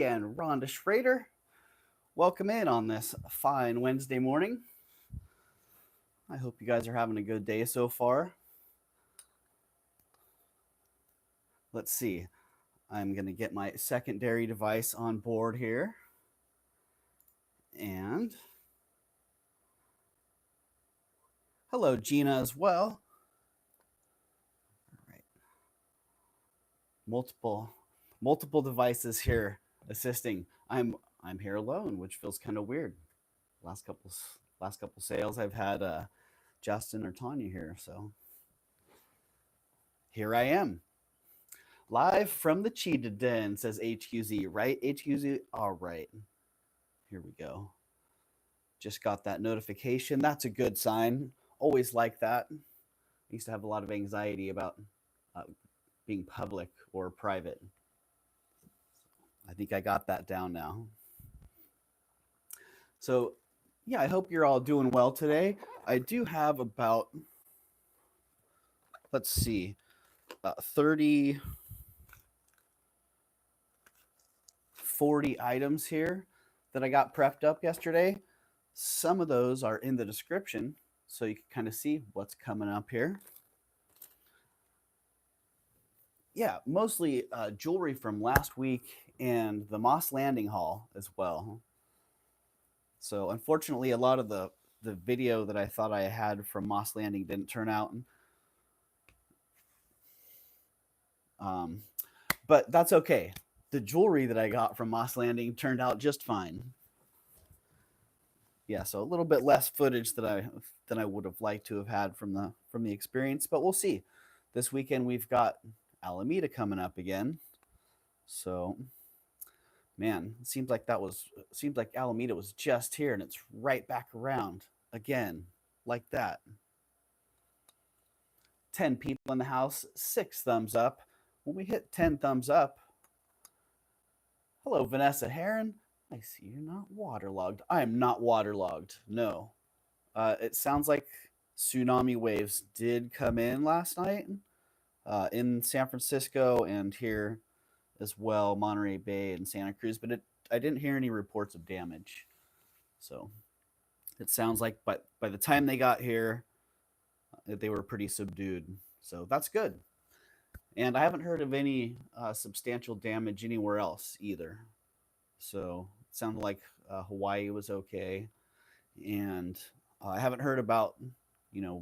And Rhonda Schrader. Welcome in on this fine Wednesday morning. I hope you guys are having a good day so far. Let's see. I'm going to get my secondary device on board here. And hello, Gina, as well. All right. Multiple devices here assisting. I'm here alone, which feels kind of weird. Last couple sales I've had Justin or Tanya here, so here I am. Live from the Cheetah Den, says HQZ, right? HQZ, all right. Here we go. Just got that notification. That's a good sign. Always like that. I used to have a lot of anxiety about being public or private. I think I got that down now. So, yeah, I hope you're all doing well today. I do have about, let's see, 30, 40 items here that I got prepped up yesterday. Some of those are in the description, so you can kind of see what's coming up here. Yeah, mostly jewelry from last week and the Moss Landing haul as well. So unfortunately, a lot of the video that I thought I had from Moss Landing didn't turn out. But that's okay. The jewelry that I got from Moss Landing turned out just fine. Yeah, so a little bit less footage than I would have liked to have had from the experience, but we'll see. This weekend we've got Alameda coming up again. So man, it seems like Alameda was just here and it's right back around again, like that. 10 people in the house, 6 thumbs up. When we hit 10 thumbs up, hello, Vanessa Heron. I see you're not waterlogged. I am not waterlogged. No. It sounds like tsunami waves did come in last night in San Francisco and here as well, Monterey Bay and Santa Cruz, but I didn't hear any reports of damage. So it sounds like by the time they got here, they were pretty subdued. So that's good. And I haven't heard of any substantial damage anywhere else either. So it sounded like Hawaii was okay. And I haven't heard about,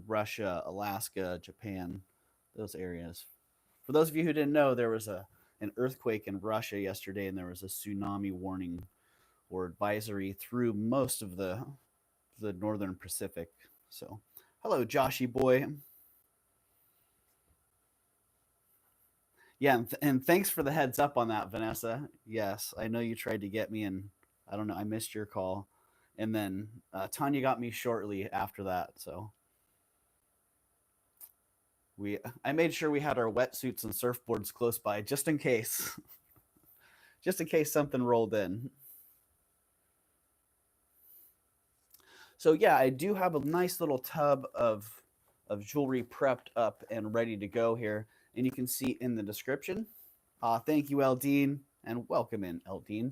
Russia, Alaska, Japan, those areas. For those of you who didn't know, there was an earthquake in Russia yesterday, and there was a tsunami warning or advisory through most of the northern Pacific. So hello, Joshy boy. Yeah, and thanks for the heads up on that, Vanessa. Yes, I know you tried to get me, and I don't know, I missed your call. And then Tanya got me shortly after that. So I made sure we had our wetsuits and surfboards close by just in case. Just in case something rolled in. So yeah, I do have a nice little tub of jewelry prepped up and ready to go here. And you can see in the description. Thank you, Eldine, and welcome in, Eldine.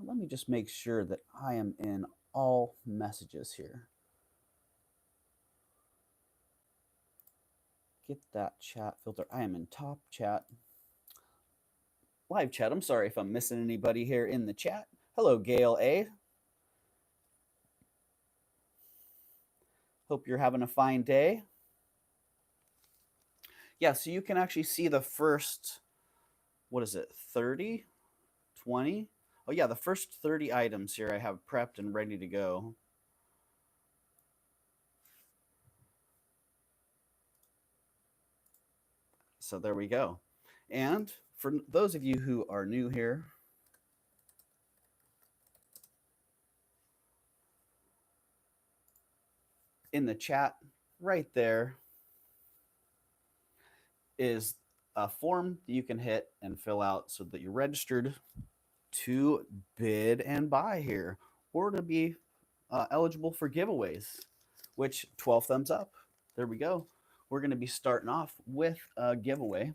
Let me just make sure that I am in all messages here. Get that chat filter. I am in top chat. Live chat. I'm sorry if I'm missing anybody here in the chat. Hello, Gail A. Hope you're having a fine day. Yeah, so you can actually see the first, 30, 20? Oh yeah, the first 30 items here I have prepped and ready to go. So there we go. And for those of you who are new here, in the chat right there is a form that you can hit and fill out so that you're registered to bid and buy here or to be eligible for giveaways, which 12 thumbs up. There we go. We're going to be starting off with a giveaway.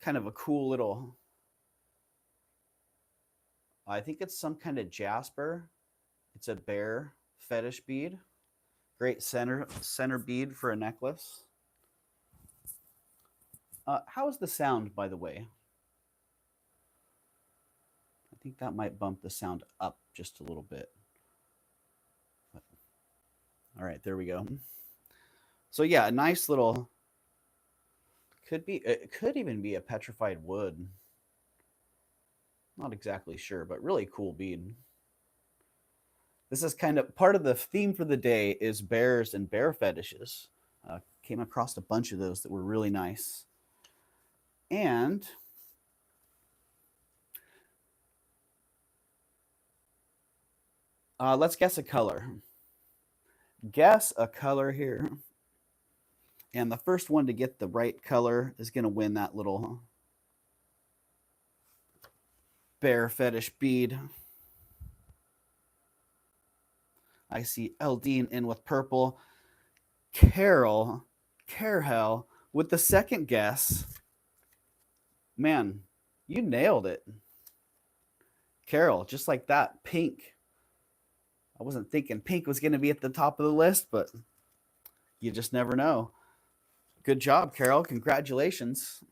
kind of a cool little, I think it's some kind of jasper. It's a bear fetish bead. Great center bead for a necklace. How is the sound, by the way? I think that might bump the sound up just a little bit. All right, there we go. So yeah, a nice little, it could even be a petrified wood. Not exactly sure, but really cool bead. This is kind of part of the theme for the day is bears and bear fetishes. Came across a bunch of those that were really nice. And let's guess a color. Guess a color here. And the first one to get the right color is going to win that little bear fetish bead. I see Eldine in with purple. Carol with the second guess. Man, you nailed it. Carol, just like that, pink. I wasn't thinking pink was going to be at the top of the list, but you just never know. Good job, Carol. Congratulations.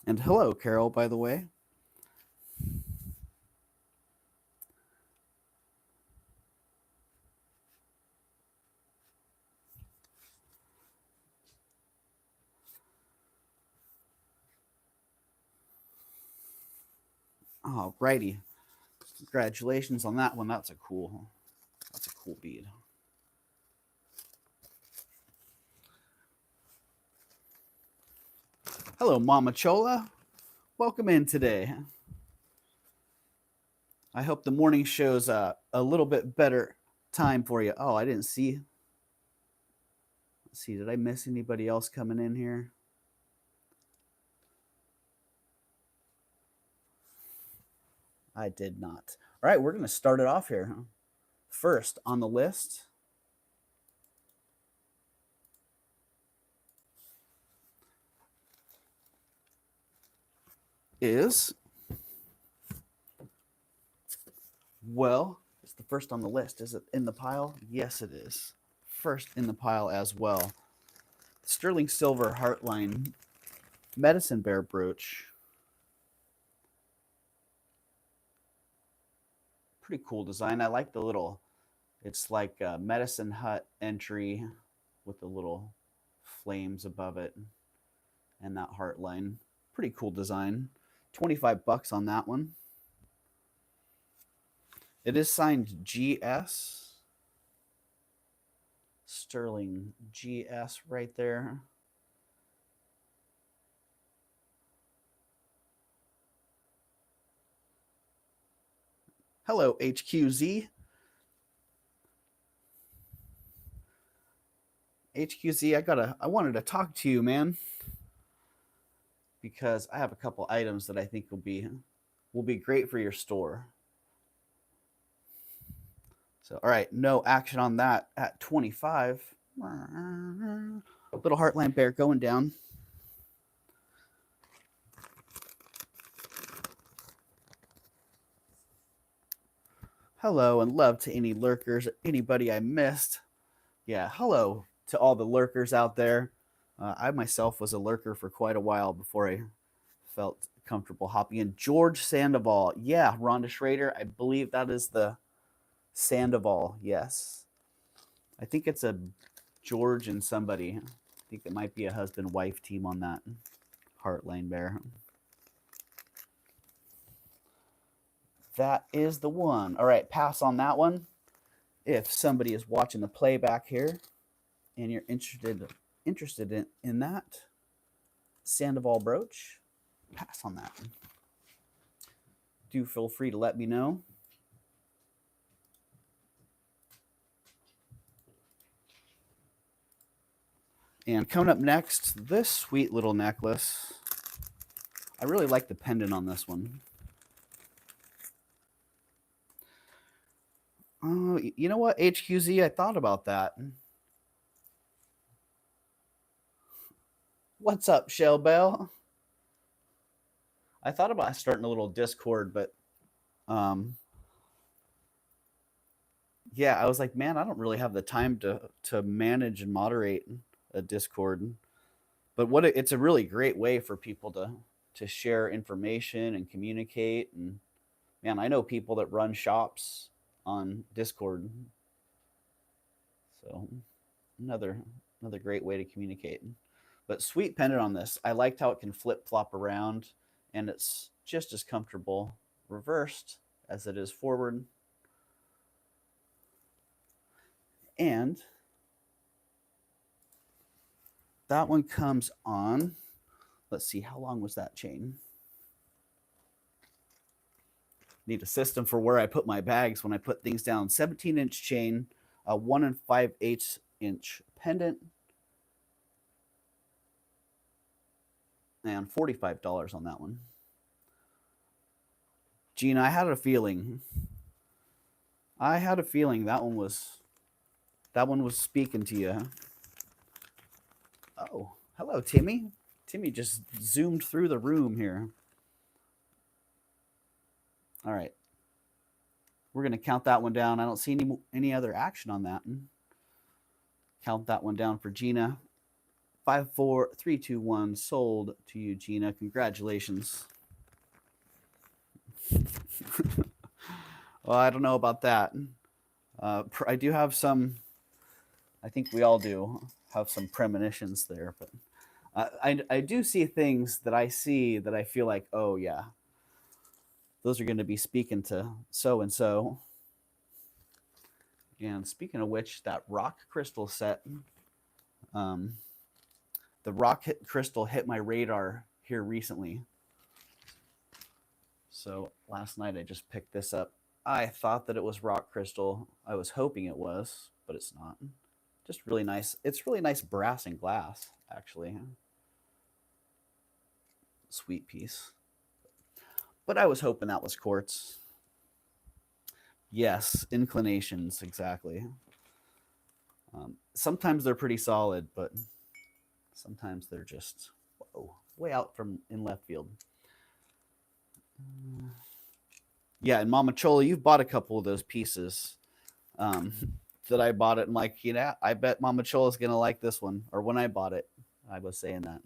And hello, Carol, by the way. All righty. Congratulations on that one. That's a cool bead. Hello, Mama Chola. Welcome in today. I hope the morning show's a little bit better time for you. Oh, I didn't see. Let's see, did I miss anybody else coming in here? I did not. All right, we're going to start it off here. First on the list is, well, it's the first on the list. Is it in the pile? Yes, it is. First in the pile as well. Sterling silver HEARTLINE medicine bear brooch. Pretty cool design. I like the little, it's like a medicine hut entry with the little flames above it and that HEARTLINE. Pretty cool design. $25 on that one. It is signed GS. Sterling GS right there. Hello, HQZ. HQZ, I wanted to talk to you, man, because I have a couple items that I think will be great for your store. So, all right, no action on that at 25. Little HEARTLINE bear going down. Hello and love to any lurkers, anybody I missed. Yeah, hello to all the lurkers out there. I myself was a lurker for quite a while before I felt comfortable hopping in. George Sandoval. Yeah, Rhonda Schrader. I believe that is the Sandoval. Yes. I think it's a George and somebody. I think it might be a husband-wife team on that HEARTLINE bear. That is the one. All right, pass on that one. If somebody is watching the playback here and you're interested in that Sandoval brooch, pass on that. Do feel free to let me know. And coming up next, this sweet little necklace. I really like the pendant on this one. Oh, you know what, HQZ? I thought about that. What's up, Shell Bell? I thought about starting a little Discord, but yeah, I was like, man, I don't really have the time to manage and moderate a Discord. But it's a really great way for people to share information and communicate. And man, I know people that run shops on Discord. So another great way to communicate. But sweet pendant on this. I liked how it can flip flop around, and it's just as comfortable reversed as it is forward. And that one comes on, let's see, how long was that chain? Need a system for where I put my bags when I put things down. 17-inch chain, a 1 5/8 inch pendant, and $45 on that one. Gina, I had a feeling that one was speaking to you. Oh, hello, Timmy. Timmy just zoomed through the room here. All right. We're going to count that one down. I don't see any other action on that. Count that one down for Gina. 5, 4, 3, 2, 1. Sold to you, Gina. Congratulations. Well, I don't know about that. I do have some, I think we all do have some premonitions there, but I do see things that I see that I feel like, oh yeah, those are going to be speaking to so-and-so. And speaking of which, that rock crystal set, the rock crystal hit my radar here recently. So last night I just picked this up. I thought that it was rock crystal. I was hoping it was, but it's not. Just really nice. It's really nice brass and glass, actually. Sweet piece. But I was hoping that was quartz. Yes, inclinations, exactly. Sometimes they're pretty solid, but sometimes they're just way out from in left field. Yeah, and Mama Chola, you've bought a couple of those pieces that I bought it. And like, I bet Mama Chola's going to like this one. Or when I bought it, I was saying that.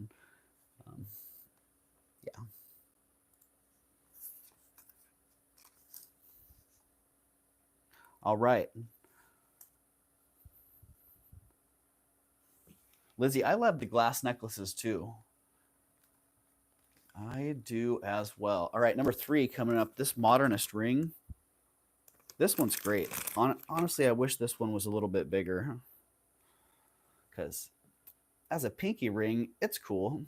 Yeah. All right. Lizzie, I love the glass necklaces too. I do as well. All right, number 3 coming up. This Modernist ring. This one's great. Honestly, I wish this one was a little bit bigger. Because as a pinky ring, it's cool.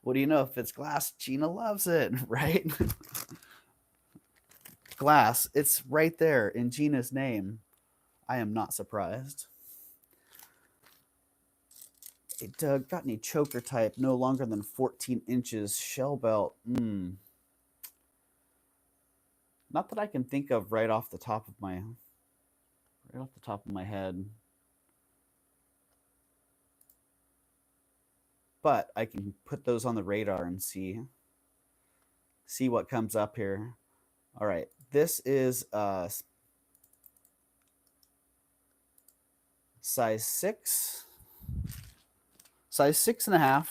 What do you know? If it's glass, Gina loves it, right? Glass, it's right there in Gina's name. I am not surprised. Hey, Doug, got any choker type no longer than 14 inches shell belt? Not that I can think of right off the top of my head. But I can put those on the radar and see what comes up here. All right, this is size 6. Size 6.5,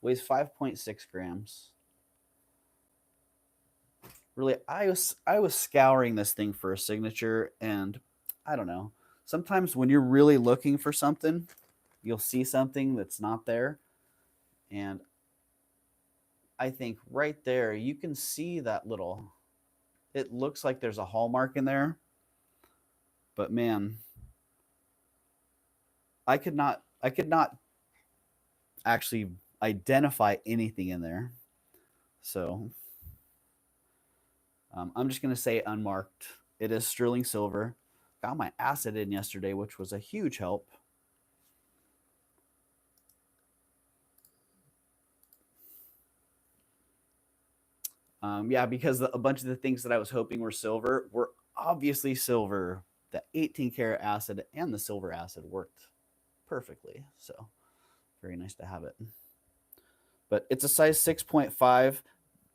weighs 5.6 grams. Really, I was scouring this thing for a signature, and I don't know. Sometimes when you're really looking for something, you'll see something that's not there. And I think right there, you can see that little, it looks like there's a hallmark in there. But man, I could not actually identify anything in there. So I'm just going to say unmarked. It is sterling silver. Got my acid in yesterday, which was a huge help. Yeah, because a bunch of the things that I was hoping were silver were obviously silver. The 18 karat acid and the silver acid worked perfectly. So very nice to have it. But it's a size 6.5.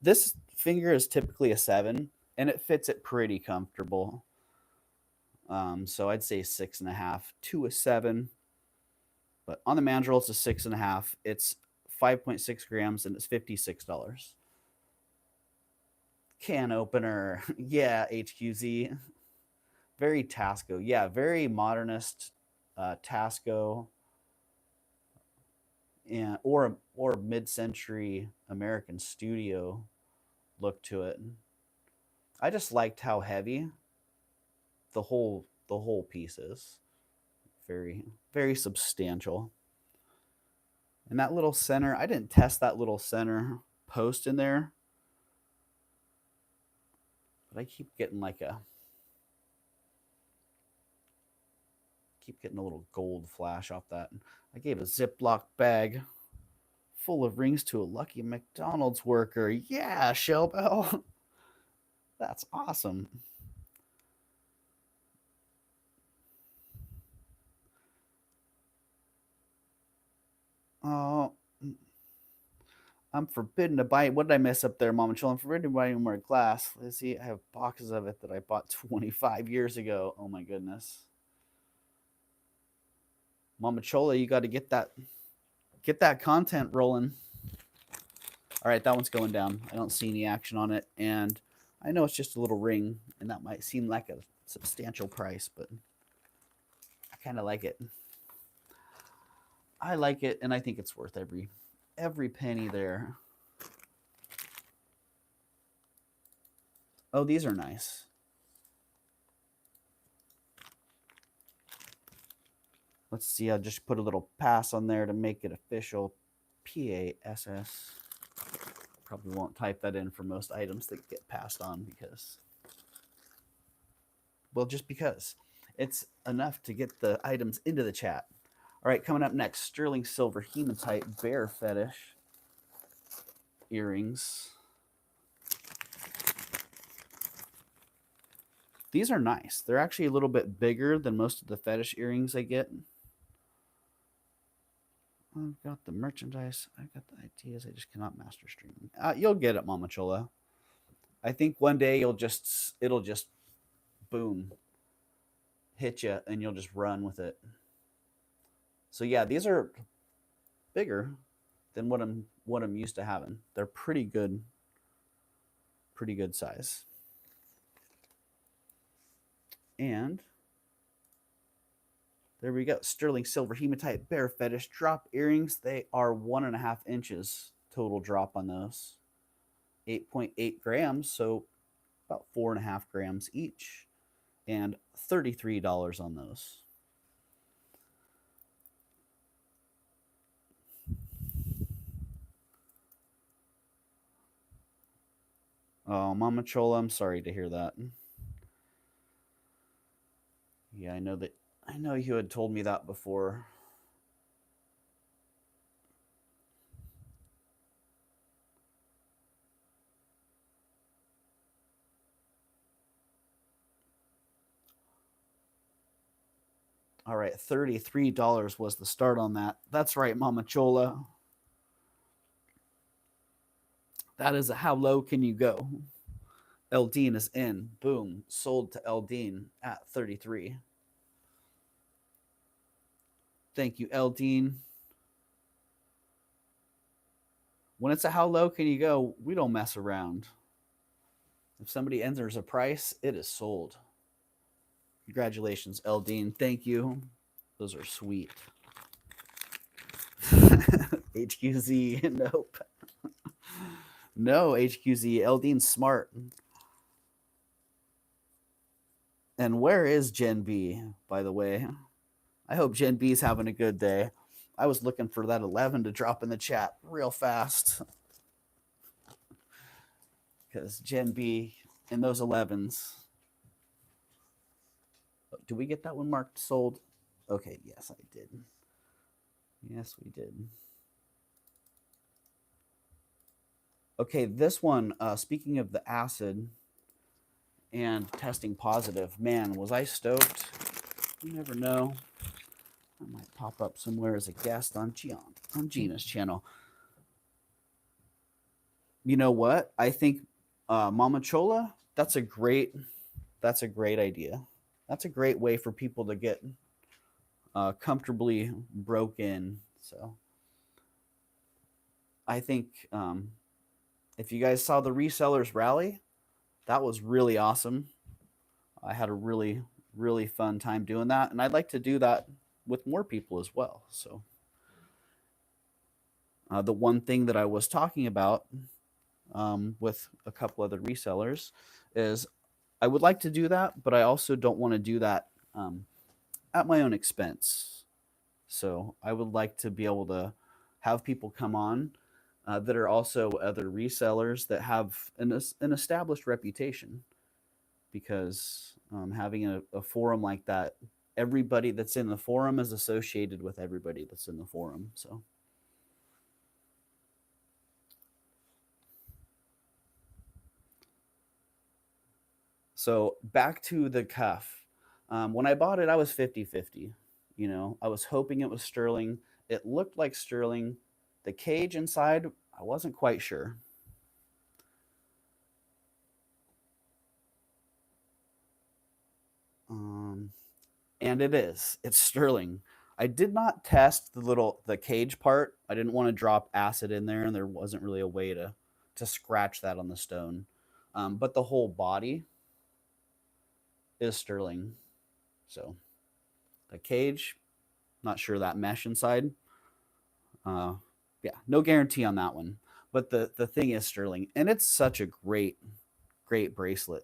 This finger is typically a 7, and it fits it pretty comfortable. So I'd say 6.5 to a 7. But on the mandrel, it's a 6.5. It's 5.6 grams, and it's $56. Can opener. Yeah, HQZ. Very TAXCO. Yeah, very modernist TAXCO. And or mid-century American studio look to it. I just liked how heavy the whole piece is. Very substantial. And that little center, I didn't test that little center post in there, but I keep getting a little gold flash off that. I gave a Ziploc bag full of rings to a lucky McDonald's worker. Yeah, Shellbell. That's awesome. Oh, I'm forbidden to buy. What did I mess up there, Mama Chill? I'm forbidden to buy any more glass. Let's see. I have boxes of it that I bought 25 years ago. Oh my goodness. Mama Chola, you got to get that content rolling. All right, that one's going down. I don't see any action on it, and I know it's just a little ring, and that might seem like a substantial price, but I kind of like it. I like it, and I think it's worth every penny there. Oh, these are nice. Let's see. I'll just put a little pass on there to make it official. PASS. Probably won't type that in for most items that get passed on because, well, just because. It's enough to get the items into the chat. All right, coming up next, sterling silver hematite bear fetish earrings. These are nice. They're actually a little bit bigger than most of the fetish earrings I get. I've got the merchandise. I've got the ideas. I just cannot master streaming. You'll get it, Mama Chola. I think one day it'll just boom, hit you, and you'll just run with it. So yeah, these are bigger than what I'm used to having. They're pretty good size. And there we go. Sterling silver hematite bear fetish drop earrings. They are 1.5 inches total drop on those. 8.8 grams, so about 4.5 grams each, and $33 on those. Oh, Mama Chola, I'm sorry to hear that. Yeah, I know you had told me that before. All right, $33 was the start on that. That's right, Mama Chola. That is a how low can you go? Eldine is in. Boom. Sold to Eldine at 33. Thank you, Eldine. When it's a how low can you go, we don't mess around. If somebody enters a price, it is sold. Congratulations, Eldine. Thank you. Those are sweet. HQZ, nope. No, HQZ. Eldine's smart. And where is Gen B, by the way? I hope Gen B's having a good day. I was looking for that 11 to drop in the chat real fast. Because Gen B and those 11s Did we get that one marked sold? Okay, yes, I did. Yes, we did. Okay, this one, speaking of the acid and testing positive, man, was I stoked. You never know. I might pop up somewhere as a guest on Gina's channel. You know what? I think Mama Chola, that's a great idea. That's a great way for people to get comfortably broke in. So I think if you guys saw the resellers rally, that was really awesome. I had a really, really fun time doing that, and I'd like to do that with more people as well. So the one thing that I was talking about with a couple other resellers is I would like to do that, but I also don't want to do that at my own expense. So I would like to be able to have people come on that are also other resellers that have an established reputation, because having a forum like that, everybody that's in the forum is associated with everybody that's in the forum. So back to the cuff. When I bought it, I was 50-50. You know, I was hoping it was sterling. It looked like sterling. The cage inside, I wasn't quite sure. And it's sterling. I did not test the cage part. I didn't want to drop acid in there, and there wasn't really a way to scratch that on the stone. But the whole body is sterling. So the cage, not sure that mesh inside. Yeah, no guarantee on that one. But the thing is sterling, and it's such a great bracelet.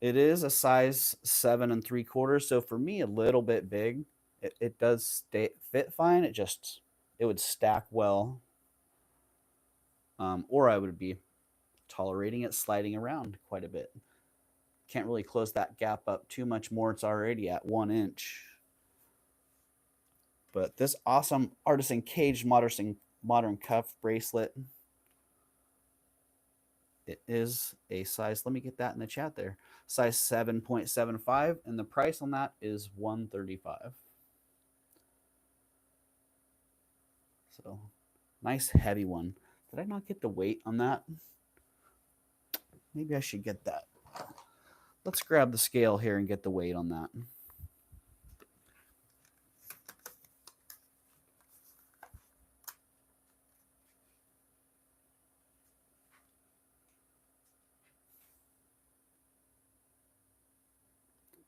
It is a size 7 3/4, so for me a little bit big. It does fit fine. It would stack well, or I would be tolerating it sliding around quite a bit. Can't really close that gap up too much more. It's already at 1 inch. But this awesome Artisan caged modern cuff bracelet, it is a size, let me get that in the chat there, size 7.75, and the price on that is $135. So nice heavy one. Did I not get the weight on that? Maybe I should get that. Let's grab the scale here and get the weight on that.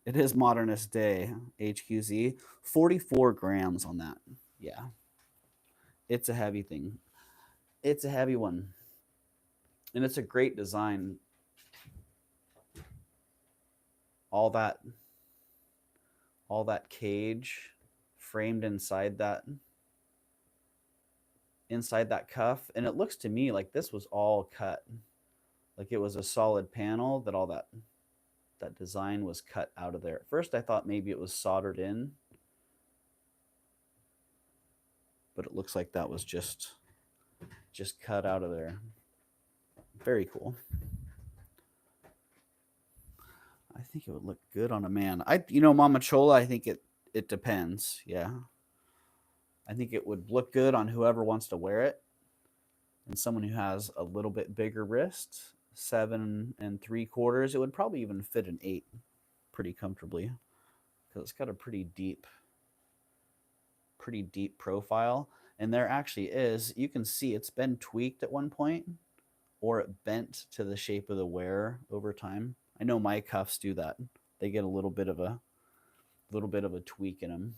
It is Modernist Day, HQZ. 44 grams on that. Yeah. It's a heavy thing. It's a heavy one. And it's a great design. All that cage framed inside that cuff. And it looks to me like this was all cut. Like it was a solid panel that all that design was cut out of there. At first I thought maybe it was soldered in, but it looks like that was just cut out of there. Very cool. I think it would look good on a man. Mama Chola, I think it depends. Yeah. I think it would look good on whoever wants to wear it. And someone who has a little bit bigger wrist, 7 3/4, it would probably even fit an 8 pretty comfortably, because it's got a pretty deep profile. And there actually is, you can see it's been tweaked at one point, or it bent to the shape of the wearer over time. I know my cuffs do that. They get a little bit of a tweak in them.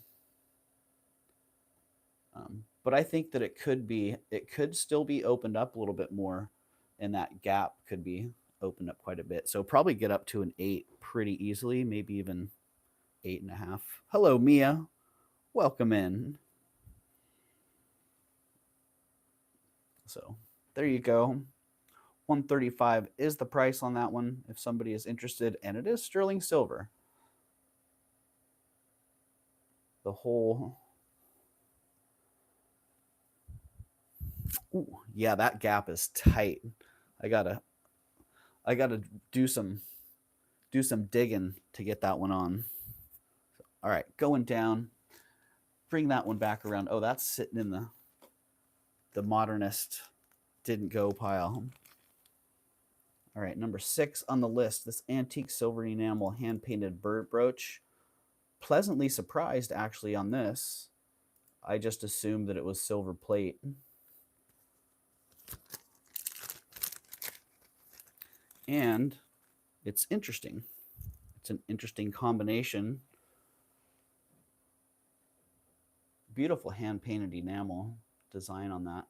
But I think that it could still be opened up a little bit more, and that gap could be opened up quite a bit. So probably get up to an 8 pretty easily, maybe even 8.5. Hello, Mia. Welcome in. So there you go. $135 is the price on that one if somebody is interested, and it is sterling silver. The whole, ooh, yeah, that gap is tight. I gotta do some digging to get that one on. All right, going down, bring that one back around. Oh, that's sitting in the modernist didn't go pile. All right, number 6 on the list, this antique silver enamel hand-painted bird brooch. Pleasantly surprised, actually, on this. I just assumed that it was silver plate. And it's interesting. It's an interesting combination. Beautiful hand-painted enamel design on that.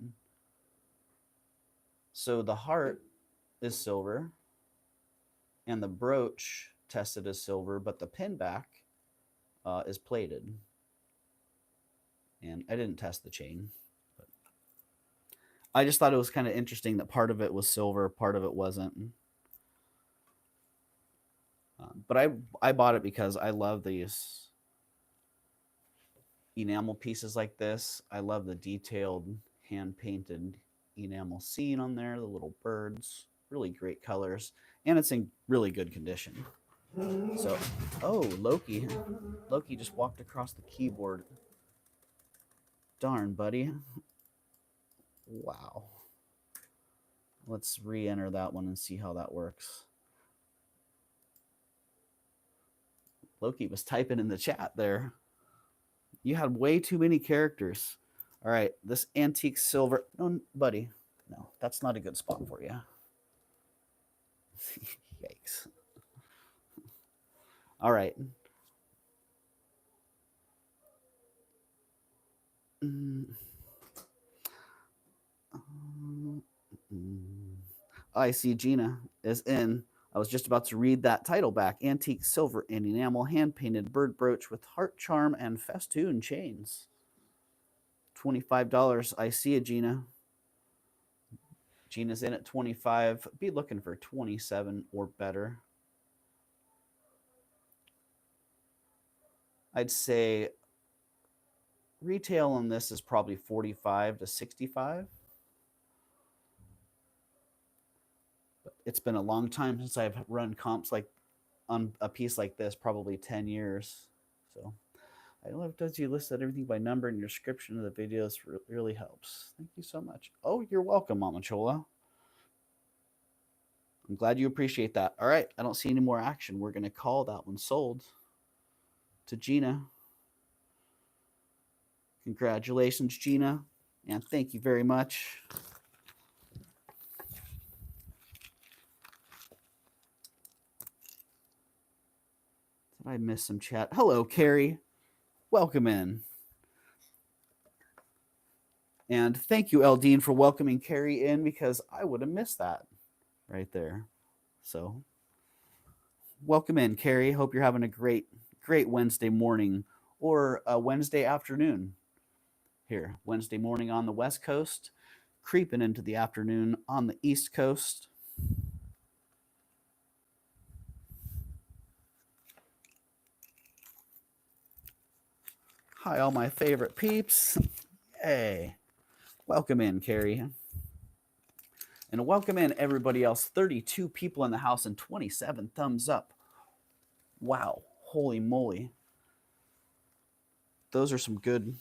So the heart is silver, and the brooch tested as silver, but the pin back is plated. And I didn't test the chain, but I just thought it was kind of interesting that part of it was silver, part of it wasn't. But I bought it because I love these enamel pieces like this. I love the detailed hand-painted enamel scene on there, the little birds, really great colors, and it's in really good condition. So, oh, Loki just walked across the keyboard. Darn, buddy. Wow. Let's re-enter that one and see how that works. Loki was typing in the chat there. You had way too many characters. All right, this antique silver. No, buddy. No, that's not a good spot for you. Yikes. All right. I see Gina is in. I was just about to read that title back. Antique silver and enamel hand-painted bird brooch with heart charm and festoon chains. $25. I see it, Gina. Gina's in at 25. Be looking for 27 or better. I'd say retail on this is probably 45 to 65. But it's been a long time since I've run comps like on a piece like this, probably 10 years. So I love does you list everything by number in your description of the videos really helps. Thank you so much. Oh, you're welcome, Mama Chola. I'm glad you appreciate that. All right, I don't see any more action. We're going to call that one sold to Gina. Congratulations, Gina, and thank you very much. Did I miss some chat? Hello, Carrie. Welcome in. And thank you, Eldine, for welcoming Carrie in because I would have missed that right there. So welcome in, Carrie. Hope you're having a great Wednesday morning or a Wednesday afternoon here. Wednesday morning on the West Coast, creeping into the afternoon on the East Coast. Hi, all my favorite peeps. Hey, welcome in, Carrie. And welcome in everybody else. 32 people in the house and 27 thumbs up. Wow, holy moly. Those are some good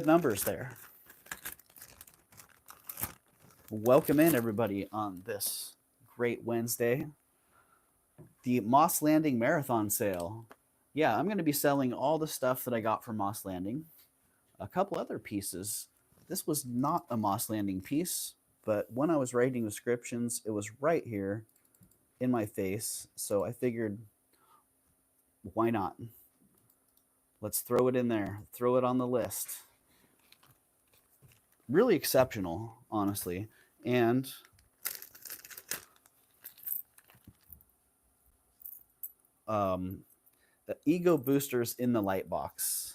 numbers there. Welcome in everybody on this great Wednesday. The Moss Landing Marathon sale. Yeah, I'm going to be selling all the stuff that I got from Moss Landing. A couple other pieces. This was not a Moss Landing piece, but when I was writing descriptions, it was right here in my face. So I figured, why not? Let's throw it in there. Throw it on the list. Really exceptional, honestly. And the ego boosters in the light box.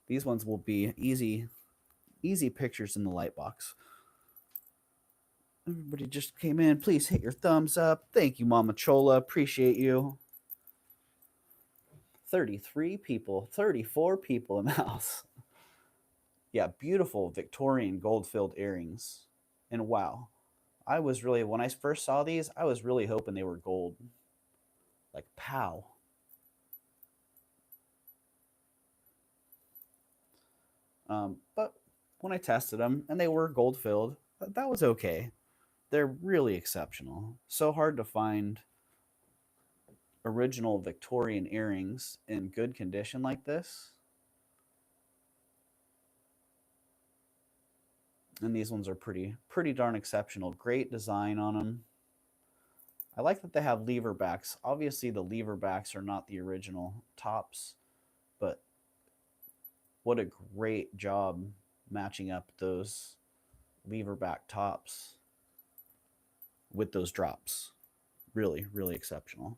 These ones will be easy Easy pictures in the light box. Everybody just came in. Please hit your thumbs up. Thank you, Mama Chola. Appreciate you. 33 people, 34 people in the house. Yeah, beautiful Victorian gold-filled earrings. And wow, I was really, when I first saw these, I was really hoping they were gold. Like, pow. But when I tested them and they were gold-filled, that was okay. They're really exceptional. So hard to find original Victorian earrings in good condition like this. And these ones are pretty darn exceptional. Great design on them. I like that they have lever backs. Obviously, the lever backs are not the original tops, but what a great job matching up those lever back tops with those drops. Really, really exceptional.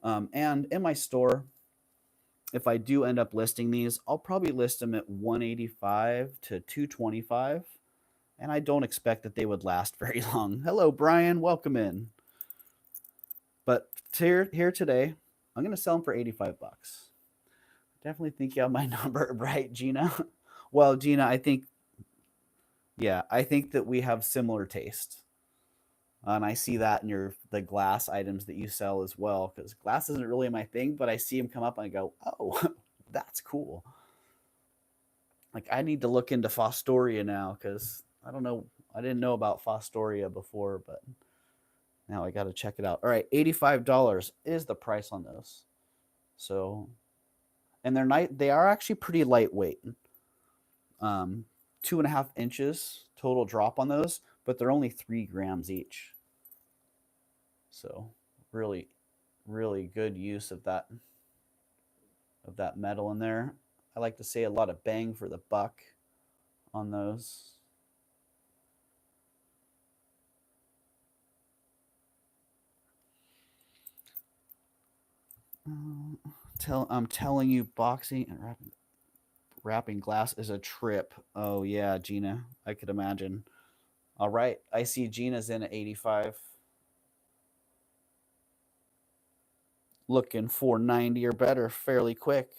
And in my store, if I do end up listing these, I'll probably list them at $185 to $225. And I don't expect that they would last very long. Hello, Brian. Welcome in. But here today, I'm going to sell them for 85 bucks. Definitely think you have my number right, Gina. Well, Gina, I think that we have similar taste. And I see that in the glass items that you sell as well, because glass isn't really my thing, but I see them come up and I go, oh, that's cool. Like, I need to look into Fostoria now, because I don't know. I didn't know about Fostoria before, but now I got to check it out. All right, $85 is the price on those. So, and they are actually pretty lightweight. 2.5 inches total drop on those, but they're only 3 grams each. So really, really good use of that metal in there. I like to say a lot of bang for the buck on those. I'm telling you, boxing and wrapping glass is a trip. Oh yeah, Gina, I could imagine. All right, I see Gina's in at 85. Looking for 90 or better fairly quick,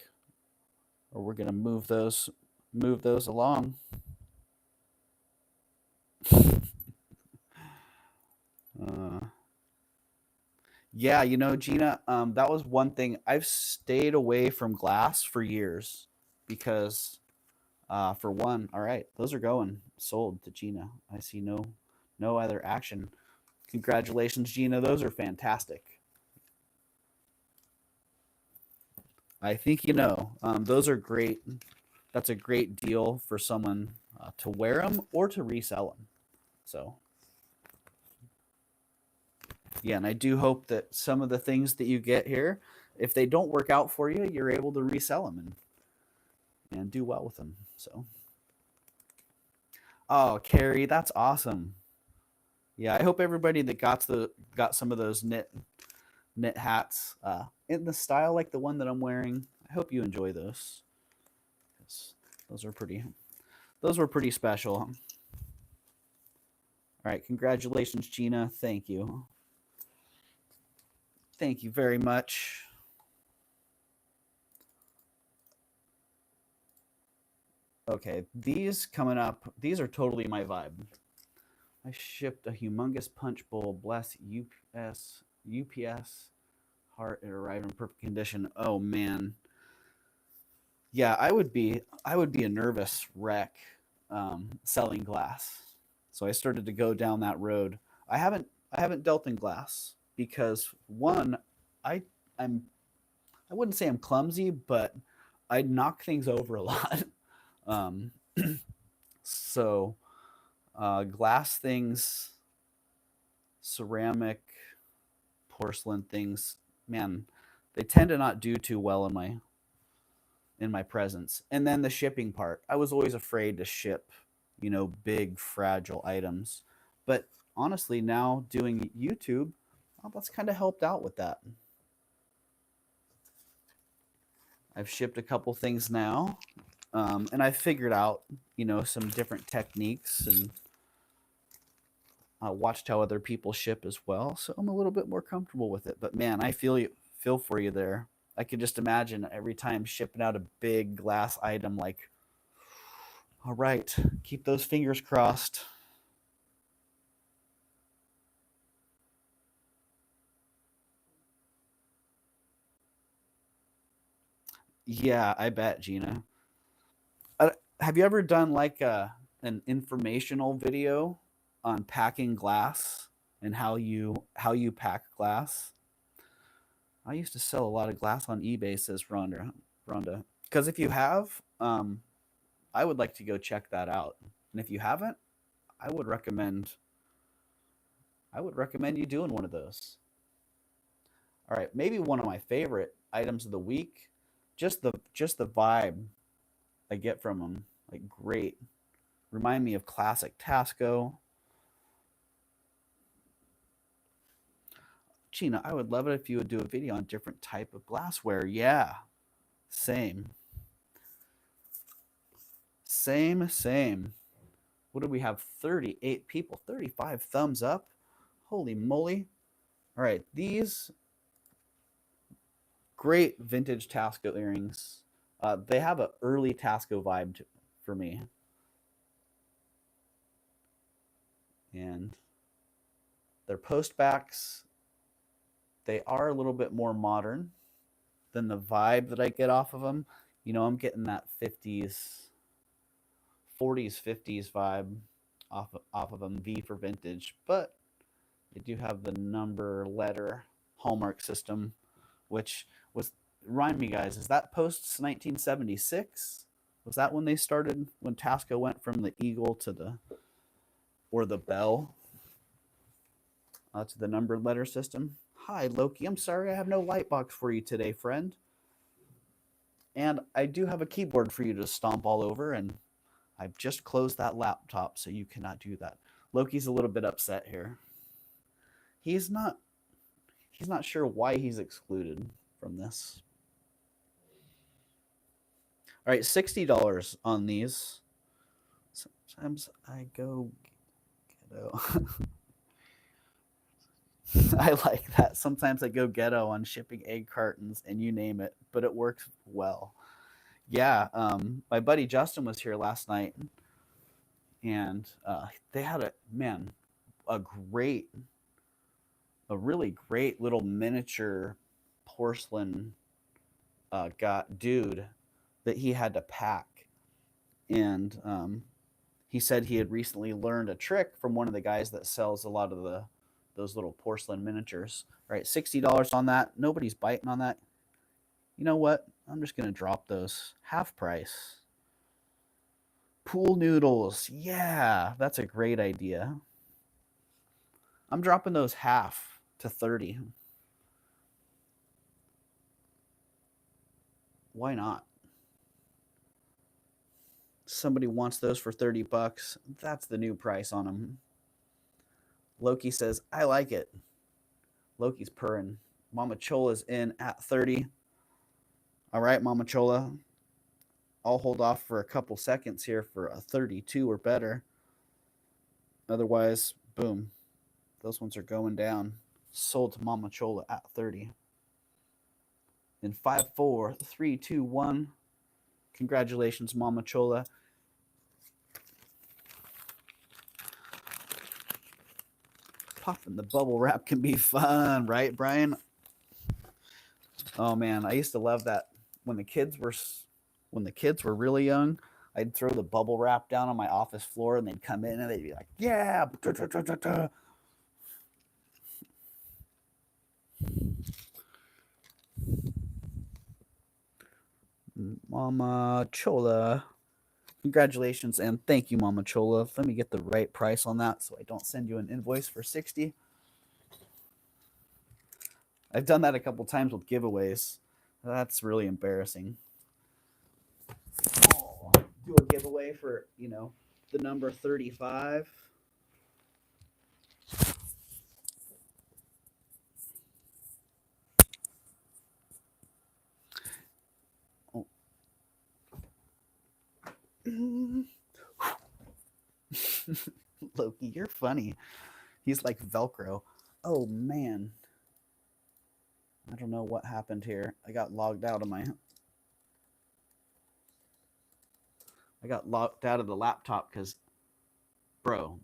or we're gonna move those along. Yeah, you know, Gina, that was one thing. I've stayed away from glass for years because, for one, all right, those are going sold to Gina. I see no other action. Congratulations, Gina. Those are fantastic. I think you know. Those are great. That's a great deal for someone to wear them or to resell them. So. Yeah, and I do hope that some of the things that you get here, if they don't work out for you, you're able to resell them and do well with them. So, oh, Carrie, that's awesome. Yeah, I hope everybody that got some of those knit hats in the style like the one that I'm wearing. I hope you enjoy those. Those were pretty special. All right, congratulations, Gina. Thank you. Thank you very much. Okay, these coming up, these are totally my vibe. I shipped a humongous punch bowl. Bless UPS. Heart, it arrived in perfect condition. Oh man. Yeah, I would be a nervous wreck selling glass. So I started to go down that road. I haven't dealt in glass because one, I wouldn't say I'm clumsy, but I knock things over a lot. So glass things, ceramic, porcelain things, man, they tend to not do too well in my presence. And then the shipping part, I was always afraid to ship, big fragile items. But honestly, now doing YouTube, well, that's kind of helped out with that. I've shipped a couple things now. And I figured out, some different techniques, and I watched how other people ship as well. So I'm a little bit more comfortable with it. But man, I feel for you there. I could just imagine every time shipping out a big glass item, like, all right, keep those fingers crossed. Yeah, I bet, Gina. Have you ever done like an informational video on packing glass and how you pack glass? I used to sell a lot of glass on eBay, says Rhonda. Because if you have, I would like to go check that out. And if you haven't, I would recommend you doing one of those. All right, maybe one of my favorite items of the week, just the vibe I get from them, like great. Remind me of classic TAXCO. Gina, I would love it if you would do a video on different type of glassware. Yeah, same. Same. What do we have? 38 people, 35 thumbs up. Holy moly. All right, these great vintage TAXCO earrings. They have an early TAXCO vibe for me. And their post backs, they are a little bit more modern than the vibe that I get off of them. I'm getting that 50s, 40s, 50s vibe off of them, V for vintage, but they do have the number letter hallmark system, which was, remind me guys, is that post 1976? Was that when they started, when TAXCO went from the eagle to the bell to the numbered letter system? Hi Loki, I'm sorry I have no light box for you today, friend. And I do have a keyboard for you to stomp all over, and I've just closed that laptop, so you cannot do that. Loki's a little bit upset here. He's not sure why he's excluded from this. All right, $60 on these. Sometimes I go ghetto. I like that. Sometimes I go ghetto on shipping egg cartons and you name it, but it works well. Yeah, my buddy Justin was here last night, and they had a really great little miniature porcelain got dude that he had to pack, and he said he had recently learned a trick from one of the guys that sells a lot of those little porcelain miniatures. All right, $60 on that. Nobody's biting on that. You know what? I'm just gonna drop those half price. Pool noodles. Yeah, that's a great idea. I'm dropping those half to 30. Why not? Somebody wants those for 30 bucks. That's the new price on them. Loki says, I like it. Loki's purring. Mama Chola's in at 30. All right, Mama Chola. I'll hold off for a couple seconds here for a 32 or better. Otherwise, boom. Those ones are going down. Sold to Mama Chola at 30. In 5, 4, 3, 2, 1. Congratulations, Mama Chola. Popping the bubble wrap can be fun, right, Brian? Oh man, I used to love that when the kids were really young. I'd throw the bubble wrap down on my office floor, and they'd come in and they'd be like, "Yeah!" Mama Chola. Congratulations and thank you, Mama Chola. Let me get the right price on that so I don't send you an invoice for 60. I've done that a couple times with giveaways. That's really embarrassing. Oh, do a giveaway for, the number 35. Loki, you're funny. He's like Velcro. Oh man. I don't know what happened here. I got logged out of the laptop because, bro,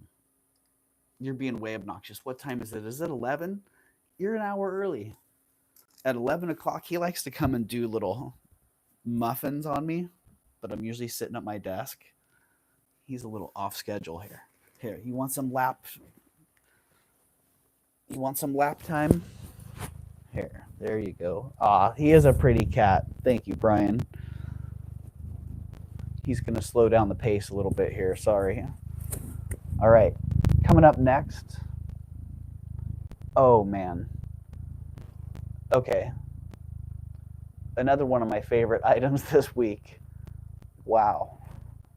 you're being way obnoxious. What time is it? Is it 11? You're an hour early. At 11 o'clock, he likes to come and do little muffins on me, but I'm usually sitting at my desk. He's a little off schedule here. Here, you want some lap? You want some lap time? Here, there you go. Ah, he is a pretty cat. Thank you, Brian. He's going to slow down the pace a little bit here. Sorry. All right. Coming up next. Oh, man. Okay. Another one of my favorite items this week. Wow.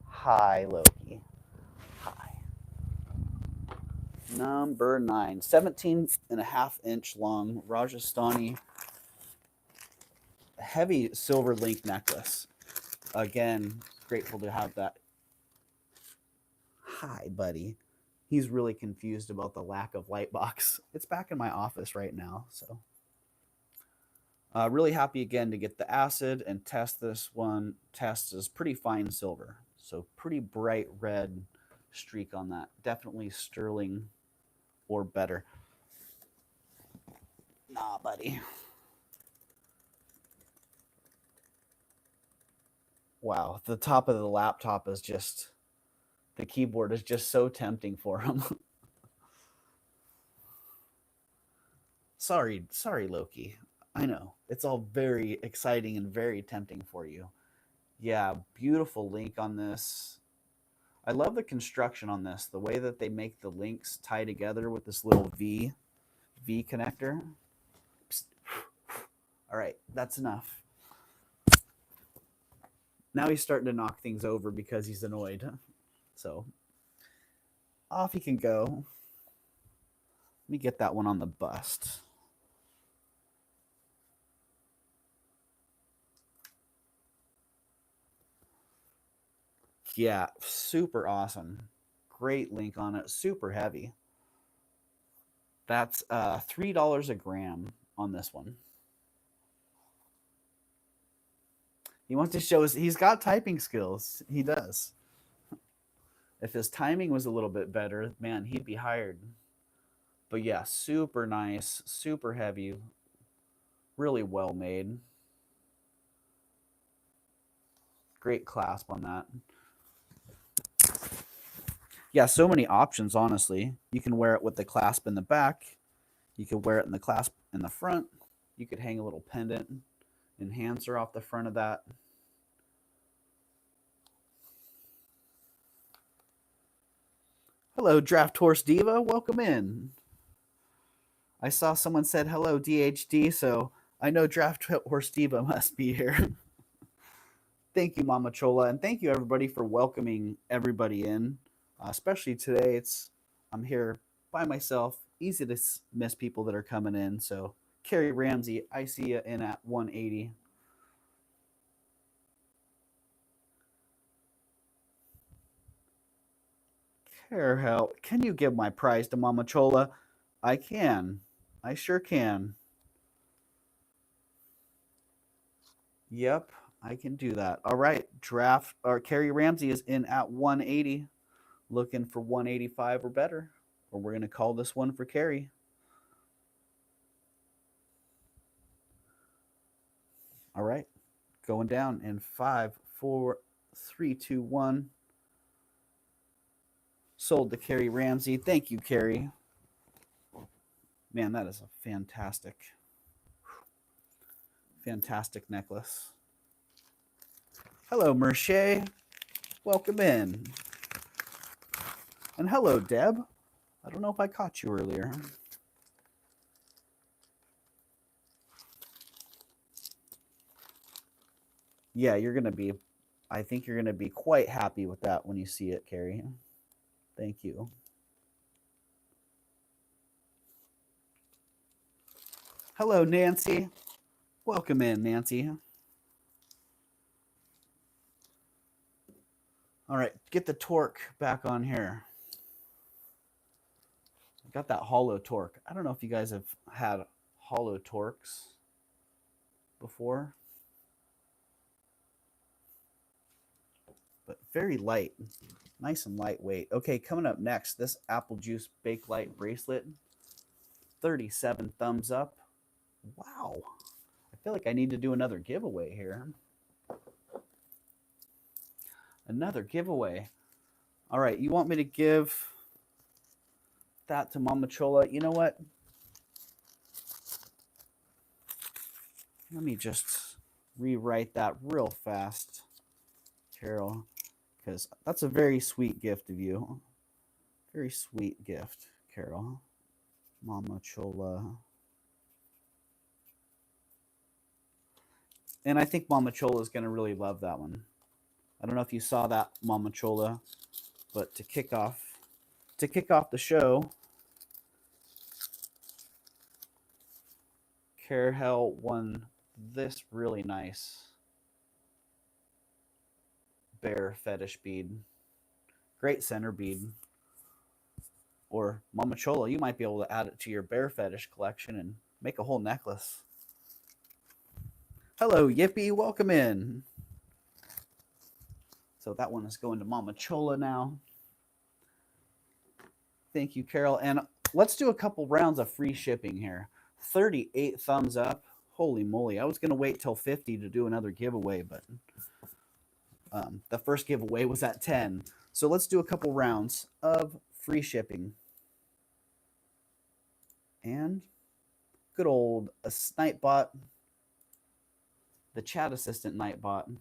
Hi, Loki. Hi. Number 9. 17.5-inch long Rajasthani heavy silver link necklace. Again, grateful to have that. Hi, buddy. He's really confused about the lack of light box. It's back in my office right now, so. Really happy again to get the acid and test this one. Test is pretty fine silver, so pretty bright red streak on that. Definitely sterling or better. Nah, buddy. Wow, the top of the laptop is just, the keyboard is just so tempting for him. Sorry, Loki. I know. It's all very exciting and very tempting for you. Yeah, beautiful link on this. I love the construction on this. The way that they make the links tie together with this little V connector. Psst. All right, that's enough. Now he's starting to knock things over because he's annoyed. So off he can go. Let me get that one on the bust. Yeah, super awesome. Great link on it. Super heavy. That's $3 a gram on this one. He wants to show us he's got typing skills. He does. If his timing was a little bit better, man, he'd be hired. But yeah, super nice, super heavy, really well made. Great clasp on that. Yeah, so many options, honestly. You can wear it with the clasp in the back. You could wear it in the clasp in the front. You could hang a little pendant enhancer off the front of that. Hello, Draft Horse Diva. Welcome in. I saw someone said hello, DHD, so I know Draft Horse Diva must be here. Thank you, Mama Chola, and thank you everybody for welcoming everybody in. Especially today, I'm here by myself. Easy to miss people that are coming in. So, Carrie Ramsey, I see you in at 180. Care help. Can you give my prize to Mama Chola? I can. I sure can. Yep, I can do that. All right, Carrie Ramsey is in at 180, looking for 185 or better, or we're gonna call this one for Carrie. All right, going down in 5, 4, 3, 2, 1. Sold to Carrie Ramsey. Thank you, Carrie. Man, that is a fantastic necklace. Hello, Merche. Welcome in. And hello, Deb. I don't know if I caught you earlier. Yeah, I think you're going to be quite happy with that when you see it, Carrie. Thank you. Hello, Nancy. Welcome in, Nancy. All right, get the torque back on here. Got that hollow torque. I don't know if you guys have had hollow torques before, but very light, nice and lightweight. Okay, coming up next, this apple juice Bakelite bracelet, 37 thumbs up. Wow, I feel like I need to do another giveaway here. Another giveaway. All right, you want me to give that to Mama Chola? You know what? Let me just rewrite that real fast, Carol, because that's a very sweet gift of you. Very sweet gift, Carol. Mama Chola. And I think Mama Chola is going to really love that one. I don't know if you saw that, Mama Chola, but to kick off the show, Carol won this really nice bear fetish bead. Great center bead. Or Mama Chola, you might be able to add it to your bear fetish collection and make a whole necklace. Hello, Yippee, welcome in. So that one is going to Mama Chola now. Thank you, Carol. And let's do a couple rounds of free shipping here. 38 thumbs up. Holy moly. I was going to wait till 50 to do another giveaway, but the first giveaway was at 10. So let's do a couple rounds of free shipping. And good old Nightbot, the chat assistant Nightbot.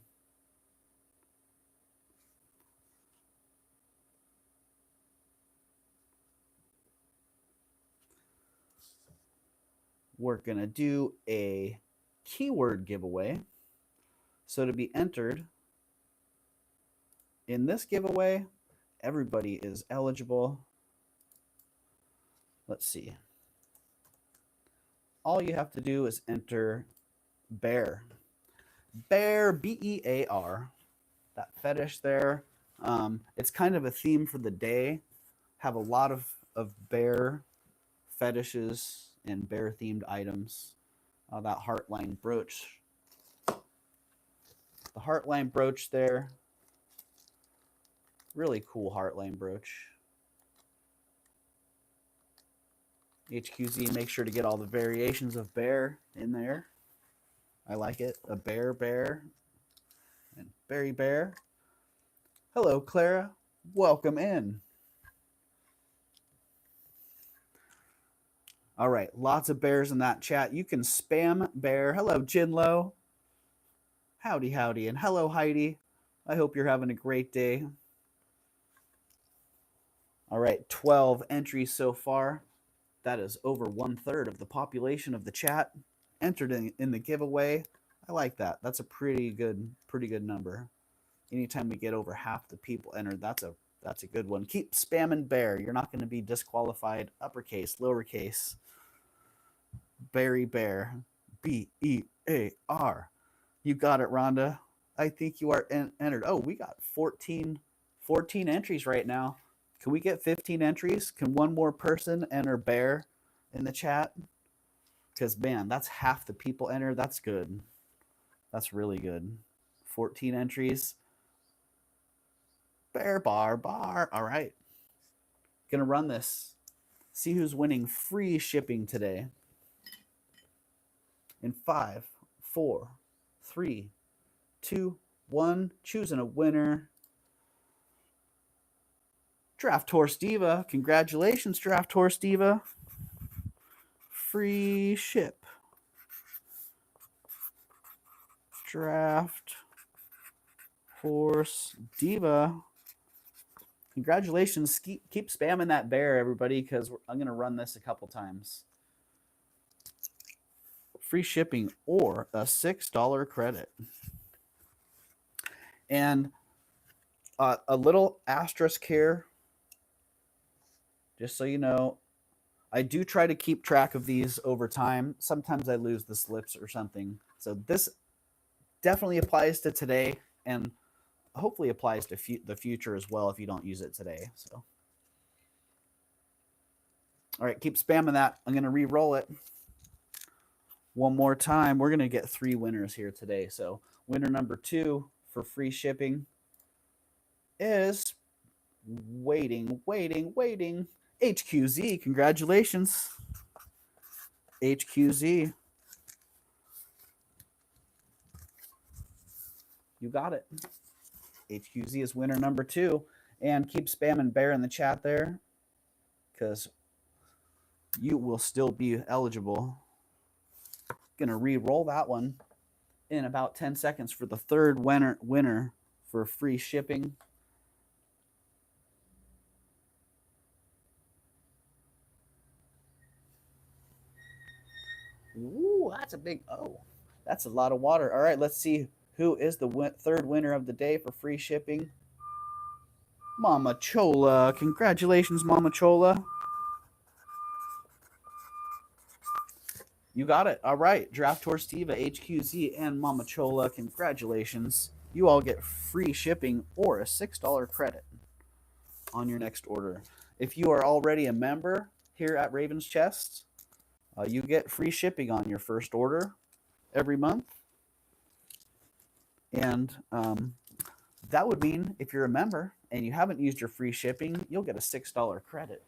We're going to do a keyword giveaway. So to be entered in this giveaway, everybody is eligible. Let's see. All you have to do is enter bear. Bear, B-E-A-R. That fetish there. It's kind of a theme for the day. Have a lot of bear fetishes and bear themed items. That heartline brooch. The heartline brooch there. Really cool heartline brooch. HQZ, make sure to get all the variations of bear in there. I like it. A bear, and berry bear. Hello, Clara. Welcome in. All right, lots of bears in that chat. You can spam bear. Hello, Jinlo. Howdy, howdy, and hello, Heidi. I hope you're having a great day. All right, 12 entries so far. That is over 1/3 of the population of the chat entered in the giveaway. I like that. That's a pretty good number. Anytime we get over half the people entered, that's a good one. Keep spamming bear. You're not going to be disqualified. Uppercase, lowercase. Berry bear. B-E-A-R. You got it, Rhonda. I think you are entered. Oh, we got 14 entries right now. Can we get 15 entries? Can one more person enter bear in the chat? Because, man, that's half the people enter. That's good. That's really good. 14 entries. Bear bar. All right. Gonna run this. See who's winning free shipping today. In 5, 4, 3, 2, 1. Choosing a winner. Draft Horse Diva. Congratulations, Draft Horse Diva. Free ship. Draft Horse Diva. Congratulations. Keep spamming that bear, everybody, because I'm going to run this a couple times. Free shipping or a $6 credit. And a little asterisk here, just so you know, I do try to keep track of these over time. Sometimes I lose the slips or something. So this definitely applies to today and hopefully applies to the future as well if you don't use it today. So All right, keep spamming that. I'm going to re-roll it one more time. We're going to get 3 winners here today. So winner number 2 for free shipping is waiting. HQZ, congratulations. HQZ. You got it. HQZ is winner number 2. And keep spamming Bear in the chat there, because you will still be eligible. Gonna re-roll that one in about 10 seconds for the 3rd winner for free shipping. Ooh, that's a big, oh, that's a lot of water. All right, let's see who is the 3rd winner of the day for free shipping. Mama Chola. Congratulations, Mama Chola. You got it. All right. Draft Tour Steva, HQZ, and Mama Chola. Congratulations. You all get free shipping or a $6 credit on your next order. If you are already a member here at Raven's Chest, you get free shipping on your first order every month. And that would mean if you're a member and you haven't used your free shipping, you'll get a $6 credit.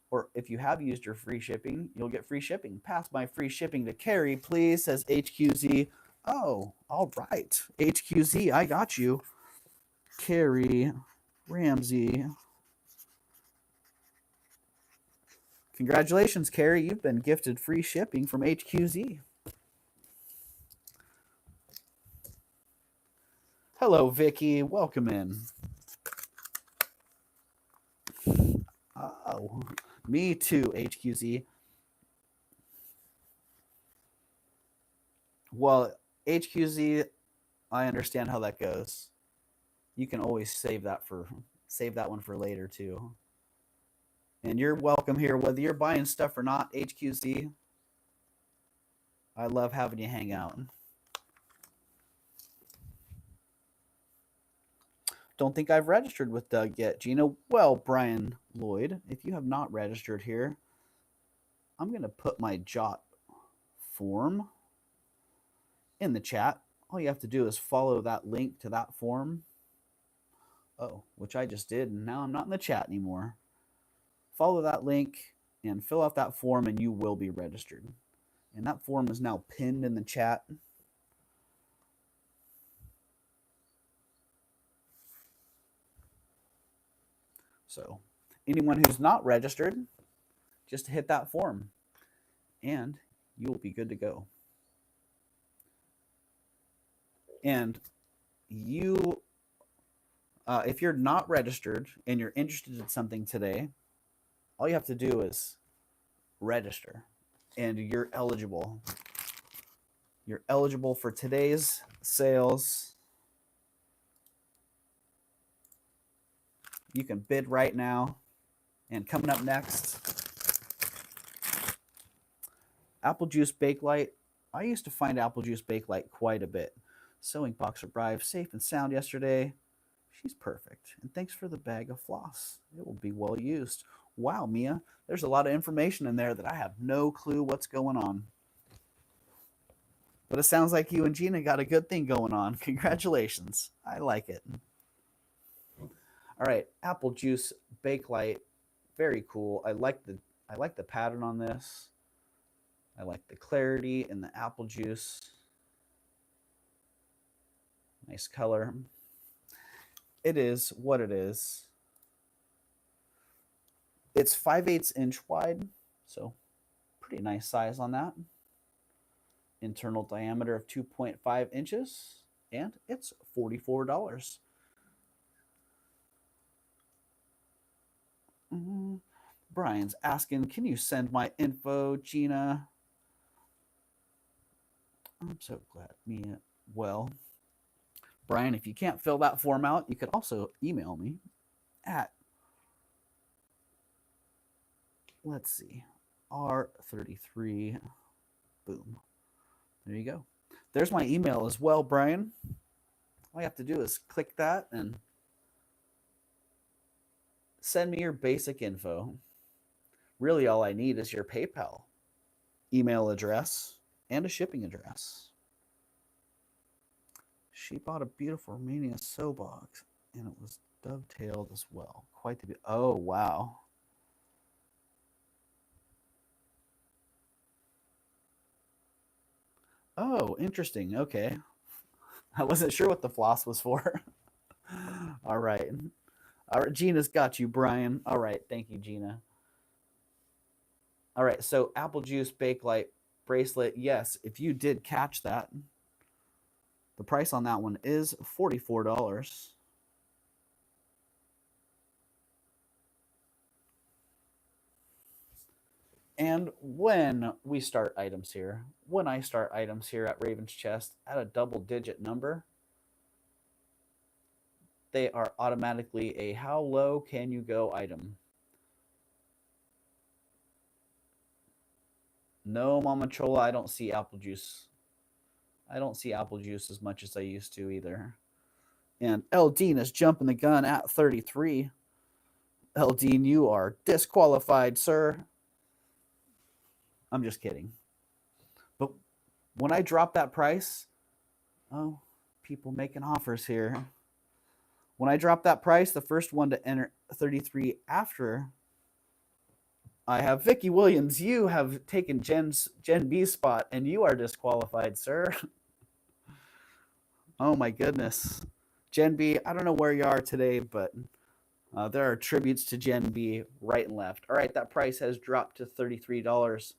Or if you have used your free shipping, you'll get free shipping. Pass my free shipping to Carrie, please, says HQZ. Oh, all right. HQZ, I got you. Carrie Ramsey. Congratulations, Carrie. You've been gifted free shipping from HQZ. Hello, Vicky. Welcome in. Oh, me too, HQZ. Well, HQZ, I understand how that goes. You can always save that one for later too. And you're welcome here, whether you're buying stuff or not, HQZ. I love having you hang out. Don't think I've registered with Doug yet, Gina. Well, Brian Lloyd, if you have not registered here, I'm going to put my Jot form in the chat. All you have to do is follow that link to that form. Oh, which I just did, and now I'm not in the chat anymore. Follow that link and fill out that form, and you will be registered. And that form is now pinned in the chat. So anyone who's not registered, just hit that form and you will be good to go. And you, if you're not registered and you're interested in something today, all you have to do is register and you're eligible. You're eligible for today's sales. You can bid right now. And coming up next, apple juice bakelite. I used to find apple juice bakelite quite a bit. Sewing box arrived safe and sound yesterday. She's perfect. And thanks for the bag of floss. It will be well used. Wow, Mia, there's a lot of information in there that I have no clue what's going on. But it sounds like you and Gina got a good thing going on. Congratulations. I like it. All right, apple juice bakelite, very cool. I like the pattern on this. I like the clarity in the apple juice. Nice color. It is what it is. It's 5/8 inch wide, so pretty nice size on that. Internal diameter of 2.5 inches, and it's $44. Brian's asking, can you send my info, Gina? I'm so glad. Mia. Well, Brian, if you can't fill that form out, you could also email me at, let's see, R33. Boom. There you go. There's my email as well, Brian. All you have to do is click that and send me your basic info. Really, all I need is your PayPal email address and a shipping address. She bought a beautiful Romania sew box, and it was dovetailed as well. Quite the oh wow. Oh, interesting. Okay. I wasn't sure what the floss was for. All right. All right, Gina's got you, Brian. All right, thank you, Gina. All right, so apple juice bakelite bracelet. Yes, if you did catch that, the price on that one is $44. And when we start items here, when I start items here at Raven's Chest at a double-digit number, they are automatically a how low can you go item. No, Mama Chola, I don't see apple juice. I don't see apple juice as much as I used to either. And Eldine is jumping the gun at 33. Eldine, you are disqualified, sir. I'm just kidding. But when I drop that price, oh, people making offers here. When I drop that price, the first one to enter 33 after, I have Vicky Williams. You have taken Gen B's spot, and you are disqualified, sir. Oh my goodness. Gen B, I don't know where you are today, but there are tributes to Gen B right and left. All right, that price has dropped to $33.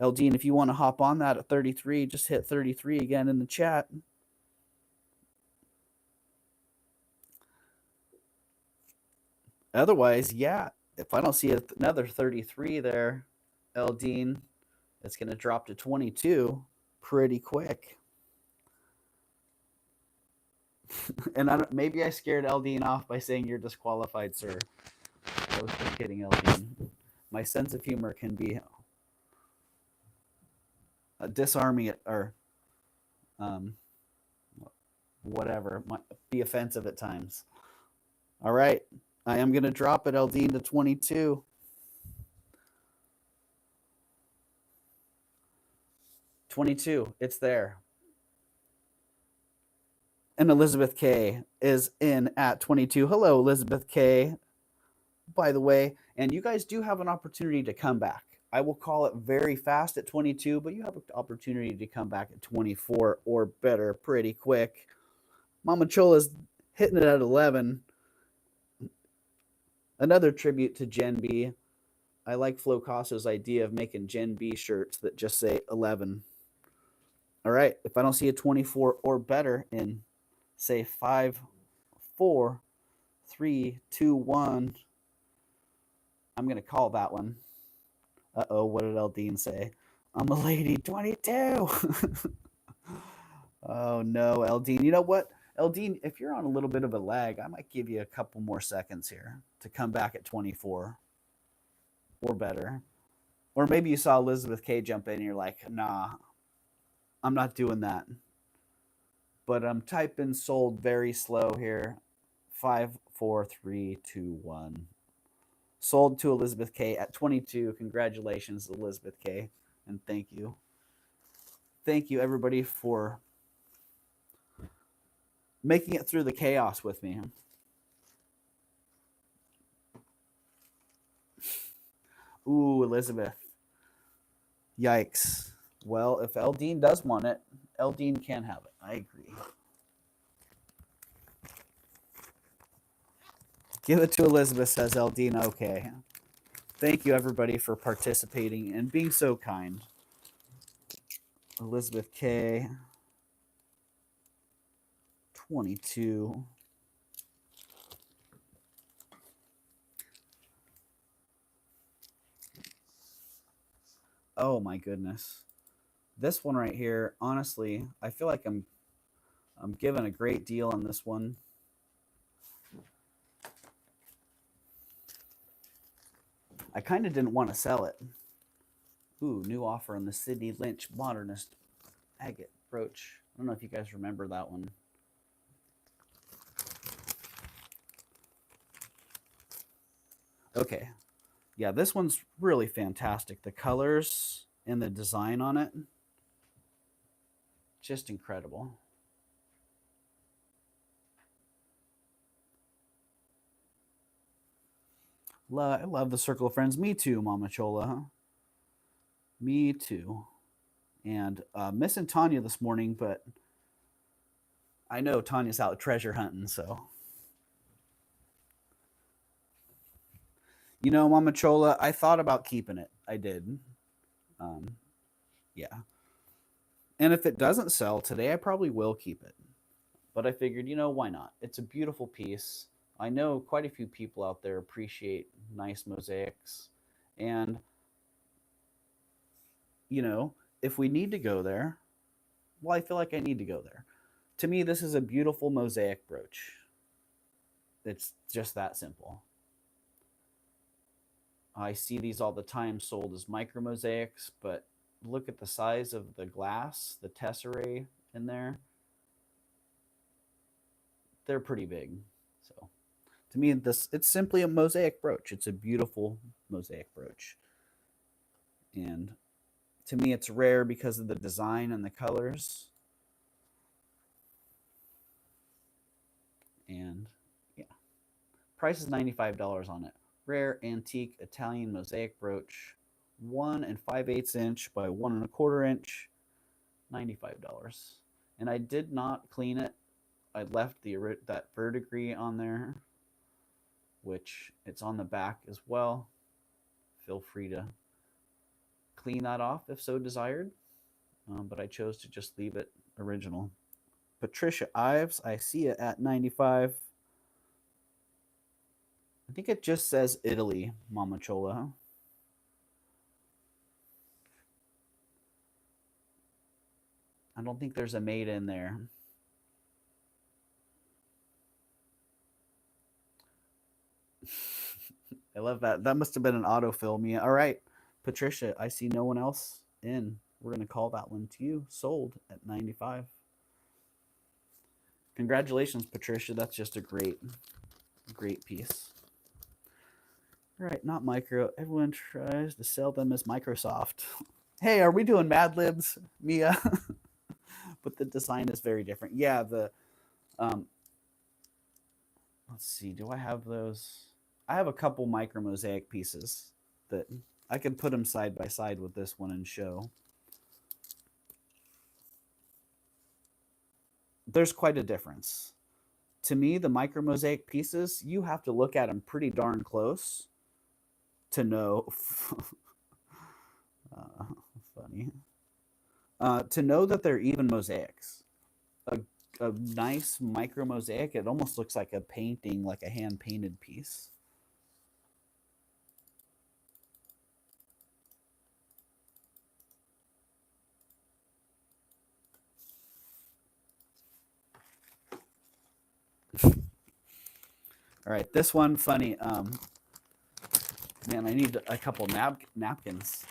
Eldine, if you want to hop on that at 33, just hit 33 again in the chat. Otherwise, yeah, if I don't see another 33 there, Eldine, it's going to drop to 22 pretty quick. And maybe I scared Eldine off by saying you're disqualified, sir. I was just kidding, Eldine. My sense of humor can be disarming it or whatever, be offensive at times. All right, I am going to drop it, Eldine, to 22. It's there. And Elizabeth K is in at 22. Hello, Elizabeth K, by the way. And you guys do have an opportunity to come back. I will call it very fast at 22, but you have an opportunity to come back at 24 or better pretty quick. Mama Chola's hitting it at 11. Another tribute to Gen B. I like Flo Casa's idea of making Gen B shirts that just say 11. All right, if I don't see a 24 or better in, say, 5, 4, 3, 2, 1, I'm going to call that one. Uh-oh, what did Eldine say? I'm a lady, 22. Oh, no, Eldine. You know what? Eldine, if you're on a little bit of a lag, I might give you a couple more seconds here to come back at 24 or better. Or maybe you saw Elizabeth K jump in and you're like, nah, I'm not doing that. But I'm typing sold very slow here. 5, 4, 3, 2, 1. Sold to Elizabeth K at 22. Congratulations, Elizabeth K. And thank you. Thank you, everybody, for making it through the chaos with me. Ooh, Elizabeth. Yikes. Well, if Eldine does want it, Eldine can have it. I agree. Give it to Elizabeth, says Eldine. Okay. Thank you, everybody, for participating and being so kind. Elizabeth K. 22. Oh my goodness. This one right here, honestly, I feel like I'm given a great deal on this one. I kind of didn't want to sell it. Ooh, new offer on the Sydney Lynch Modernist agate brooch. I don't know if you guys remember that one. Okay. Yeah, this one's really fantastic. The colors and the design on it, just incredible. I love the circle of friends. Me too, Mama Chola. Me too. And missing Tanya this morning, but I know Tanya's out treasure hunting, so. You know, Mama Chola, I thought about keeping it. I did. Yeah. And if it doesn't sell today, I probably will keep it. But I figured, you know, why not? It's a beautiful piece. I know quite a few people out there appreciate nice mosaics. And, you know, if we need to go there, well, I feel like I need to go there. To me, this is a beautiful mosaic brooch. It's just that simple. I see these all the time sold as micro mosaics, but look at the size of the glass, the tesserae in there. They're pretty big. So to me, it's simply a mosaic brooch. It's a beautiful mosaic brooch. And to me, it's rare because of the design and the colors. And yeah, price is $95 on it. Rare antique Italian mosaic brooch, 1 5/8 inch by 1 1/4 inch, $95. And I did not clean it. I left that verdigris on there, which it's on the back as well. Feel free to clean that off if so desired, but I chose to just leave it original. Patricia Ives, I see it at 95. I think it just says Italy, Mama Chola. I don't think there's a made in there. I love that. That must have been an autofill, Mia. All right, Patricia, I see no one else in. We're going to call that one to you. Sold at 95. Congratulations, Patricia. That's just a great piece. All right, not micro. Everyone tries to sell them as Microsoft. Hey, are we doing Mad Libs, Mia? But the design is very different. Yeah, the let's see. Do I have those? I have a couple micro mosaic pieces that I can put them side by side with this one and show. There's quite a difference. To me, the micro mosaic pieces, you have to look at them pretty darn close to know. Funny. To know that they're even mosaics. A nice micro mosaic, it almost looks like a painting, like a hand painted piece. All right, this one funny. Man, I need a couple napkins.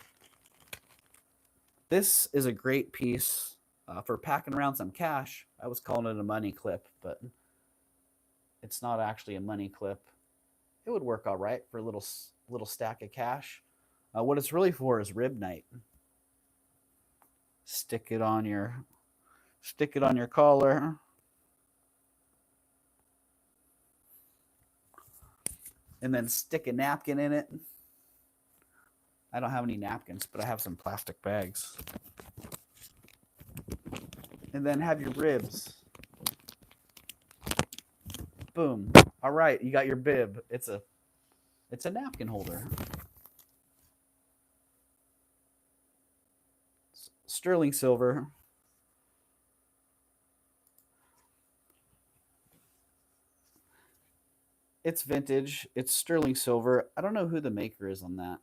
This is a great piece for packing around some cash. I was calling it a money clip, but it's not actually a money clip. It would work all right for a little stack of cash. What it's really for is rib night. Stick it on your collar. And then stick a napkin in it. I don't have any napkins, but I have some plastic bags. And then have your ribs. Boom. All right, you got your bib. It's a napkin holder. Sterling silver. It's vintage. It's sterling silver. I don't know who the maker is on that.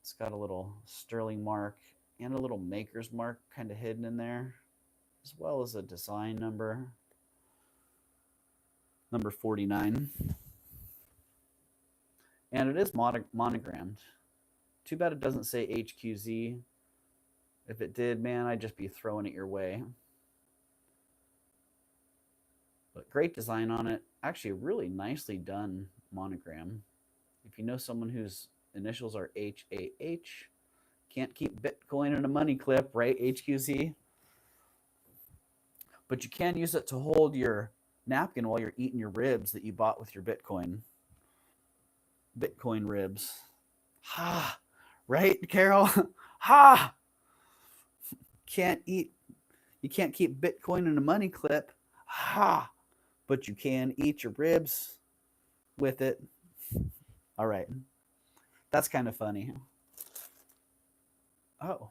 It's got a little sterling mark and a little maker's mark kind of hidden in there, as well as a design number. Number 49. And it is monogrammed. Too bad it doesn't say HQZ. If it did, man, I'd just be throwing it your way. But great design on it. Actually, a really nicely done monogram. If you know someone whose initials are HAH, can't keep Bitcoin in a money clip, right? HQZ. But you can use it to hold your napkin while you're eating your ribs that you bought with your Bitcoin. Bitcoin ribs. Ha! Right, Carol? Ha! You can't keep Bitcoin in a money clip. Ha! But you can eat your ribs with it. All right. That's kind of funny. Oh.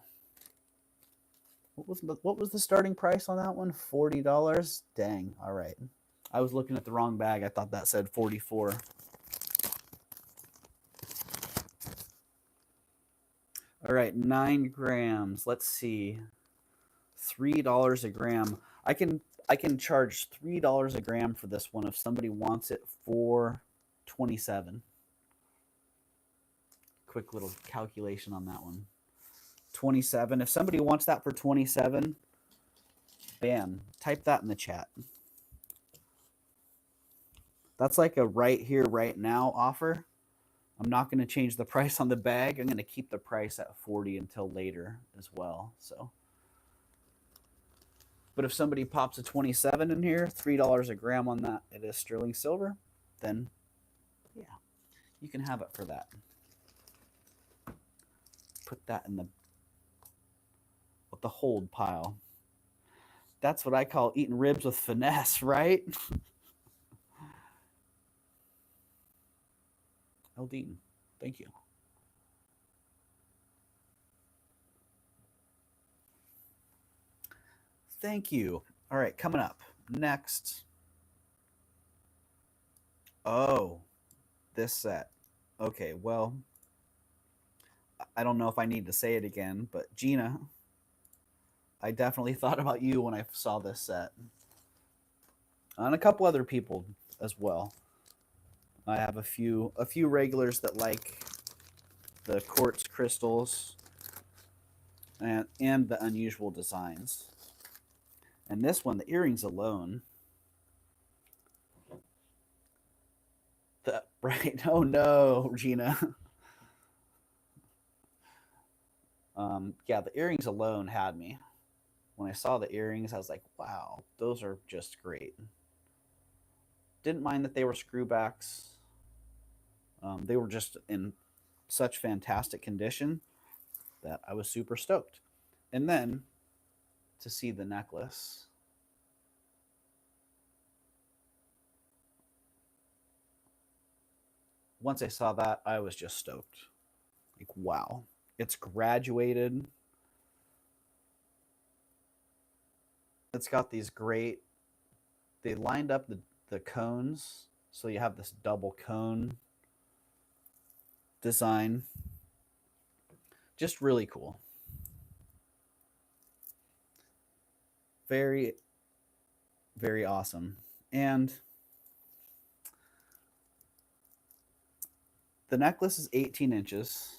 What was the starting price on that one? $40? Dang. All right. I was looking at the wrong bag. I thought that said 44. All right, 9 grams. Let's see. $3 a gram. I can charge $3 a gram for this one if somebody wants it for 27. Quick little calculation on that one. 27. If somebody wants that for 27, bam, type that in the chat. That's like a right here, right now offer. I'm not going to change the price on the bag. I'm going to keep the price at 40 until later as well. So, but if somebody pops a 27 in here, $3 a gram on that, it is sterling silver, then yeah, you can have it for that. Put that in the hold pile. That's what I call eating ribs with finesse, right? Eldine, thank you. Thank you. All right, coming up next. Oh, this set. Okay, well, I don't know if I need to say it again, but Gina, I definitely thought about you when I saw this set. And a couple other people as well. I have a few regulars that like the quartz crystals and the unusual designs. And this one, the earrings alone. Right? Oh no, Gina. Yeah, the earrings alone had me. When I saw the earrings, I was like, wow, those are just great. Didn't mind that they were screwbacks. They were just in such fantastic condition that I was super stoked. And then to see the necklace. Once I saw that, I was just stoked. Like, wow. It's graduated. It's got these great, they lined up the cones, so you have this double cone design. Just really cool. Very, very awesome. And the necklace is 18 inches.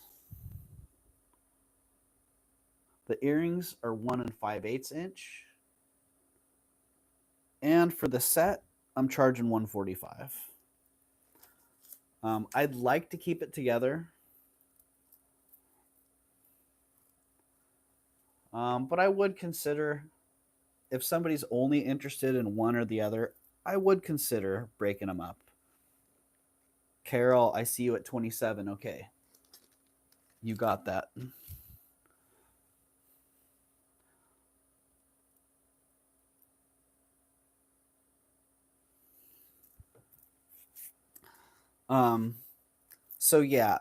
The earrings are 1 5/8 inch. And for the set, I'm charging $145. I'd like to keep it together. But I would consider, if somebody's only interested in one or the other, I would consider breaking them up. Carol, I see you at 27. Okay. You got that. So yeah,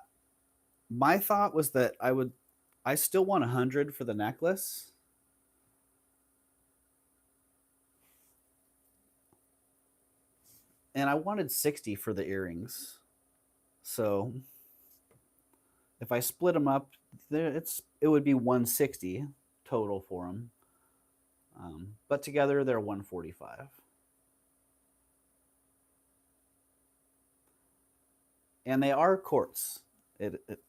my thought was that I still want 100 for the necklace. And I wanted 60 for the earrings. So if I split them up, it would be 160 total for them. But together they're 145. And they are quartz.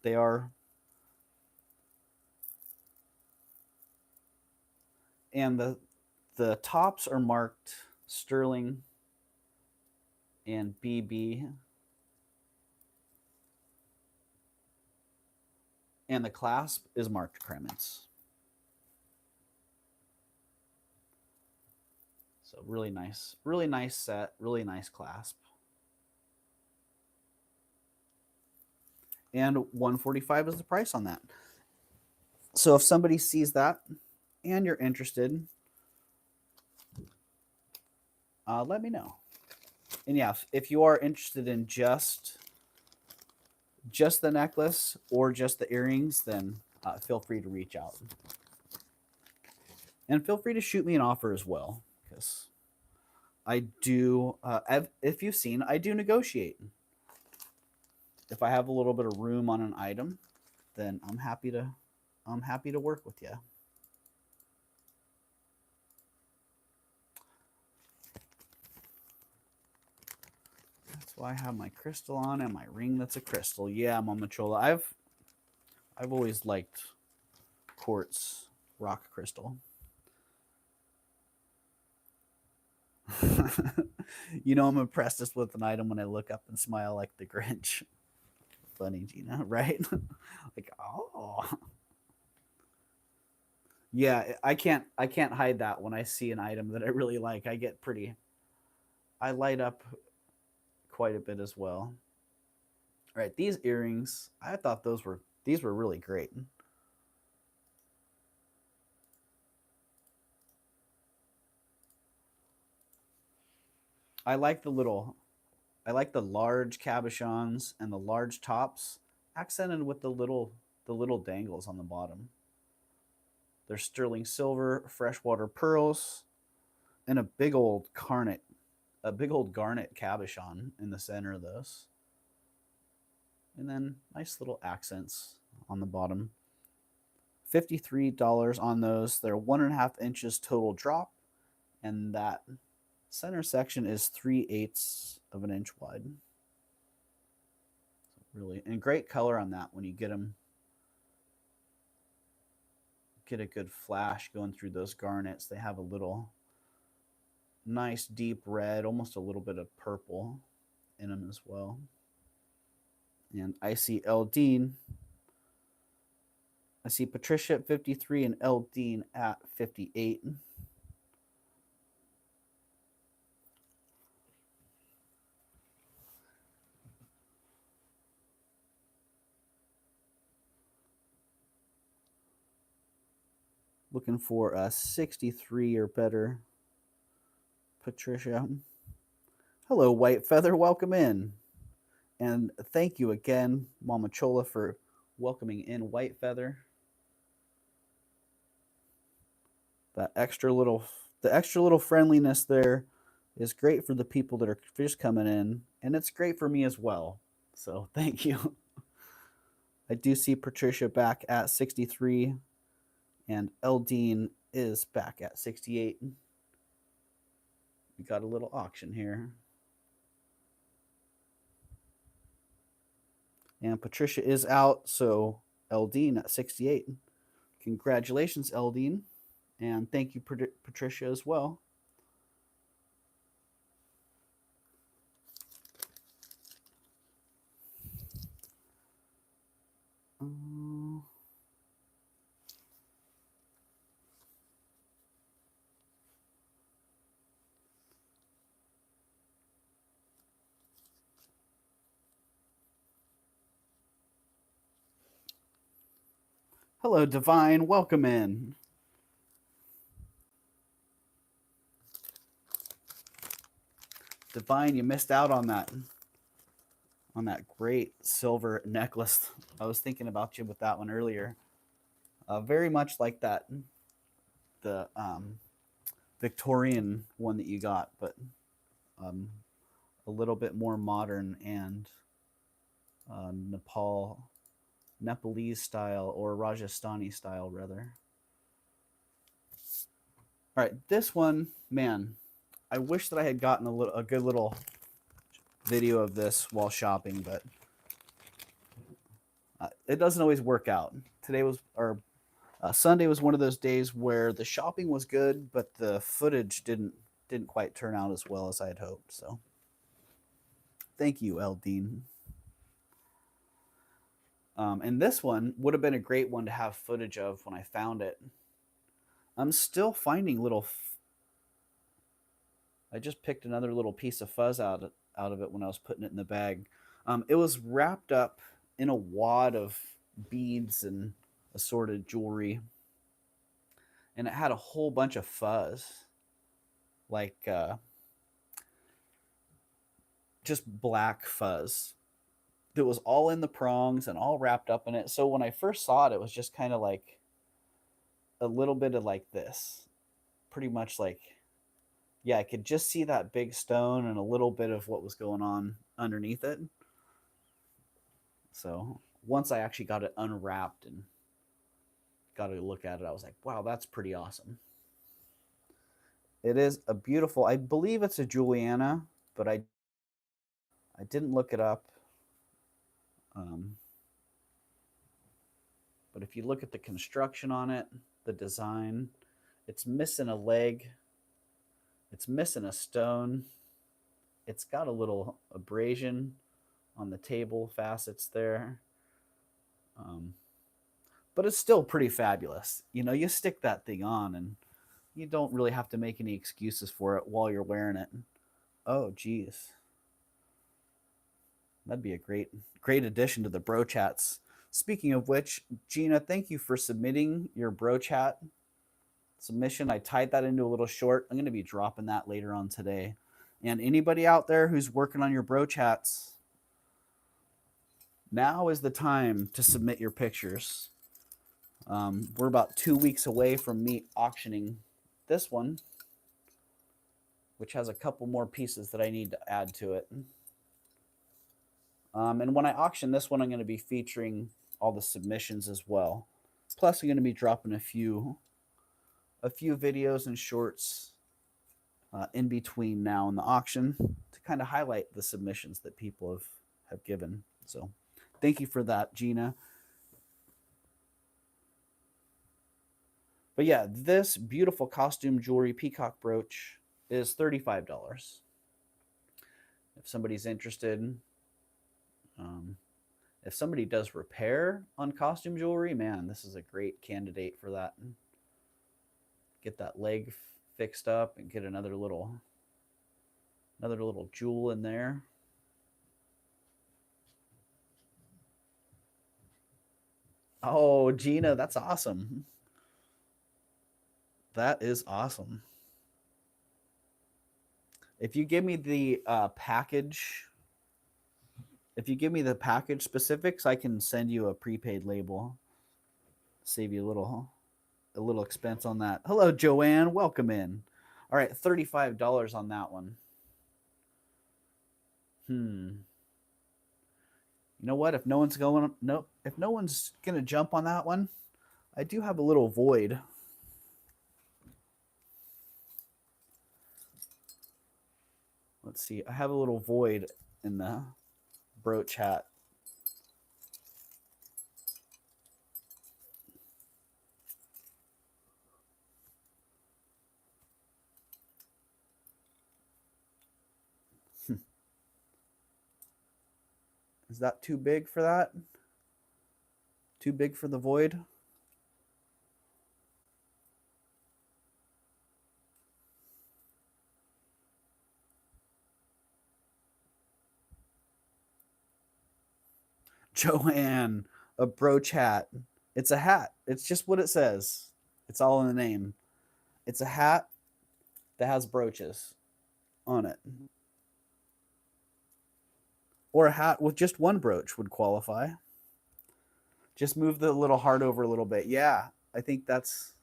They are. And the tops are marked sterling and BB. And the clasp is marked cremins. So really nice set, really nice clasp. And $145 is the price on that. So if somebody sees that and you're interested, let me know. And yeah, if you are interested in just the necklace or just the earrings, then feel free to reach out. And feel free to shoot me an offer as well, because I do, if you've seen, I do negotiate. If I have a little bit of room on an item, then I'm happy to work with you. That's why I have my crystal on and my ring that's a crystal. Yeah, Mama Chola. I've always liked quartz rock crystal. You know I'm impressed just with an item when I look up and smile like the Grinch. Funny, Gina, right? Like, oh. Yeah, I can't hide that when I see an item that I really like. I light up quite a bit as well. All right, these earrings, I thought these were really great. I like the large cabochons and the large tops, accented with the little dangles on the bottom. They're sterling silver, freshwater pearls, and a big old garnet cabochon in the center of this. And then nice little accents on the bottom. $53 on those. They're 1.5 inches total drop, and that center section is 3/8 of an inch wide. Really, and great color on that when you get them. Get a good flash going through those garnets. They have a little nice deep red, almost a little bit of purple in them as well. And I see Eldine. I see Patricia at 53 and Eldine at 58. Looking for a 63 or better. Patricia. Hello, White Feather. Welcome in. And thank you again, Mama Chola, for welcoming in White Feather. The extra little friendliness there is great for the people that are just coming in, and it's great for me as well. So thank you. I do see Patricia back at 63, and Eldine is back at 68. We got a little auction here. And Patricia is out, so Eldine at 68. Congratulations, Eldine. And thank you, Patricia, as well. Hello, Divine. Welcome in. Divine, you missed out on that great silver necklace. I was thinking about you with that one earlier. Very much like that, the Victorian one that you got, but a little bit more modern and Nepalese style, or Rajasthani style, rather. All right, this one, man, I wish that I had gotten a good little video of this while shopping, but it doesn't always work out. Sunday was one of those days where the shopping was good, but the footage didn't quite turn out as well as I had hoped. So, thank you, Eldine. And this one would have been a great one to have footage of when I found it. I'm still finding little. I just picked another little piece of fuzz out of it when I was putting it in the bag. It was wrapped up in a wad of beads and assorted jewelry, and it had a whole bunch of fuzz, like just black fuzz that was all in the prongs and all wrapped up in it. So when I first saw it, it was just kind of like a little bit of like this, pretty much like, yeah, I could just see that big stone and a little bit of what was going on underneath it. So once I actually got it unwrapped and got to look at it, I was like, wow, that's pretty awesome. It is a beautiful, I believe it's a Juliana, but I didn't look it up. But if you look at the construction on it, the design, it's missing a leg. It's missing a stone. It's got a little abrasion on the table facets there. But it's still pretty fabulous. You know, you stick that thing on and you don't really have to make any excuses for it while you're wearing it. Oh, geez. That'd be a great addition to the brooch hats. Speaking of which, Gina, thank you for submitting your brooch hat submission. I tied that into a little short. I'm going to be dropping that later on today. And anybody out there who's working on your brooch hats, now is the time to submit your pictures. We're about 2 weeks away from me auctioning this one, which has a couple more pieces that I need to add to it. And when I auction this one, I'm going to be featuring all the submissions as well. Plus, I'm going to be dropping a few videos and shorts in between now and the auction to kind of highlight the submissions that people have given. So thank you for that, Gina. But yeah, this beautiful costume jewelry peacock brooch is $35. If somebody's interested, if somebody does repair on costume jewelry, man, this is a great candidate for that. Get that leg fixed up and get another little jewel in there. Oh, Gina, that's awesome. That is awesome. If you give me the package, if you give me the package specifics, I can send you a prepaid label. Save you a little expense on that. Hello, Joanne. Welcome in. All right, $35 on that one. You know what? If no one's gonna jump on that one, I do have a little void. Let's see. I have a little void in the brooch hat. Is that too big for that? Too big for the void? Joanne, a brooch hat. It's a hat. It's just what it says. It's all in the name. It's a hat that has brooches on it. Or a hat with just one brooch would qualify. Just move the little heart over a little bit. Yeah, I think that's...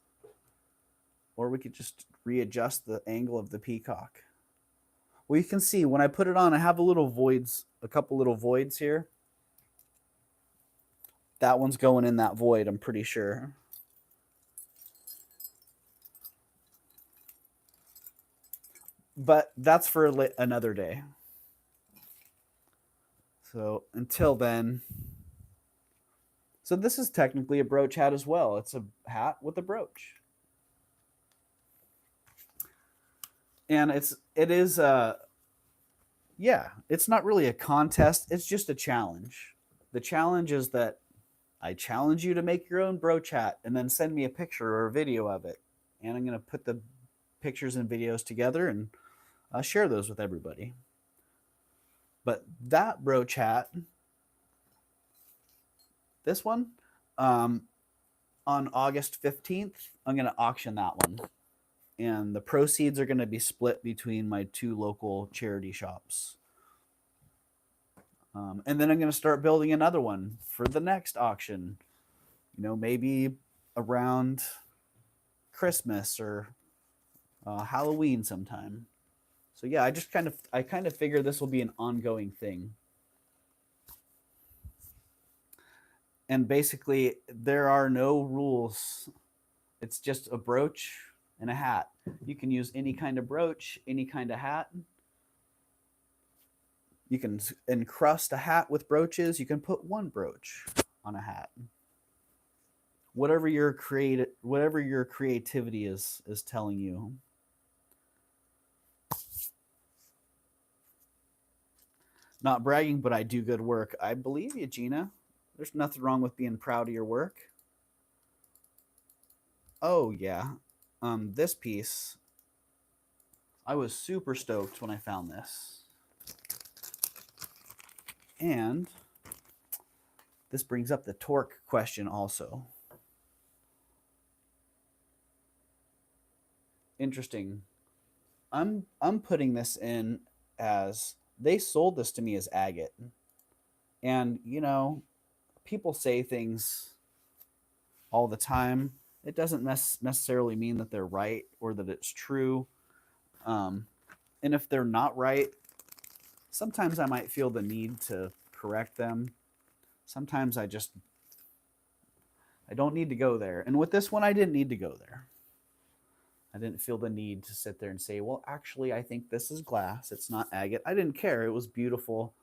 Or we could just readjust the angle of the peacock. Well, you can see when I put it on, I have a couple little voids here. That one's going in that void, I'm pretty sure. But that's for another day. So until then. So this is technically a brooch hat as well. It's a hat with a brooch. And yeah, it's not really a contest. It's just a challenge. The challenge is that I challenge you to make your own brooch hat and then send me a picture or a video of it. And I'm going to put the pictures and videos together and share those with everybody. But that brooch hat, this one, on August 15th, I'm going to auction that one. And the proceeds are going to be split between my 2 local charity shops. And then I'm going to start building another one for the next auction. You know, maybe around Christmas or Halloween sometime. So yeah, I kind of figure this will be an ongoing thing. And basically, there are no rules. It's just a brooch and a hat. You can use any kind of brooch, any kind of hat. You can encrust a hat with brooches. You can put one brooch on a hat. Whatever your creativity is telling you. Not bragging, but I do good work. I believe you, Gina. There's nothing wrong with being proud of your work. Oh yeah, this piece, I was super stoked when I found this. And this brings up the torque question also. Interesting. I'm putting this in as, they sold this to me as agate. And, you know, people say things all the time. It doesn't necessarily mean that they're right or that it's true. And if they're not right, sometimes I might feel the need to correct them. Sometimes I don't need to go there. And with this one, I didn't need to go there. I didn't feel the need to sit there and say, well, actually, I think this is glass. It's not agate. I didn't care. It was beautiful.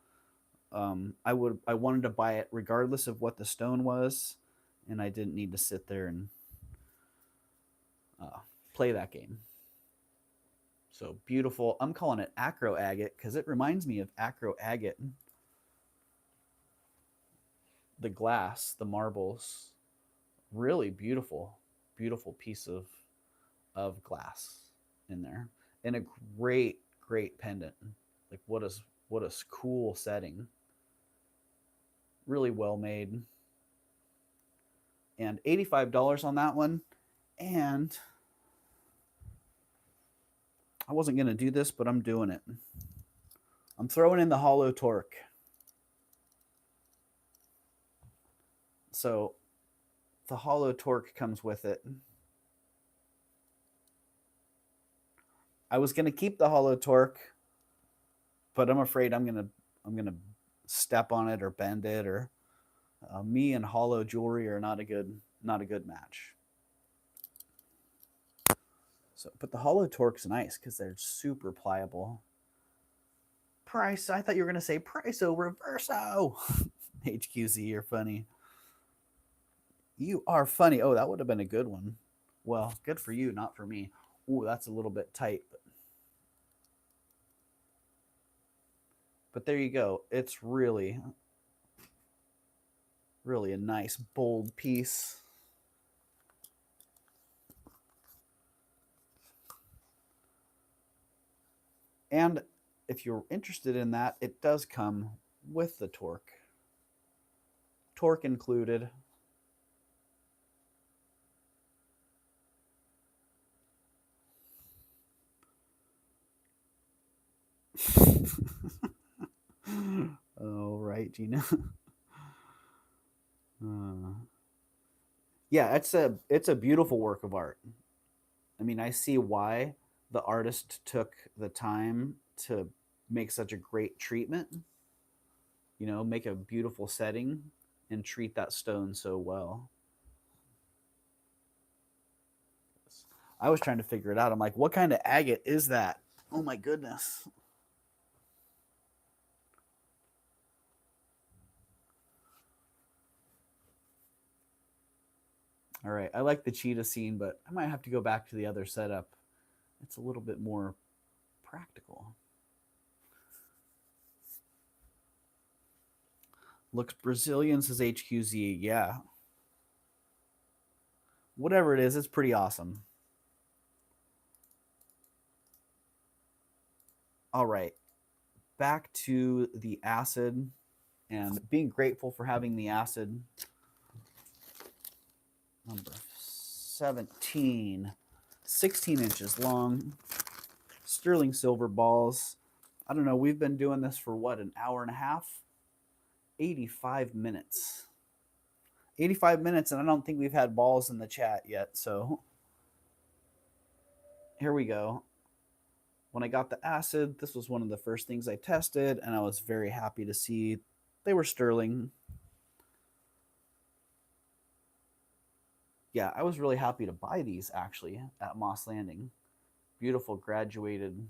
I wanted to buy it regardless of what the stone was, and I didn't need to sit there and play that game. So beautiful. I'm calling it acro agate because it reminds me of acro agate. The glass, the marbles, really beautiful, beautiful piece of glass in there, and a great pendant. Like what a cool setting. Really well made. And $85 on that one. And I wasn't going to do this, but I'm doing it. I'm throwing in the hollow torque. So the hollow torque comes with it. I was going to keep the hollow torque, but I'm afraid I'm going to step on it or bend it, or me and hollow jewelry are not a good match. So, but the hollow torque's nice because they're super pliable. Price, I thought you were going to say Price-O Reverso. HQZ, you're funny. You are funny. Oh, that would have been a good one. Well, good for you, not for me. Ooh, that's a little bit tight. But there you go. It's really a nice, bold piece. And if you're interested in that, it does come with the torque. Torque included. Oh, right, Gina. Yeah, it's a beautiful work of art. I mean, I see why the artist took the time to make such a great treatment. You know, make a beautiful setting and treat that stone so well. I was trying to figure it out. I'm like, what kind of agate is that? Oh my goodness. All right, I like the cheetah scene, but I might have to go back to the other setup. It's a little bit more practical. Looks Brazilian, says HQZ. Yeah, Whatever it is, it's pretty awesome. All right, back to the acid and being grateful for having the acid. Number 17, 16 inches long, sterling silver balls. I don't know, we've been doing this for what, an hour and a half? 85 minutes. 85 minutes, and I don't think we've had balls in the chat yet, so here we go. When I got the acid, this was one of the first things I tested, and I was very happy to see they were sterling. Yeah, I was really happy to buy these actually at Moss Landing. Beautiful graduated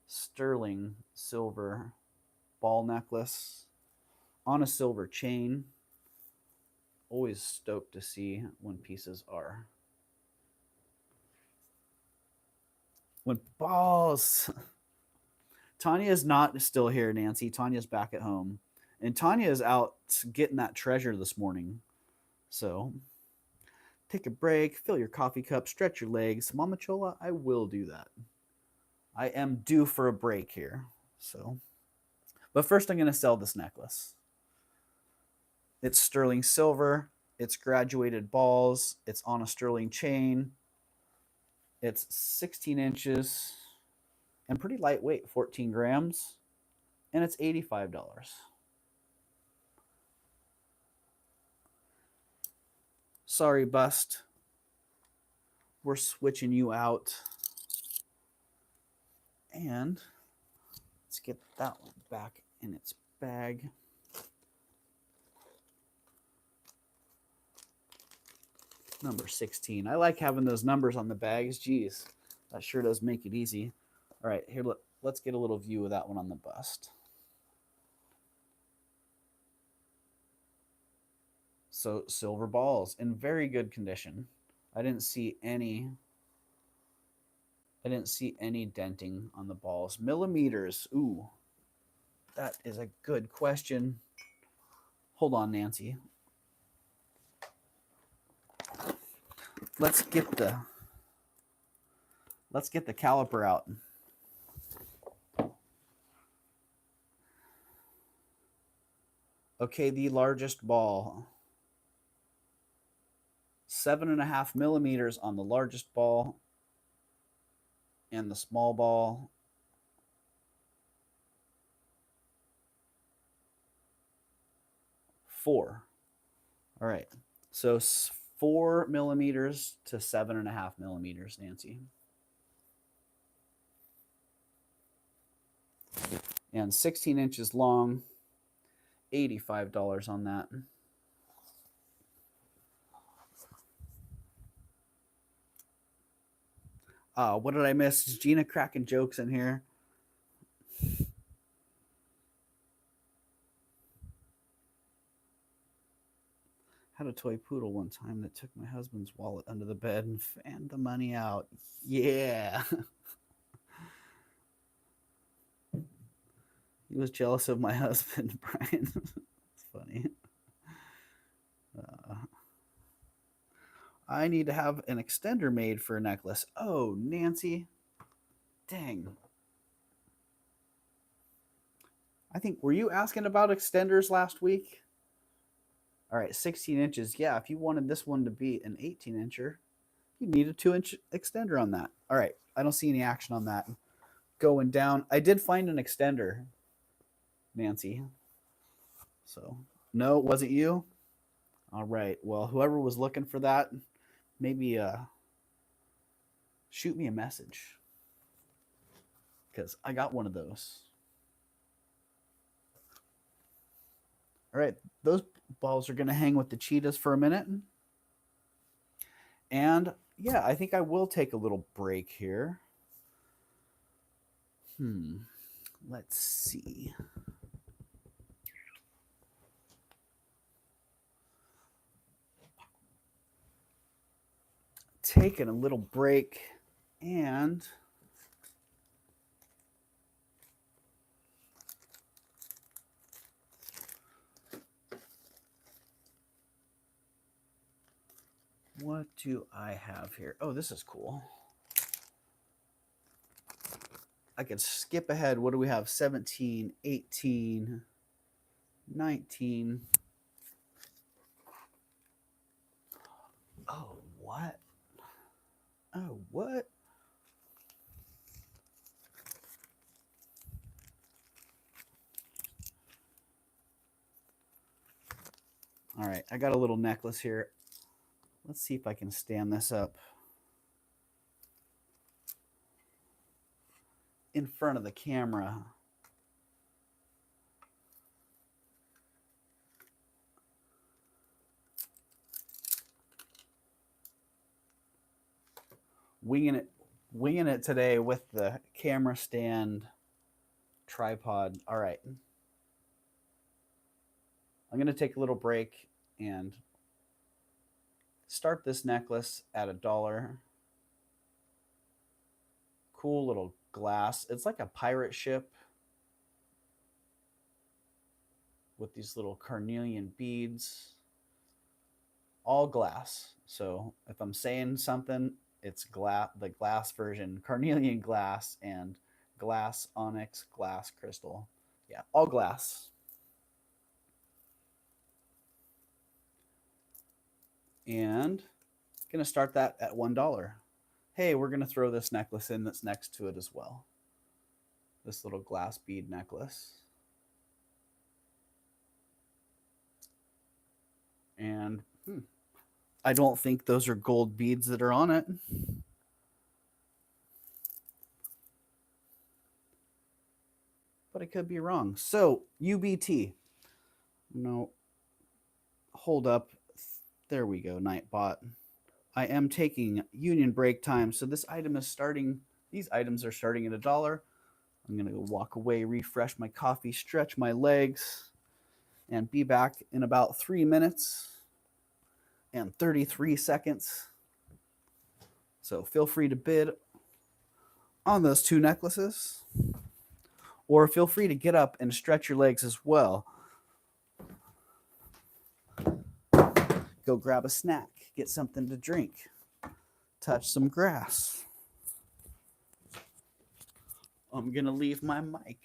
sterling silver ball necklace on a silver chain. Always stoked to see when pieces are. When balls. Tanya is not still here, Nancy. Tanya's back at home. And Tanya is out getting that treasure this morning. So take a break, fill your coffee cup, stretch your legs. Mama Chola, I will do that. I am due for a break here. So, but first I'm going to sell this necklace. It's sterling silver. It's graduated balls. It's on a sterling chain. It's 16 inches and pretty lightweight, 14 grams. And it's $85. Sorry, bust. We're switching you out. And let's get that one back in its bag. Number 16. I like having those numbers on the bags. Geez, that sure does make it easy. All right, here, let's get a little view of that one on the bust. So silver balls in very good condition. I didn't see any denting on the balls. Millimeters. Ooh, that is a good question. Hold on, Nancy. Let's get the caliper out. Okay, the largest ball. 7.5 millimeters on the largest ball, and the small ball. 4. All right, so 4 millimeters to 7.5 millimeters, Nancy. And 16 inches long, $85 on that. What did I miss? Is Gina cracking jokes in here? Had a toy poodle one time that took my husband's wallet under the bed and fanned the money out. Yeah. He was jealous of my husband, Brian. It's funny. I need to have an extender made for a necklace. Oh, Nancy. Dang. I think, were you asking about extenders last week? All right, 16 inches. Yeah, if you wanted this one to be an 18-incher, you need a 2-inch extender on that. All right, I don't see any action on that. Going down. I did find an extender, Nancy. So, no, it wasn't you? All right, well, whoever was looking for that, maybe shoot me a message, because I got one of those. All right, those balls are going to hang with the cheetahs for a minute. And yeah, I think I will take a little break here. Let's see. Taking a little break, and What do I have here? Oh, this is cool. I could skip ahead. What do we have? 17, 18, 19. Oh, what? Oh, what? All right, I got a little necklace here. Let's see if I can stand this up in front of the camera. Winging it today with the camera stand tripod. All right. I'm going to take a little break and start this necklace at $1. Cool little glass. It's like a pirate ship with these little carnelian beads. All glass. So if I'm saying something, it's the glass version, carnelian glass and glass onyx, glass crystal. Yeah, all glass. And I'm going to start that at $1. Hey, we're going to throw this necklace in that's next to it as well. This little glass bead necklace. And I don't think those are gold beads that are on it. But I could be wrong. So, UBT. No. Hold up. There we go, Nightbot. I am taking union break time. So this item is starting, these items are starting at $1. I'm going to go walk away, refresh my coffee, stretch my legs, and be back in about 3 minutes and 33 seconds. So feel free to bid on those 2 necklaces, or feel free to get up and stretch your legs as well. Go grab a snack, get something to drink, touch some grass. I'm going to leave my mic.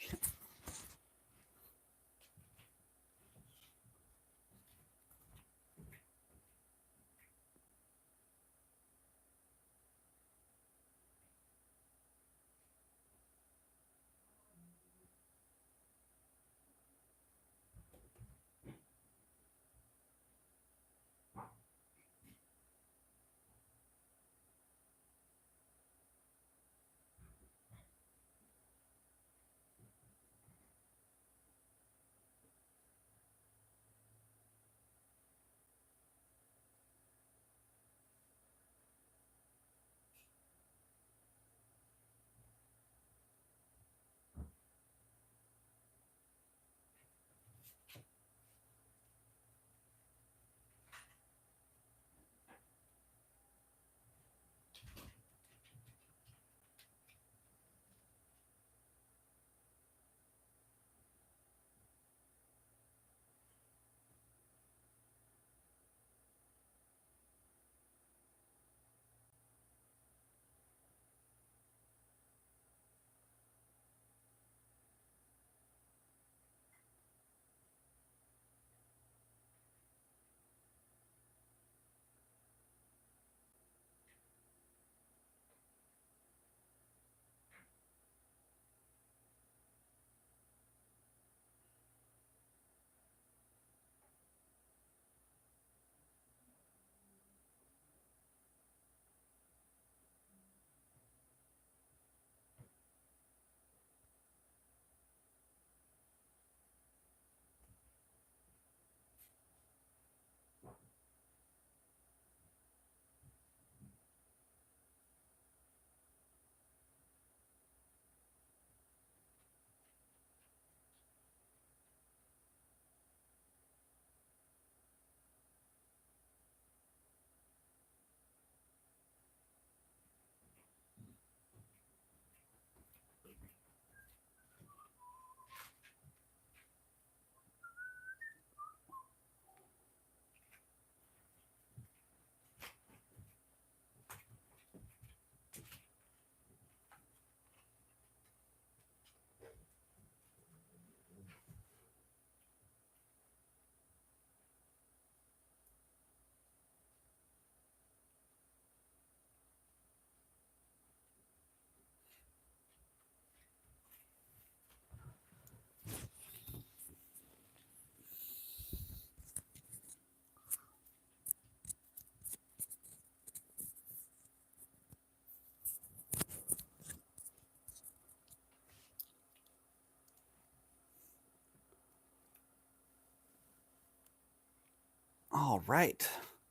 All right.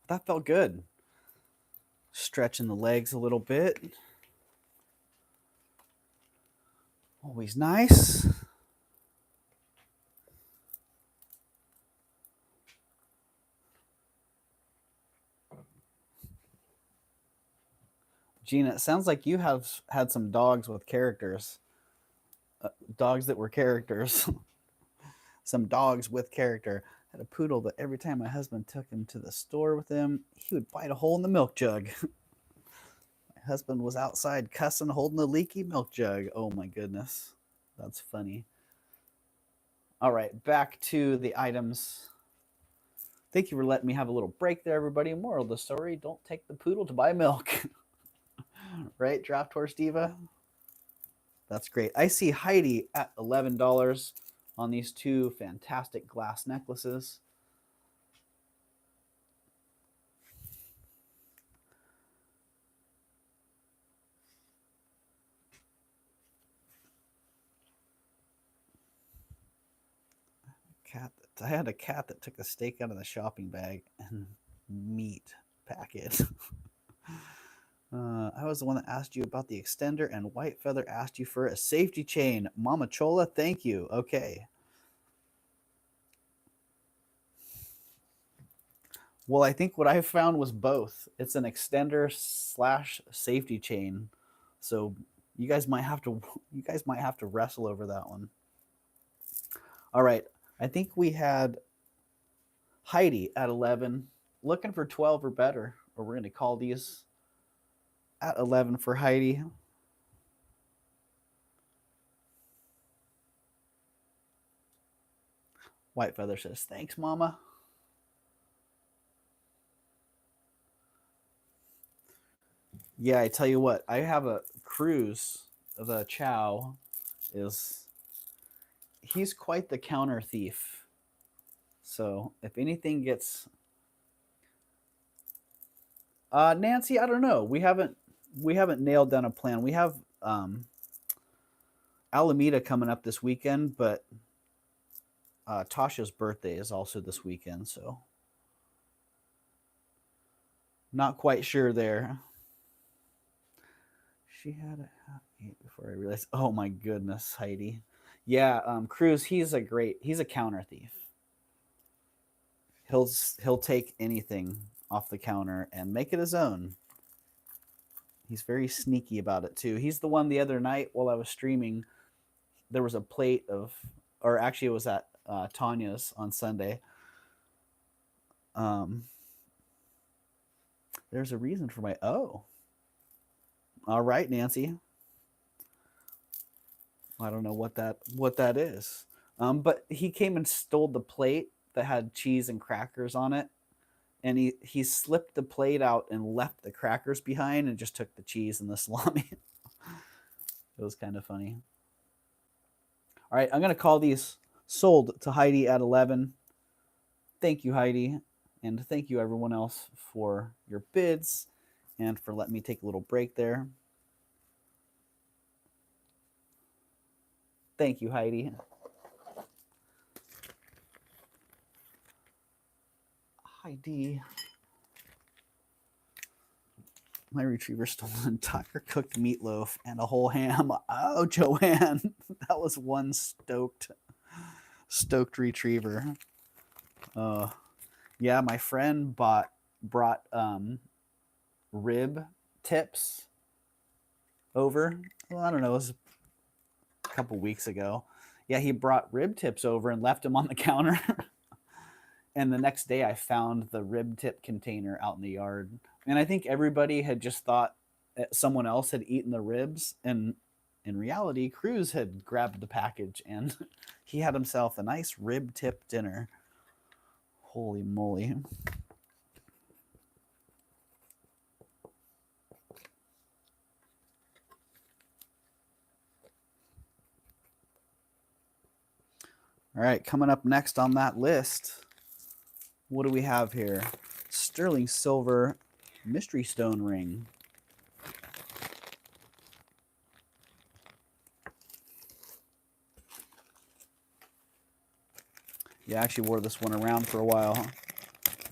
That felt good. Stretching the legs a little bit. Always nice. Gina, it sounds like you have had some dogs with characters. Dogs that were characters. Some dogs with character. I had a poodle that every time my husband took him to the store with him, he would bite a hole in the milk jug. My husband was outside cussing, holding a leaky milk jug. Oh my goodness. That's funny. All right, back to the items. Thank you for letting me have a little break there, everybody. Moral of the story, don't take the poodle to buy milk. Right, Draft Horse Diva? That's great. I see Heidi at $11 on these two fantastic glass necklaces. I had a cat that took a steak out of the shopping bag and meat packet. I was the one that asked you about the extender, and White Feather asked you for a safety chain. Mama Chola, thank you. Okay. Well, I think what I found was both. It's an extender / safety chain. So you guys might have to wrestle over that one. All right. I think we had Heidi at 11, looking for 12 or better, or we're going to call these at 11 for Heidi. White Feather says, thanks, Mama. Yeah, I tell you what, I have a Cruz, the Chow, he's quite the counter thief. So if anything gets Nancy, I don't know. We haven't nailed down a plan. We have Alameda coming up this weekend, but Tasha's birthday is also this weekend, so not quite sure there. She had a half 8 before I realized. Oh my goodness, Heidi. Yeah, Cruz, he's a counter thief. He'll take anything off the counter and make it his own. He's very sneaky about it too. He's the one the other night while I was streaming, there was a plate of, or actually it was at Tanya's on Sunday. There's a reason for my all right, Nancy. I don't know what that is. But he came and stole the plate that had cheese and crackers on it, and he slipped the plate out and left the crackers behind and just took the cheese and the salami. It was kind of funny. All right, I'm going to call these sold to Heidi at 11. Thank you, Heidi, and thank you everyone else for your bids and for letting me take a little break there. Thank you, Heidi. Heidi. My retriever stole an entire cooked meatloaf and a whole ham. Oh, Joanne, that was one stoked retriever. Yeah, my friend brought rib tips over. Well, I don't know, it was a couple weeks ago. Yeah, he brought rib tips over and left them on the counter. And the next day I found the rib tip container out in the yard. And I think everybody had just thought that someone else had eaten the ribs. And in reality, Cruz had grabbed the package and he had himself a nice rib tip dinner. Holy moly. All right, coming up next on that list, what do we have here? Sterling silver mystery stone ring. Yeah, I actually wore this one around for a while.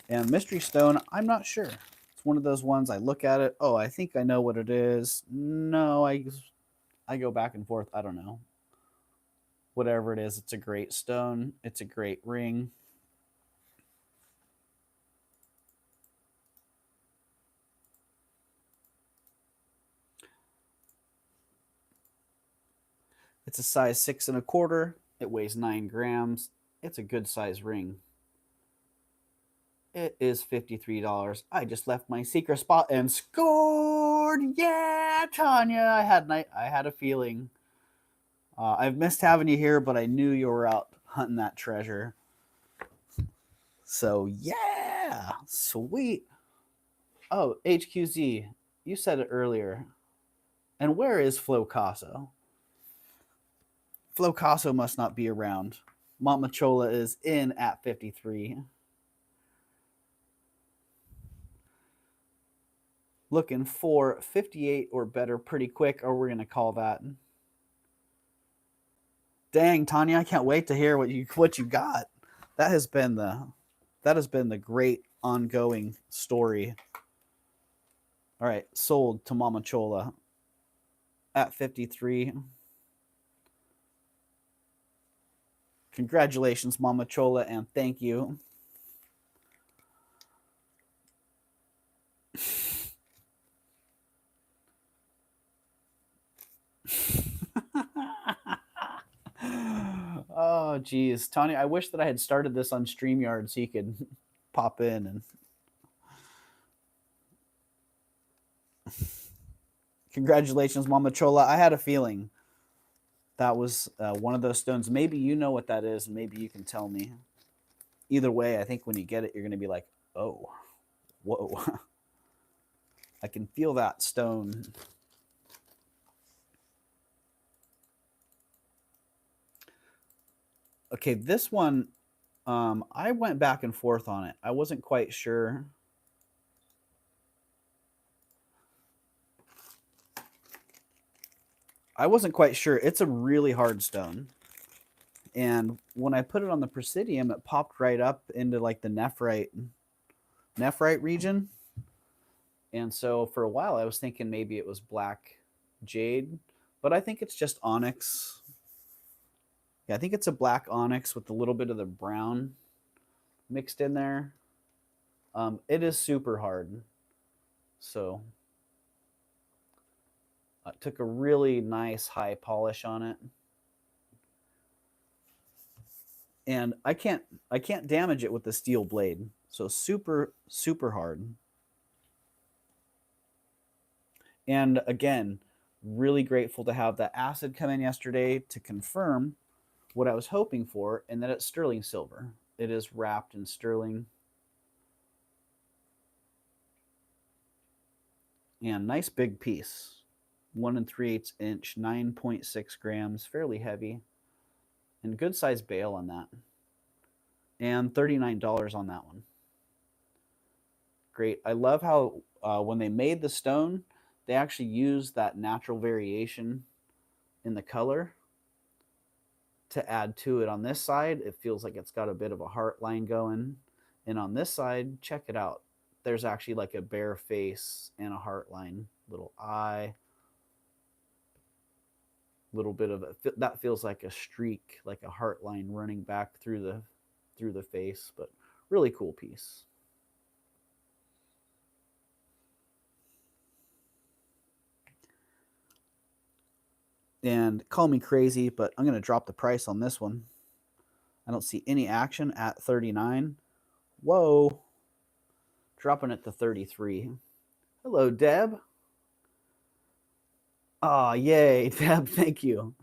And mystery stone, I'm not sure. It's one of those ones I look at it. Oh, I think I know what it is. No, I go back and forth. I don't know. Whatever it is, it's a great stone. It's a great ring. It's a size 6 1/4. It weighs 9 grams. It's a good size ring. It is $53. I just left my secret spot and scored. Yeah, Tanya. I had a feeling. I've missed having you here, but I knew you were out hunting that treasure. So yeah, sweet. Oh, HQZ, you said it earlier. And where is Flocasso? Flocasso must not be around. Montmachola is in at 53. Looking for 58 or better pretty quick, or we're going to call that. Dang, Tanya, I can't wait to hear what you got. That has been the great ongoing story. All right, sold to Montmachola at 53. Congratulations, Montmachola, and thank you. Oh, geez. Tanya, I wish that I had started this on StreamYard so you could pop in and congratulations, Montmachola. I had a feeling that was one of those stones. Maybe you know what that is, and maybe you can tell me. Either way, I think when you get it, you're going to be like, oh, whoa. I can feel that stone. Okay, this one, I went back and forth on it. I wasn't quite sure. It's a really hard stone. And when I put it on the Presidium, it popped right up into like the nephrite region. And so for a while, I was thinking maybe it was black jade, but I think it's just onyx. Yeah, I think it's a black onyx with a little bit of the brown mixed in there. It is super hard. So I took a really nice high polish on it. And I can't damage it with the steel blade. So super, super hard. And again, really grateful to have that acid come in yesterday to confirm what I was hoping for, and that it's sterling silver. It is wrapped in sterling. And nice big piece. 1 3/8 inch, 9.6 grams, fairly heavy. And good size bale on that. And $39 on that one. Great. I love how when they made the stone, they actually used that natural variation in the color to add to it. On this side, it feels like it's got a bit of a heart line going. And on this side, check it out. There's actually like a bare face and a heart line, little eye, little bit of it. That feels like a streak, like a heart line running back through the face, but really cool piece. And call me crazy, but I'm going to drop the price on this one. I don't see any action at 39. Whoa. Dropping it to 33. Hello, Deb. Oh, yay, Deb. Thank you.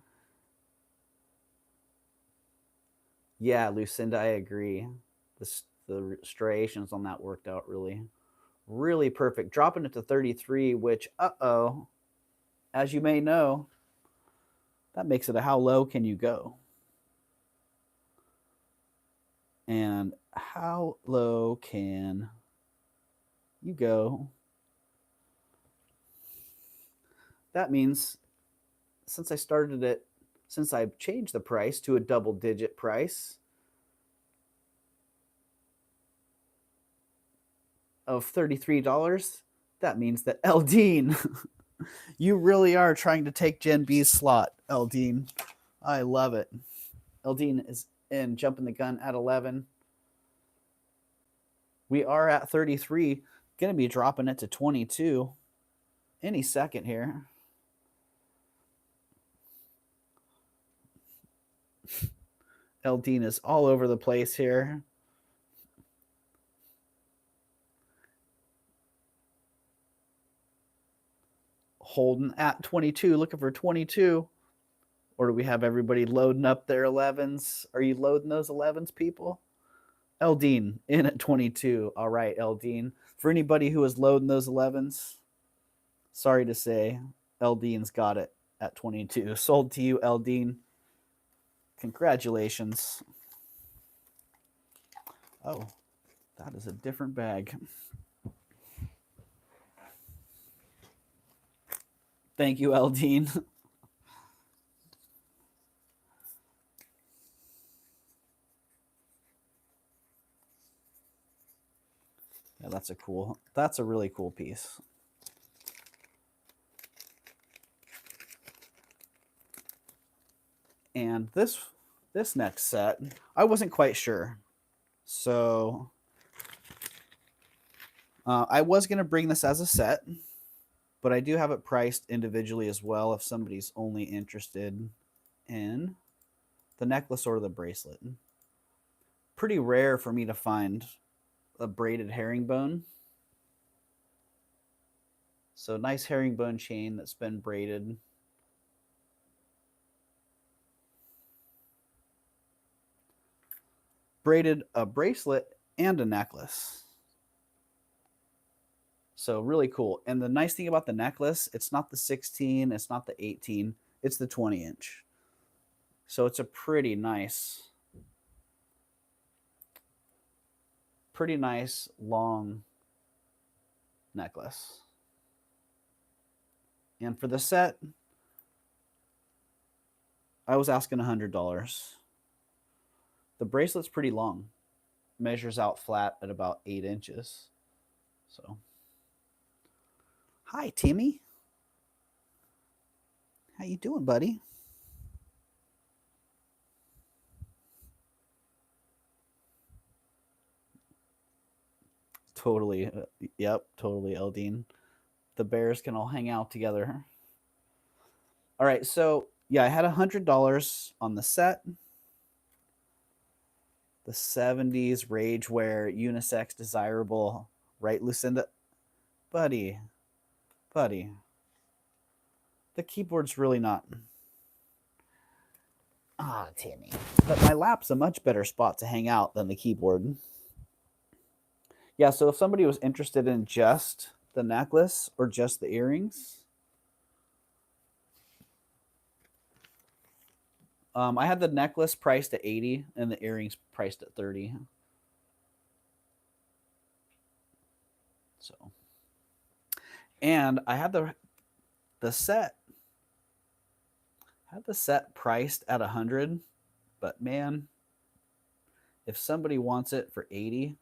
Yeah, Lucinda, I agree. The striations on that worked out really perfect. Dropping it to 33, which, as you may know, that makes it a how low can you go? And how low can you go? That means since I've changed the price to a double-digit price, of $33, that means that Eldine, you really are trying to take Gen B's slot, Eldine. I love it. Eldine is in, jumping the gun at 11. We are at 33. Going to be dropping it to 22 any second here. Eldine is all over the place here. Holding at 22, looking for 22. Or do we have everybody loading up their 11s? Are you loading those 11s, people? Eldine in at 22. All right, Eldine. For anybody who is loading those 11s, sorry to say, Eldine's got it at 22. Sold to you, Eldine. Congratulations. Oh, that is a different bag. Thank you, Eldine. Yeah, that's a really cool piece. And this next set, I wasn't quite sure. So I was going to bring this as a set, but I do have it priced individually as well if somebody's only interested in the necklace or the bracelet. Pretty rare for me to find a braided herringbone. So nice herringbone chain that's been braided. Braided a bracelet and a necklace. So really cool. And the nice thing about the necklace, it's not the 16, it's not the 18, it's the 20-inch. So it's a pretty nice long necklace. And for the set, I was asking $100. The bracelet's pretty long. Measures out flat at about 8 inches. So, hi, Timmy. How you doing, buddy? Totally. Yep, totally, Eldine. The bears can all hang out together. All right, so yeah, I had $100 on the set. The 70s rage wear, unisex, desirable, right, Lucinda? Buddy. The keyboard's really not. Ah, Timmy. But my lap's a much better spot to hang out than the keyboard. Yeah, so if somebody was interested in just the necklace or just the earrings, I had the necklace priced at $80 and the earrings priced at $30. So, and I had the set priced at $100, but man, if somebody wants it for $80,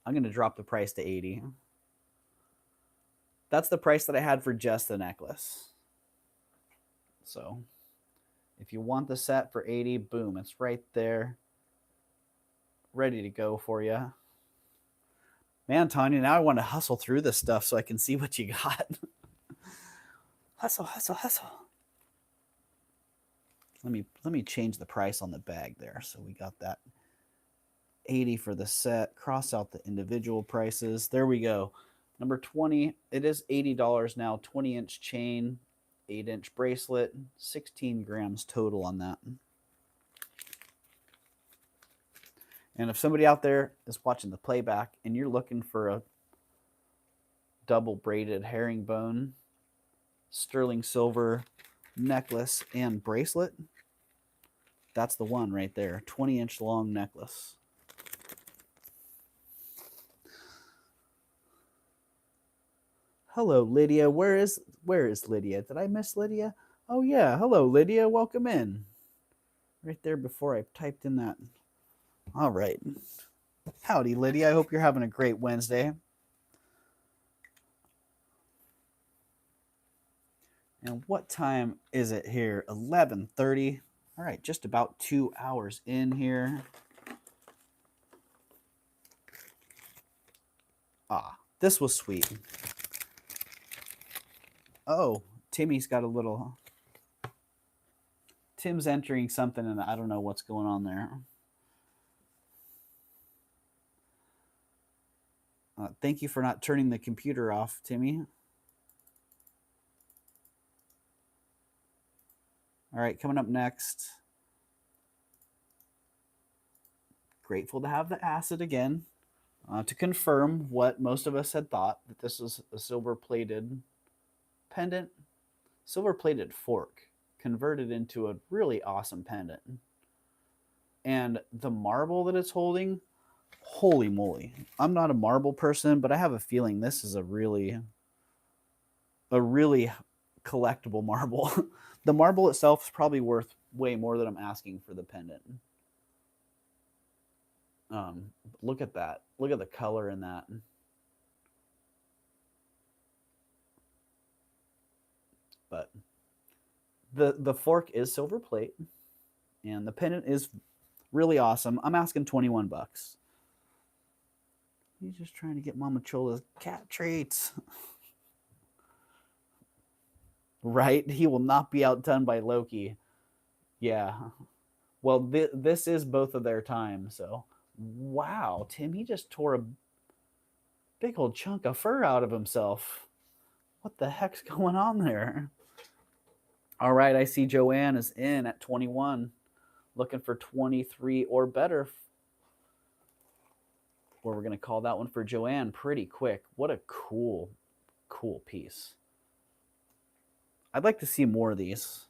I'm going to drop the price to $80. That's the price that I had for just the necklace. So if you want the set for $80, boom, it's right there, ready to go for you. Man, Tanya, now I want to hustle through this stuff so I can see what you got. Hustle. Let me change the price on the bag there. So we got that $80 for the set. Cross out the individual prices. There we go. Number 20, it is $80 now. 20-inch chain, 8-inch bracelet, 16 grams total on that. And if somebody out there is watching the playback and you're looking for a double braided herringbone, sterling silver necklace and bracelet, that's the one right there. 20-inch long necklace. Hello, Lydia. Where is Lydia? Did I miss Lydia? Oh yeah. Hello, Lydia. Welcome in. Right there before I typed in that. All right. Howdy, Lydia. I hope you're having a great Wednesday. And what time is it here? 11:30. All right, just about 2 hours in here. Ah, this was sweet. Oh, Timmy's got a little... Tim's entering something, and I don't know what's going on there. Thank you for not turning the computer off, Timmy. All right, coming up next. Grateful to have the acid again. To confirm what most of us had thought, that this was a silver-plated pendant, silver-plated fork converted into a really awesome pendant. And the marble that it's holding, holy moly. I'm not a marble person, but I have a feeling this is a really collectible marble. The marble itself is probably worth way more than I'm asking for the pendant. Look at that. Look at the color in that. But the fork is silver plate, and the pendant is really awesome. I'm asking 21 bucks. He's just trying to get Mama Chola's cat treats. Right? He will not be outdone by Loki. Yeah. Well, this is both of their time, so... Wow, Tim, he just tore a big old chunk of fur out of himself. What the heck's going on there? All right, I see Joanne is in at 21, looking for 23 or better. Or we're going to call that one for Joanne pretty quick. What a cool piece. I'd like to see more of these.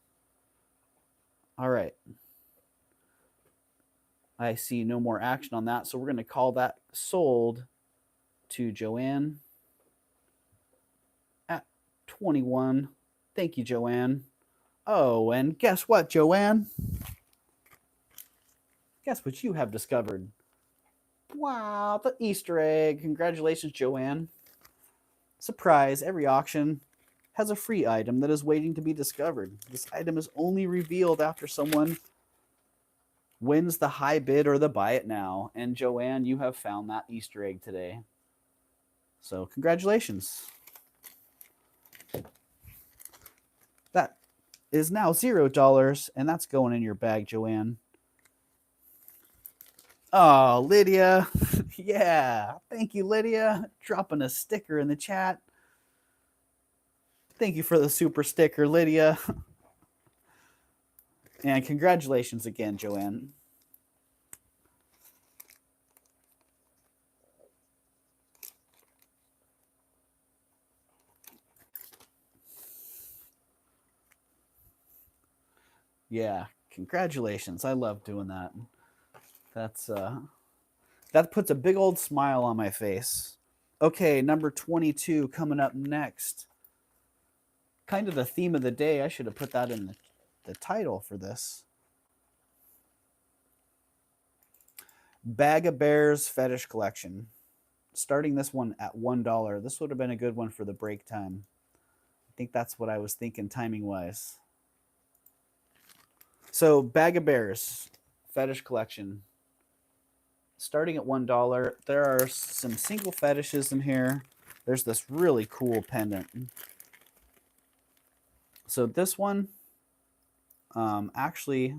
All right. I see no more action on that, so we're going to call that sold to Joanne at 21. Thank you, Joanne. Oh, and guess what, Joanne? Guess what you have discovered? Wow, the Easter egg. Congratulations, Joanne. Surprise, every auction has a free item that is waiting to be discovered. This item is only revealed after someone wins the high bid or the buy it now. And Joanne, you have found that Easter egg today. So congratulations. That is now $0, and that's going in your bag, Joanne. Oh, Lydia. Yeah. Thank you, Lydia. Dropping a sticker in the chat. Thank you for the super sticker, Lydia. And congratulations again, Joanne. Yeah, congratulations. I love doing that. That puts a big old smile on my face. Okay, number 22 coming up next. Kind of the theme of the day. I should have put that in the title for this. Bag of Bears Fetish Collection. Starting this one at $1. This would have been a good one for the break time. I think that's what I was thinking timing-wise. So, Bag of Bears Fetish Collection. Starting at $1. There are some single fetishes in here. There's this really cool pendant. So this one, actually,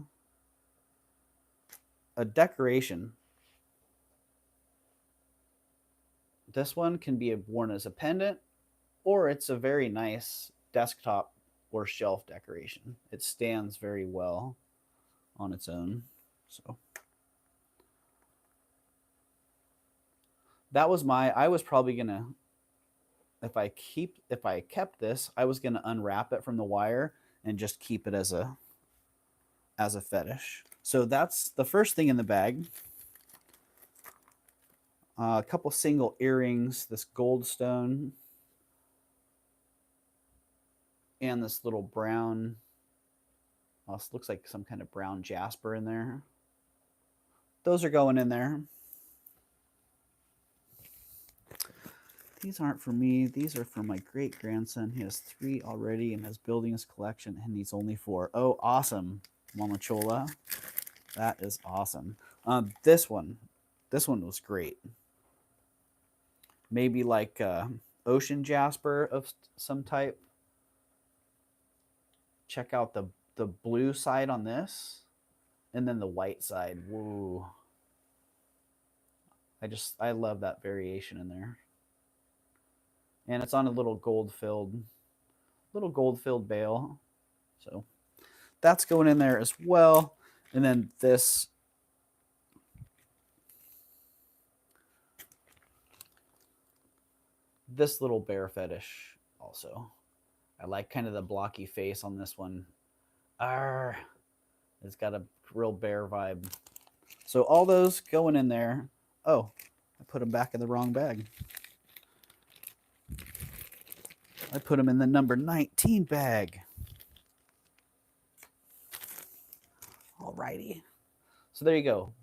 a decoration. This one can be worn as a pendant, or it's a very nice desktop or shelf decoration. It stands very well on its own. So that was I was probably gonna, if I kept this, I was gonna unwrap it from the wire and just keep it as a fetish. So that's the first thing in the bag. A couple single earrings, this gold stone, and this little brown, this looks like some kind of brown jasper in there. Those are going in there. These aren't for me. These are for my great-grandson. He has 3 already and is building his collection, and he's only 4. Oh, awesome, Mama Chola. That is awesome. This one was great. Maybe like ocean jasper of some type. Check out the blue side on this, and then the white side. Whoa. I love that variation in there. And it's on a little gold filled bail. So that's going in there as well. And then this little bear fetish also. I like kind of the blocky face on this one. Arr, it's got a real bear vibe. So all those going in there. Oh, I put them back in the wrong bag. I put them in the number 19 bag. Alrighty. So there you go.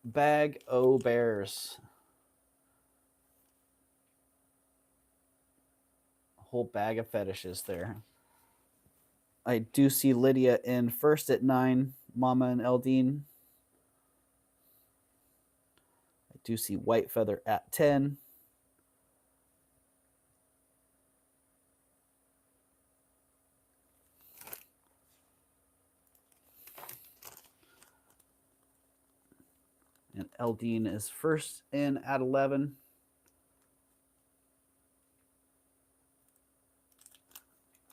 Bag o' bears. A whole bag of fetishes there. I do see Lydia in first at 9, Mama and Eldine. I do see White Feather at 10. And Eldine is first in at 11.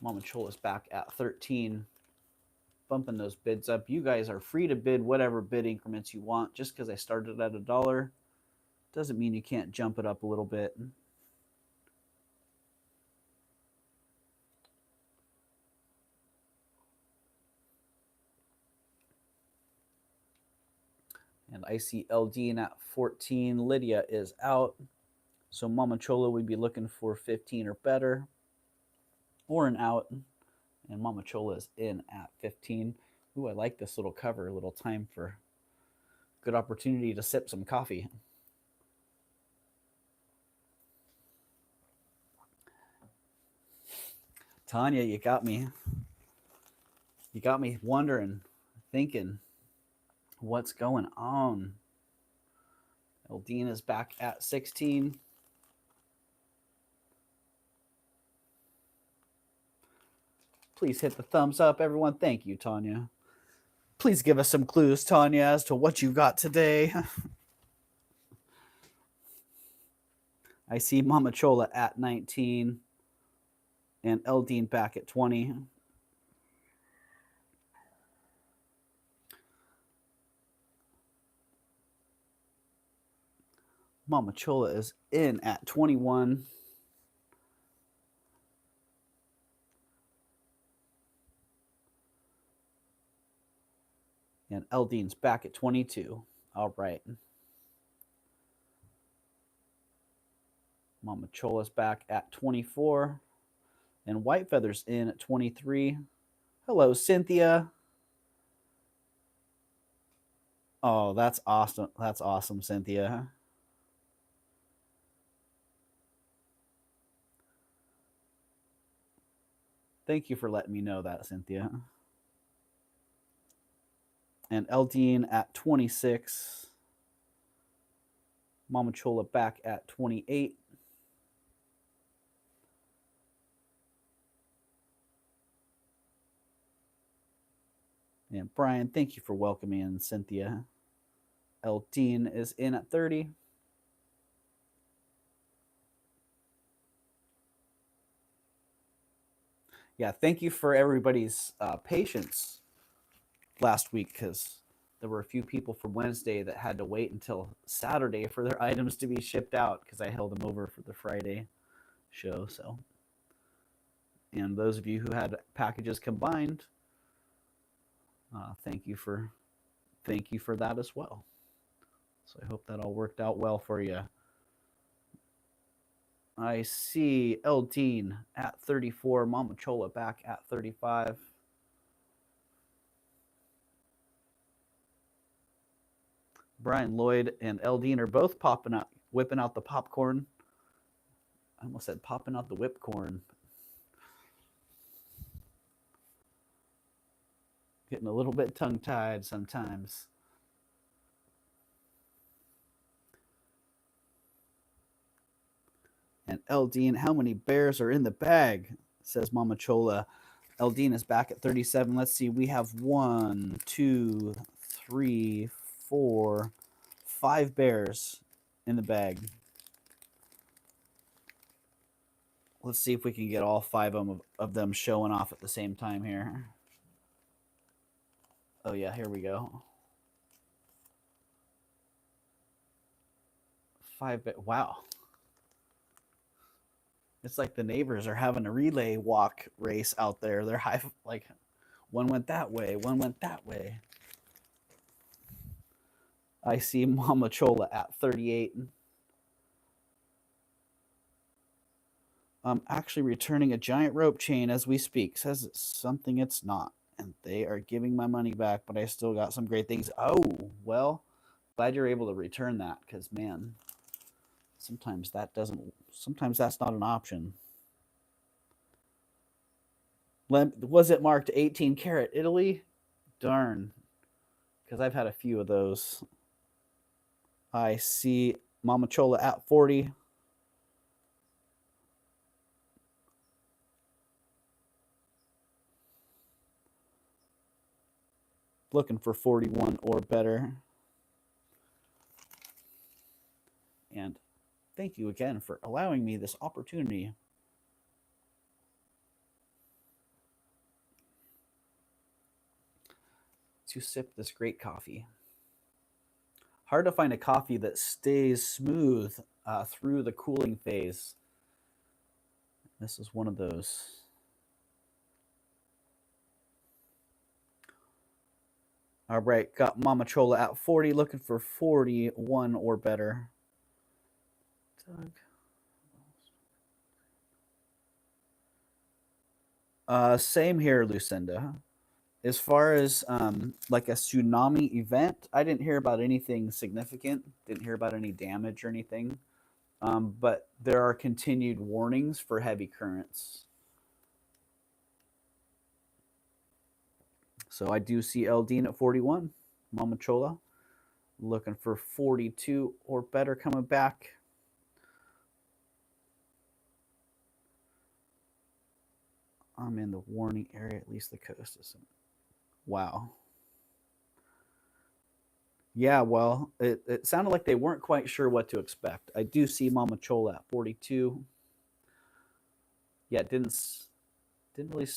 Mama Chola's back at 13. Bumping those bids up. You guys are free to bid whatever bid increments you want. Just because I started at $1 doesn't mean you can't jump it up a little bit. And I see Eldine at 14. Lydia is out. So Mama Chola would be looking for 15 or better. Or an out. And Mama Chola is in at 15. Ooh, I like this little cover. A little time for good opportunity to sip some coffee. Tanya, you got me. You got me wondering, thinking, what's going on? Eldine is back at 16. Please hit the thumbs up, everyone. Thank you, Tanya. Please give us some clues, Tanya, as to what you got today. I see Mama Chola at 19 and Eldine back at 20. Mama Chola is in at 21. And Eldine's back at 22. All right. Mama Chola's back at 24. And White Feather's in at 23. Hello, Cynthia. Oh, that's awesome. That's awesome, Cynthia. Thank you for letting me know that, Cynthia. And Eldine at 26. Mama Chola back at 28. And Brian, thank you for welcoming in Cynthia. Eldine is in at 30. Yeah, thank you for everybody's patience last week, because there were a few people from Wednesday that had to wait until Saturday for their items to be shipped out because I held them over for the Friday show. So, and those of you who had packages combined, thank you for that as well. So I hope that all worked out well for you. I see Eldine at 34, Mama Chola back at 35. Brian Lloyd and Eldine are both popping whipping out the popcorn. I almost said popping out the whipped corn. Getting a little bit tongue-tied sometimes. And Eldine, how many bears are in the bag? Says Mama Chola. Eldine is back at 37. Let's see. We have 1, 2, 3, 4, 5 bears in the bag. Let's see if we can get all 5 of them showing off at the same time here. Oh, yeah, here we go. 5 bears. Wow. It's like the neighbors are having a relay walk race out there. They're high, like one went that way, one went that way. I see Mama Chola at 38. I'm actually returning a giant rope chain as we speak. Says it's something it's not. And they are giving my money back, but I still got some great things. Oh, well, glad you're able to return that because, man, sometimes that's not an option. Was it marked 18 karat Italy? Darn, because I've had a few of those. I see Mama Chola at 40. Looking for 41 or better. And thank you again for allowing me this opportunity. To sip this great coffee. Hard to find a coffee that stays smooth through the cooling phase. This is one of those. All right, got Mama Chola at 40, looking for 41 or better. Same here, Lucinda. As far as like a tsunami event, I didn't hear about anything significant. Didn't hear about any damage or anything. But there are continued warnings for heavy currents. So I do see Eldine at 41. Mama Chola looking for 42 or better coming back. I'm in the warning area, at least the coast isn't. Wow. Yeah, well, it sounded like they weren't quite sure what to expect. I do see Mama Chola at 42. Yeah, it didn't really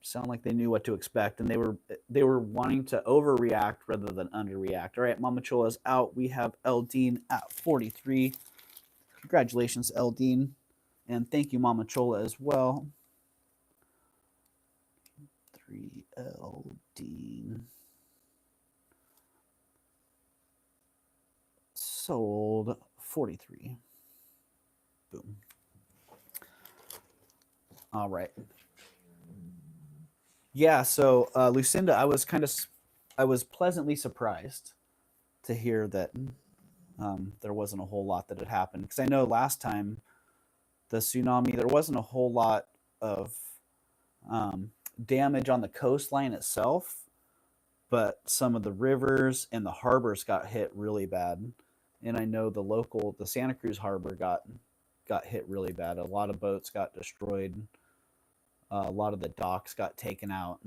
sound like they knew what to expect, and they were wanting to overreact rather than underreact. All right, Mama Chola's out. We have Eldine at 43. Congratulations, Eldine, and thank you, Mama Chola, as well. 3 Eldine. Sold 43. Boom. All right. Yeah, so Lucinda, I was pleasantly surprised to hear that there wasn't a whole lot that had happened, because I know last time the tsunami, there wasn't a whole lot of damage on the coastline itself, but some of the rivers and the harbors got hit really bad. And I know the Santa Cruz harbor got hit really bad. A lot of boats got destroyed. A lot of the docks got taken out.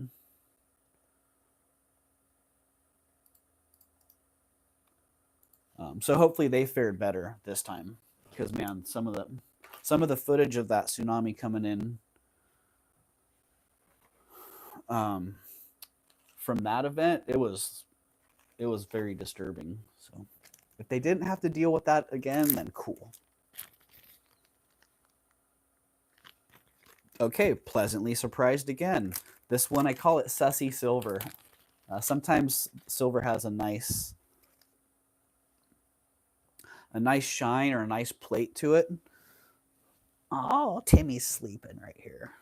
So hopefully they fared better this time, because man, some of the footage of that tsunami coming in from that event, it was very disturbing. So if they didn't have to deal with that again, then cool. Okay, pleasantly surprised again. This one, I call it sussy silver. Sometimes silver has a nice shine or a nice plate to it. Oh, Timmy's sleeping right here.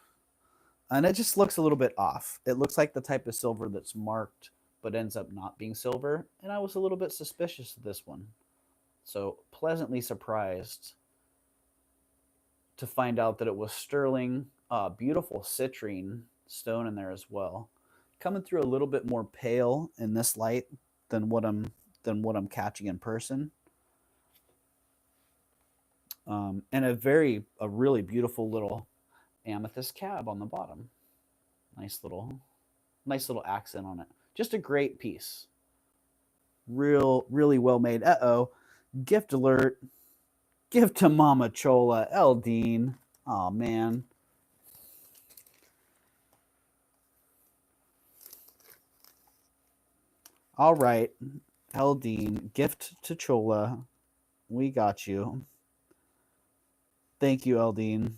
And it just looks a little bit off. It looks like the type of silver that's marked but ends up not being silver. And I was a little bit suspicious of this one. So pleasantly surprised to find out that it was sterling, beautiful citrine stone in there as well. Coming through a little bit more pale in this light than what I'm catching in person. And a really beautiful little amethyst cab on the bottom. Nice little accent on it. Just a great piece. Really well made. Uh-oh. Gift alert. Gift to Mama Chola. Eldine. Oh, man. All right. Eldine. Gift to Chola. We got you. Thank you, Eldine.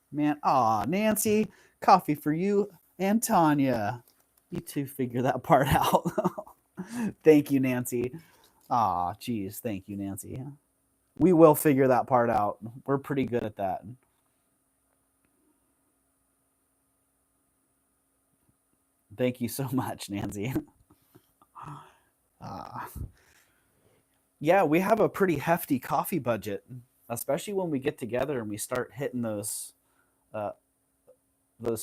Man. Aw, Nancy. Coffee for you and Tanya. You two figure that part out. Thank you, Nancy. Aw, geez. Thank you, Nancy. We will figure that part out. We're pretty good at that. Thank you so much, Nancy. Yeah, we have a pretty hefty coffee budget, especially when we get together and we start hitting those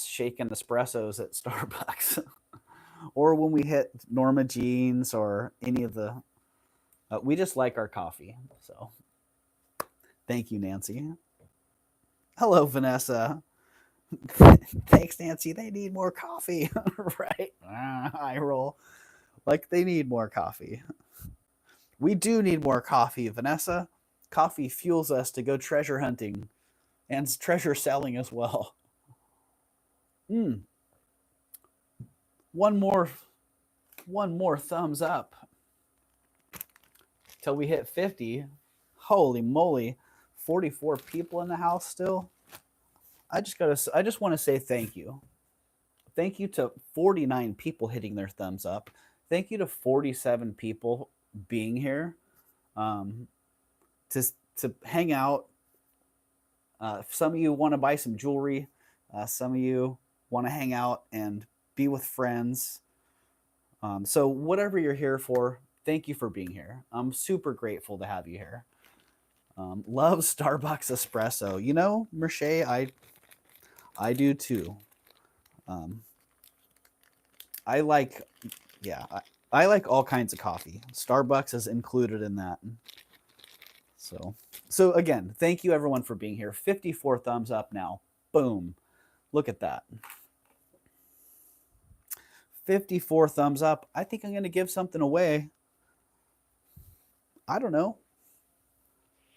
shaken espressos at Starbucks, or when we hit Norma Jeans or any of the. We just like our coffee, so thank you, Nancy. Hello, Vanessa. Thanks, Nancy. They need more coffee, right? I roll like they need more coffee. We do need more coffee, Vanessa. Coffee fuels us to go treasure hunting and treasure selling as well. One more thumbs up till we hit 50. Holy moly, 44 people in the house still. I just want to say thank you. Thank you to 49 people hitting their thumbs up. Thank you to 47 people being here to hang out. Some of you want to buy some jewelry. Some of you want to hang out and be with friends. So whatever you're here for, thank you for being here. I'm super grateful to have you here. Love Starbucks espresso. You know, Merche, I do too. I like all kinds of coffee. Starbucks is included in that. So again, thank you everyone for being here. 54 thumbs up now. Boom. Look at that. 54 thumbs up. I think I'm going to give something away. I don't know.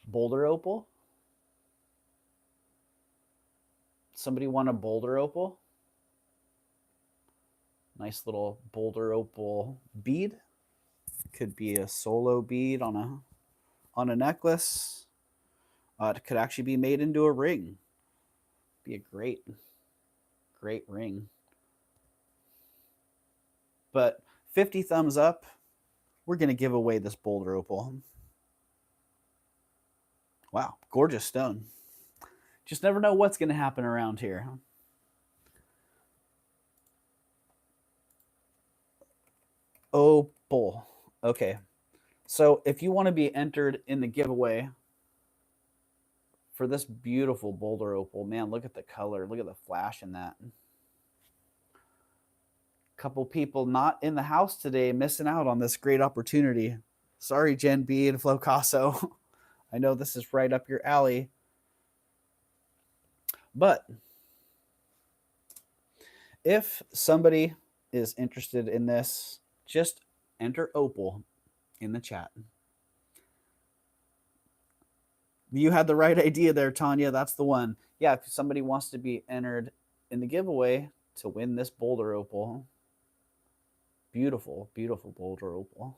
Boulder opal? Somebody want a boulder opal? Nice little boulder opal bead. Could be a solo bead on a necklace. It could actually be made into a ring. Be a great ring. But 50 thumbs up, we're going to give away this boulder opal. Wow, gorgeous stone. Just never know what's going to happen around here. Opal. Okay. So if you want to be entered in the giveaway for this beautiful boulder opal, man, look at the color. Look at the flash in that. Couple people not in the house today missing out on this great opportunity. Sorry, Jen B and Flo Casso. I know this is right up your alley. But if somebody is interested in this, just enter opal in the chat. You had the right idea there, Tanya. That's the one. Yeah, if somebody wants to be entered in the giveaway to win this boulder opal, beautiful, beautiful boulder opal,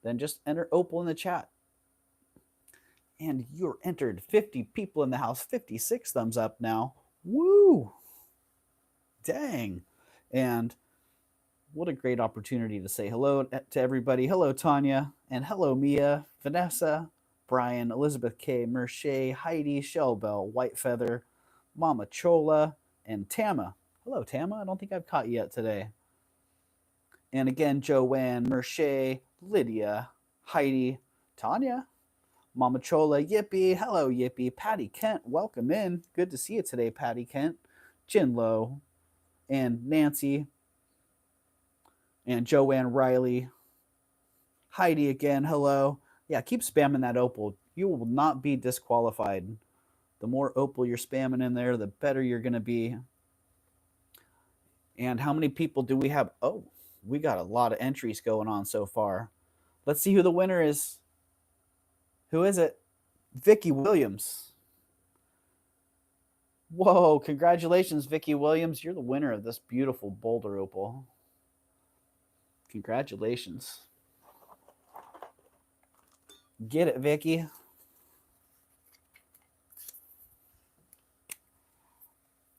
then just enter opal in the chat. And you're entered. 50 people in the house, 56 thumbs up now. Woo! Dang. And what a great opportunity to say hello to everybody. Hello, Tanya. And hello, Mia, Vanessa, Brian, Elizabeth K, Merche, Heidi, Shellbell, White Feather, Mama Chola, and Tama. Hello, Tama. I don't think I've caught you yet today. And again, Joanne, Merche, Lydia, Heidi, Tanya, Mama Chola, Yippee, hello Yippee, Patty Kent, welcome in. Good to see you today, Patty Kent, Jinlo, and Nancy, and Joanne Riley, Heidi again, hello. Yeah, keep spamming that opal. You will not be disqualified. The more opal you're spamming in there, the better you're going to be. And how many people do we have? Oh, we got a lot of entries going on so far. Let's see who the winner is. Who is it? Vicky Williams. Whoa, congratulations, Vicky Williams. You're the winner of this beautiful boulder opal. Congratulations. Get it, Vicky.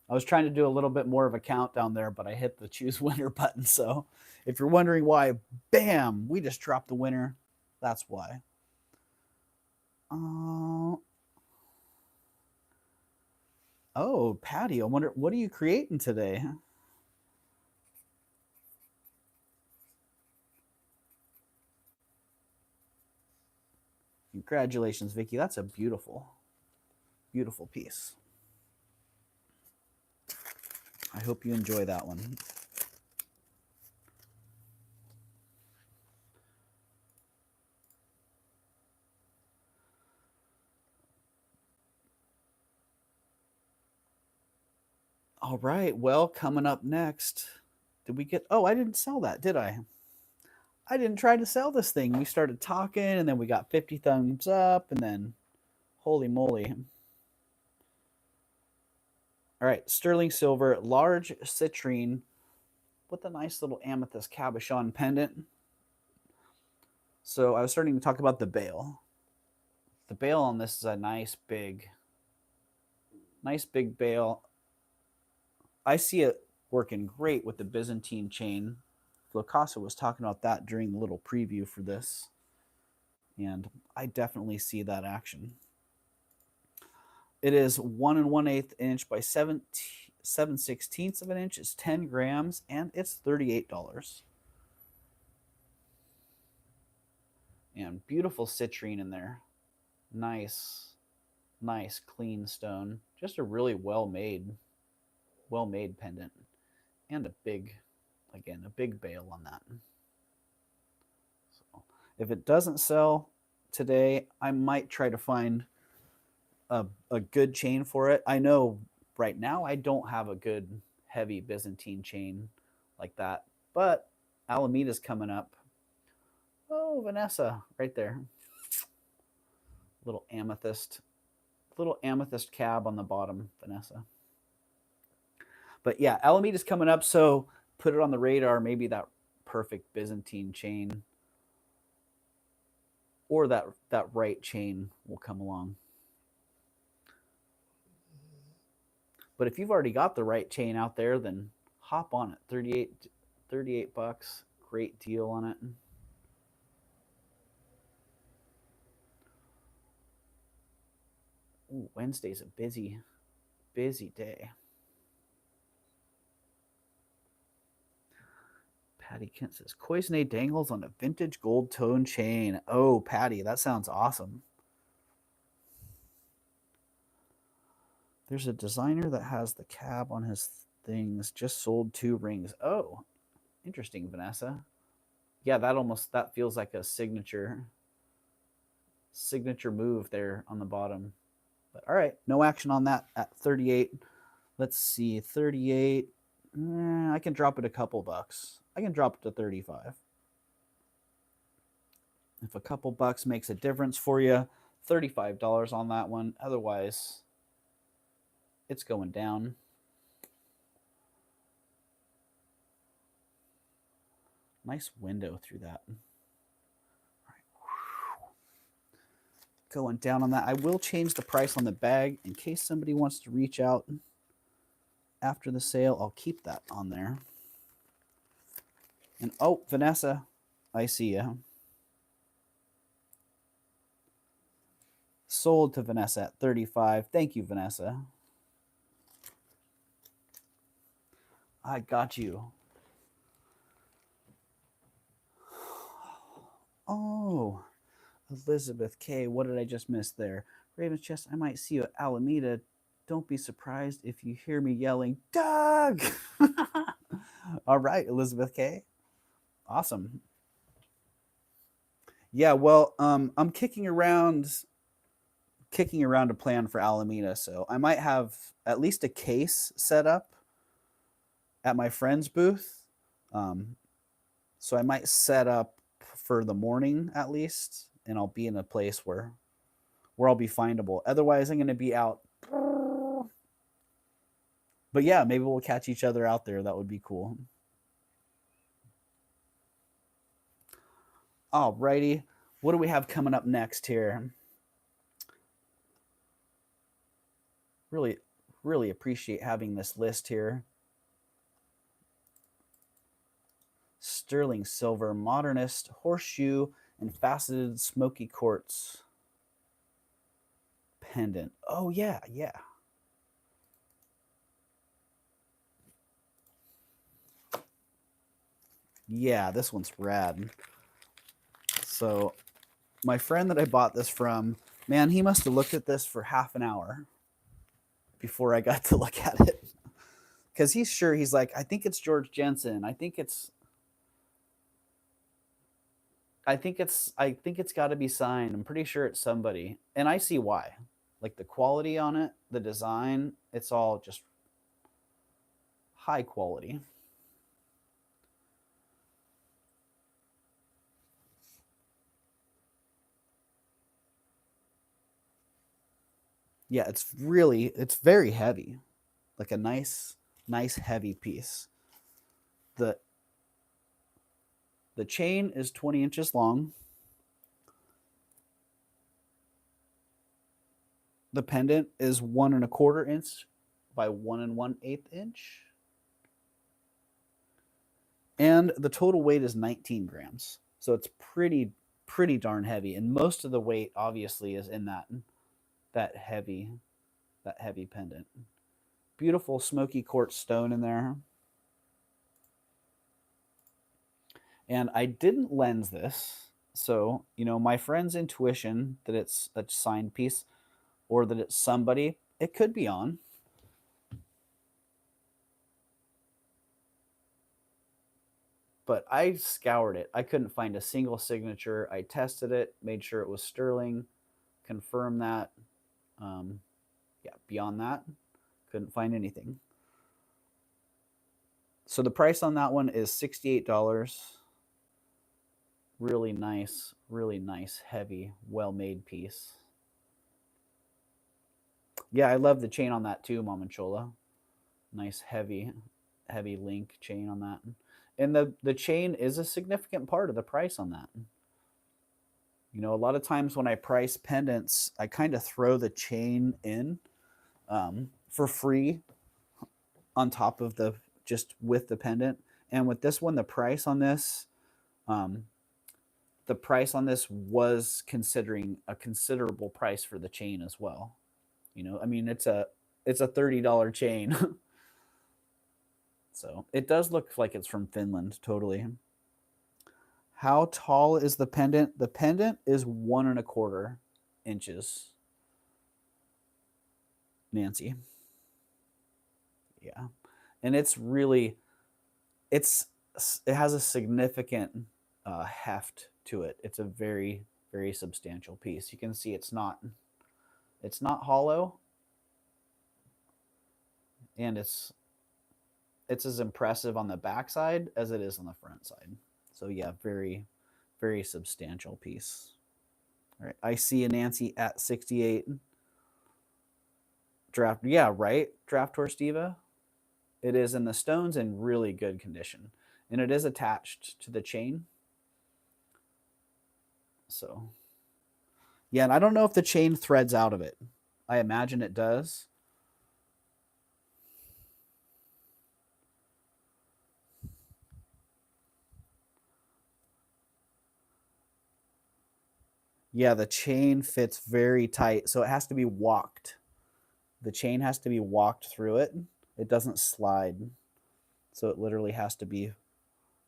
I was trying to do a little bit more of a countdown there, but I hit the choose winner button. So if you're wondering why, bam, we just dropped the winner. That's why. Oh, Patty, I wonder, what are you creating today? Congratulations, Vicky. That's a beautiful, beautiful piece. I hope you enjoy that one. All right. Well, coming up next, did we get... Oh, I didn't sell that, did I? I didn't try to sell this thing. We started talking, and then we got 50 thumbs up, and then... Holy moly. All right. Sterling silver, large citrine with a nice little amethyst cabochon pendant. So I was starting to talk about the bail. The bail on this is a nice big bail. I see it working great with the Byzantine chain. Flocasa was talking about that during the little preview for this. And I definitely see that action. It is 1 1/8 inch by 7/16 of an inch. It's 10 grams and it's $38. And beautiful citrine in there. Nice, nice clean stone. Just a really well-made pendant. And a big, again, a big bail on that. So if it doesn't sell today, I might try to find a good chain for it. I know right now I don't have a good heavy Byzantine chain like that, but Alameda's coming up. Oh, Vanessa, right there. Little amethyst cab on the bottom, Vanessa. But yeah, Alameda's coming up, so put it on the radar. Maybe that perfect Byzantine chain or that right chain will come along. But if you've already got the right chain out there, then hop on it. $38 bucks. Great deal on it. Ooh, Wednesday's a busy day. Patty Kent says, Coisne dangles on a vintage gold tone chain. Oh, Patty, that sounds awesome. There's a designer that has the cab on his things, just sold 2 rings. Oh, interesting, Vanessa. Yeah, that feels like a signature move there on the bottom. But all right, no action on that at 38. Let's see, 38. I can drop it a couple bucks. I can drop it to 35. If a couple bucks makes a difference for you, $35 on that one. Otherwise, it's going down. Nice window through that. All right. Going down on that. I will change the price on the bag in case somebody wants to reach out after the sale. I'll keep that on there. And oh, Vanessa, I see you. Sold to Vanessa at 35. Thank you, Vanessa. I got you. Oh, Elizabeth K. What did I just miss there? Raven's Chest, I might see you at Alameda. Don't be surprised if you hear me yelling, Doug! All right, Elizabeth K. Awesome. Yeah, well, I'm kicking around a plan for Alameda, so I might have at least a case set up at my friend's booth. So I might set up for the morning at least, and I'll be in a place where I'll be findable. Otherwise, I'm going to be out. But yeah, maybe we'll catch each other out there. That would be cool. Alrighty, what do we have coming up next here? Really appreciate having this list here. Sterling silver, modernist, horseshoe, and faceted smoky quartz pendant. Oh yeah, yeah. Yeah, this one's rad. So my friend that I bought this from, man, he must have looked at this for half an hour before I got to look at it. Because he's like, I think it's George Jensen. I think it's got to be signed. I'm pretty sure it's somebody. And I see why. Like the quality on it, the design, it's all just high quality. Yeah, it's very heavy. Like a nice heavy piece. The chain is 20 inches long. The pendant is 1 1/4 inch by 1 1/8 inch. And the total weight is 19 grams. So it's pretty darn heavy. And most of the weight obviously is in that heavy pendant. Beautiful smoky quartz stone in there. And I didn't lens this. So, my friend's intuition that it's a signed piece or that it's somebody, it could be on. But I scoured it. I couldn't find a single signature. I tested it, made sure it was sterling, confirmed that. Yeah, beyond that, couldn't find anything. So the price on that one is $68. Really nice, heavy, well-made piece. Yeah, I love the chain on that too, Mamanchola. Nice, heavy link chain on that. And the chain is a significant part of the price on that. A lot of times when I price pendants, I kind of throw the chain in for free on top of just with the pendant. And with this one, the price on this was considering a considerable price for the chain as well. I mean, it's a $30 chain. So it does look like it's from Finland, totally. How tall is the pendant? The pendant is 1 1/4 inches. Nancy. Yeah. And it has a significant heft to it. It's a very, very substantial piece. You can see it's not hollow, and it's as impressive on the back side as it is on the front side. So yeah, very, very substantial piece. All right, I see a Nancy at 68. Draft, yeah, right. Draft Horse Diva. It is, in the stone's in really good condition, and it is attached to the chain. So, yeah, and I don't know if the chain threads out of it. I imagine it does. Yeah, the chain fits very tight, so it has to be walked. The chain has to be walked through it. It doesn't slide. So it literally has to be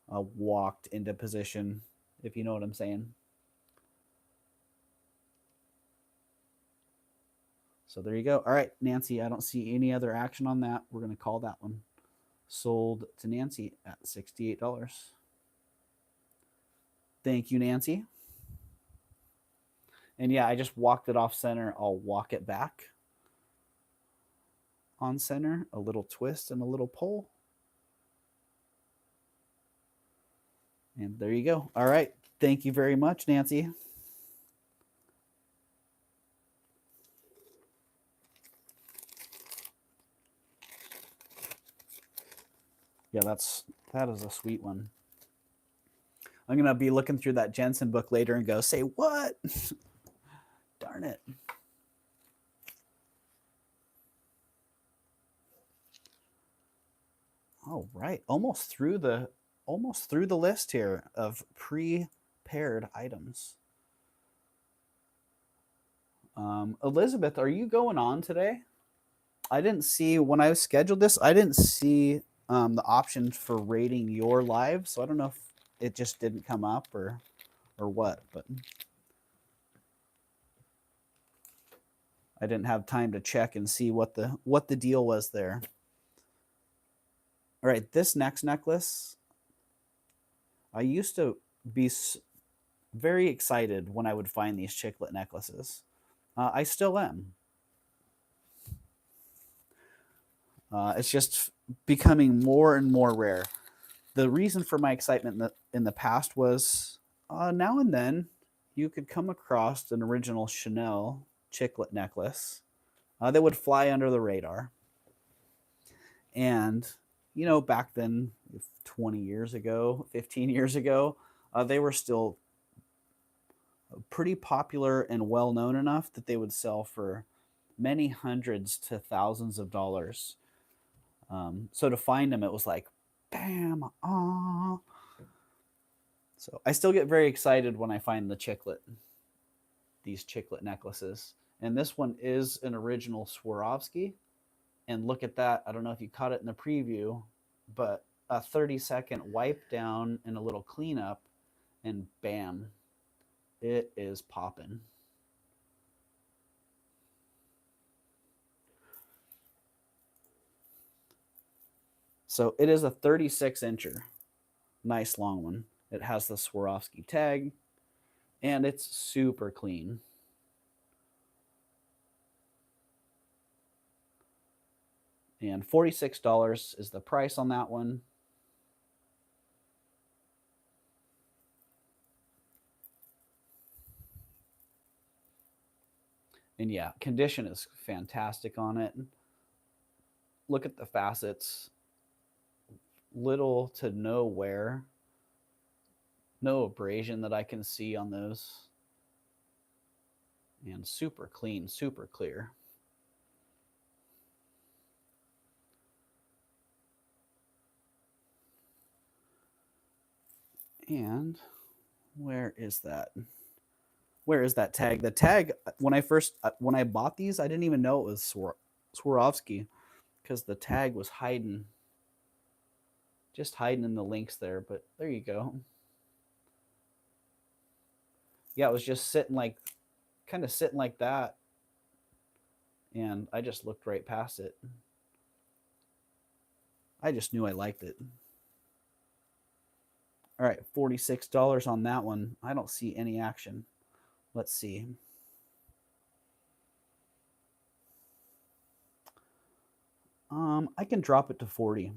walked into position, if you know what I'm saying. So there you go. All right, Nancy, I don't see any other action on that. We're going to call that one sold to Nancy at $68. Thank you, Nancy. And yeah, I just walked it off center. I'll walk it back on center, a little twist and a little pull. And there you go. All right. Thank you very much, Nancy. Yeah, that is a sweet one. I'm going to be looking through that Jensen book later and go, say what? Darn it. All right, almost through the list here of pre-paired items. Elizabeth, are you going on today? I didn't see when I scheduled this. I didn't see the option for rating your live, so I don't know if it just didn't come up or what, but I didn't have time to check and see what the deal was there. All right, this next necklace, I used to be very excited when I would find these chiclet necklaces. I still am. It's just becoming more and more rare. The reason for my excitement in the past was now and then you could come across an original Chanel chiclet necklace that would fly under the radar. And, you know, back then, 20 years ago, 15 years ago, they were still pretty popular and well known enough that they would sell for many hundreds to thousands of dollars. So to find them, it was like, bam, ah. So I still get very excited when I find these chiclet necklaces. And this one is an original Swarovski. And look at that. I don't know if you caught it in the preview, but a 30-second wipe down and a little cleanup, and bam, it is popping. So it is a 36-incher. Nice long one. It has the Swarovski tag, and it's super clean. And $46 is the price on that one. And yeah, condition is fantastic on it. Look at the facets. Little to no wear. No abrasion that I can see on those. And super clean, super clear. And where is that? Where is that tag? The tag, when I bought these, I didn't even know it was Swarovski because the tag was just hiding in the links there, but there you go. Yeah, it was just kind of sitting like that, and I just looked right past it. I just knew I liked it. All right, $46 on that one. I don't see any action. Let's see. I can drop it to 40.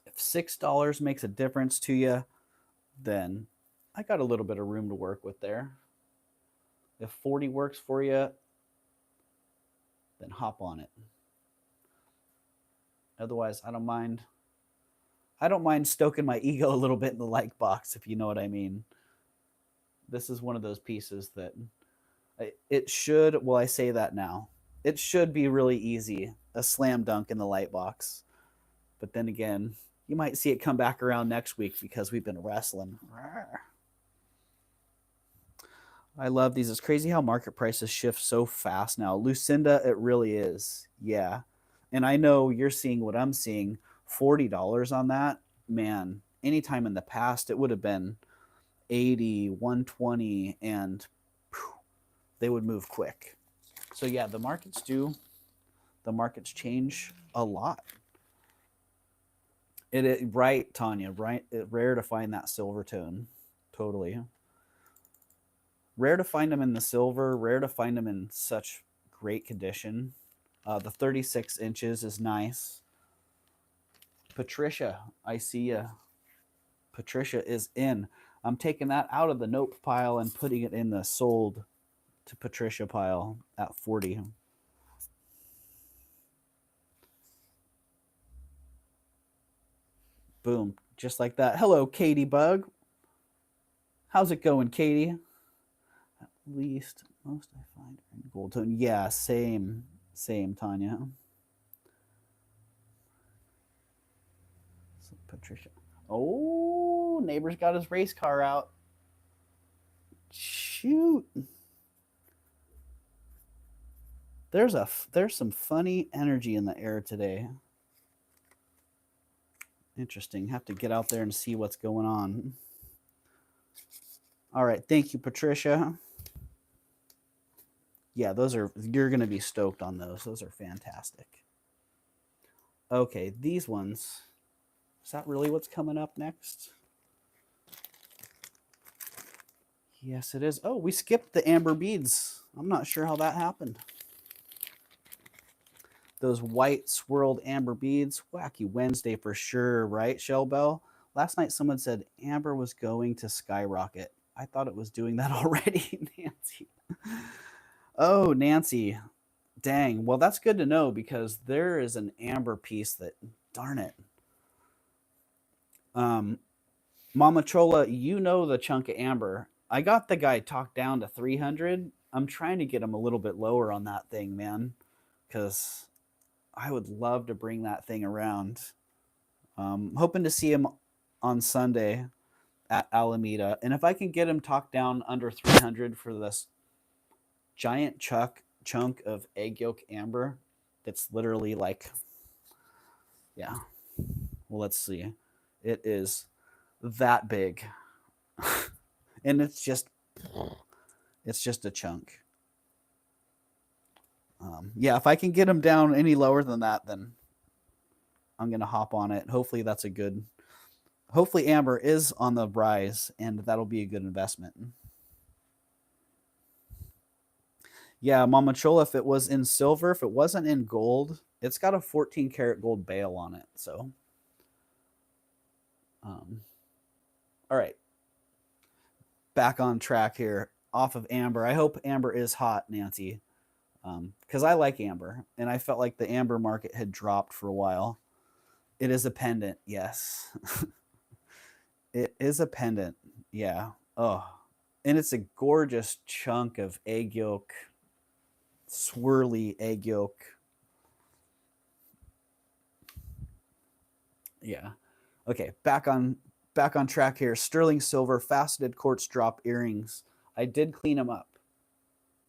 If $6 makes a difference to you, then I got a little bit of room to work with there. If 40 works for you, then hop on it. Otherwise, I don't mind. I don't mind stoking my ego a little bit in the like box, if you know what I mean. This is one of those pieces that it should, well, I say that now. It should be really easy, a slam dunk in the light box. But then again, you might see it come back around next week because we've been wrestling. I love these. It's crazy how market prices shift so fast now. Lucinda, it really is. Yeah. And I know you're seeing what I'm seeing. $40 on that, man, anytime in the past, it would have been 80, 120, and they would move quick. So yeah, the markets change a lot. Right, Tanya, right? Rare to find that silver tone. Totally. Rare to find them in the silver, rare to find them in such great condition. The 36 inches is nice. Patricia, I see ya. Patricia is in. I'm taking that out of the nope pile and putting it in the sold to Patricia pile at 40. Boom, just like that. Hello, Katie Bug. How's it going, Katie? At least most I find are in gold tone. Yeah, same, Tanya. So Patricia. Oh, neighbor's got his race car out. Shoot. There's some funny energy in the air today. Interesting. Have to get out there and see what's going on. All right. Thank you, Patricia. Yeah, you're going to be stoked on those. Those are fantastic. Okay, these ones. Is that really what's coming up next? Yes, it is. Oh, we skipped the amber beads. I'm not sure how that happened. Those white swirled amber beads. Wacky Wednesday for sure, right, Shell Bell? Last night someone said amber was going to skyrocket. I thought it was doing that already, Nancy. Oh, Nancy. Dang. Well, that's good to know because there is an amber piece that, darn it. Mama Chola, you know the chunk of amber. I got the guy talked down to 300. I'm trying to get him a little bit lower on that thing, man, because I would love to bring that thing around. Hoping to see him on Sunday at Alameda. And if I can get him talked down under 300 for this giant chunk of egg yolk amber, that's literally like, yeah. Well, let's see. It is that big. And it's just a chunk. Yeah, if I can get him down any lower than that, then I'm going to hop on it. Hopefully that's a good, hopefully amber is on the rise and that'll be a good investment. Yeah, Mama Chola, if it was in silver, if it wasn't in gold, it's got a 14 karat gold bail on it. So, all right. Back on track here off of amber. I hope amber is hot, Nancy, because I like amber and I felt like the amber market had dropped for a while. It is a pendant, yes. It is a pendant, yeah. Oh, and it's a gorgeous chunk of egg yolk, swirly egg yolk. Yeah. Okay, back on track here. Sterling silver faceted quartz drop earrings. I did clean them up.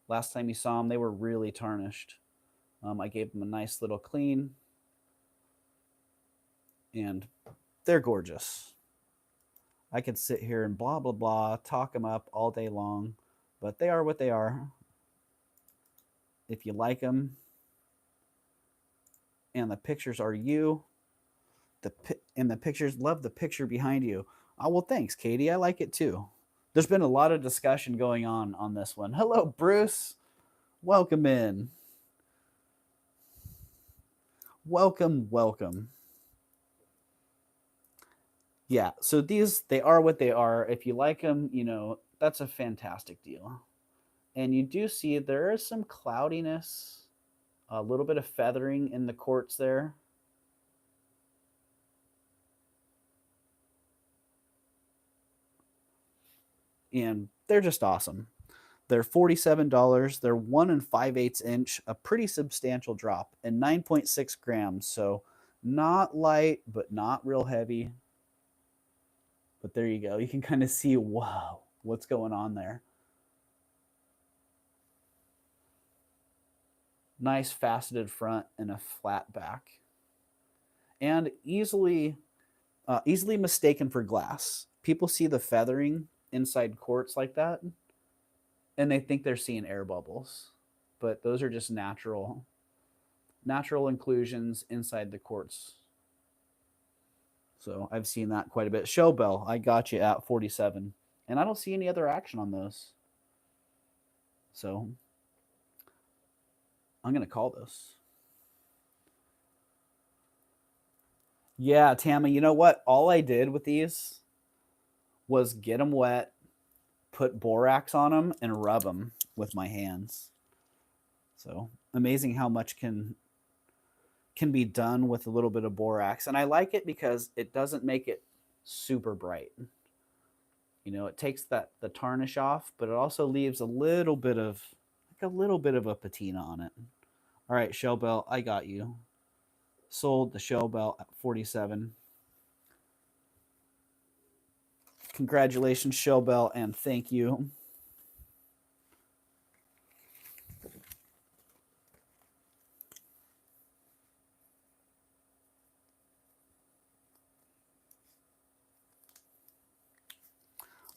Last time you saw them, they were really tarnished. I gave them a nice little clean, and they're gorgeous. I could sit here and blah, blah, blah, talk them up all day long, but they are what they are. If you like them, and the pictures are you, and the pictures, love the picture behind you. Oh, well, thanks, Katie. I like it too. There's been a lot of discussion going on this one. Hello, Bruce. Welcome in. Welcome. Yeah, so they are what they are. If you like them, that's a fantastic deal. And you do see there is some cloudiness, a little bit of feathering in the quartz there. And they're just awesome. They're $47. They're 1 5/8 inch, a pretty substantial drop, and 9.6 grams. So not light, but not real heavy. But there you go. You can kind of see, wow, what's going on there. Nice faceted front and a flat back. And easily mistaken for glass. People see the feathering inside quartz like that, and they think they're seeing air bubbles. but those are just natural inclusions inside the quartz. So I've seen that quite a bit. Show bell, I got you at 47. And I don't see any other action on those. So I'm going to call this. Yeah, Tammy, you know what? All I did with these was get them wet, put borax on them, and rub them with my hands. So amazing how much can be done with a little bit of borax. And I like it because it doesn't make it super bright. You know, it takes the tarnish off, but it also leaves a little bit of a patina on it. All right, shell bell, I got you. Sold the shell bell at 47. Congratulations, shell bell, and thank you.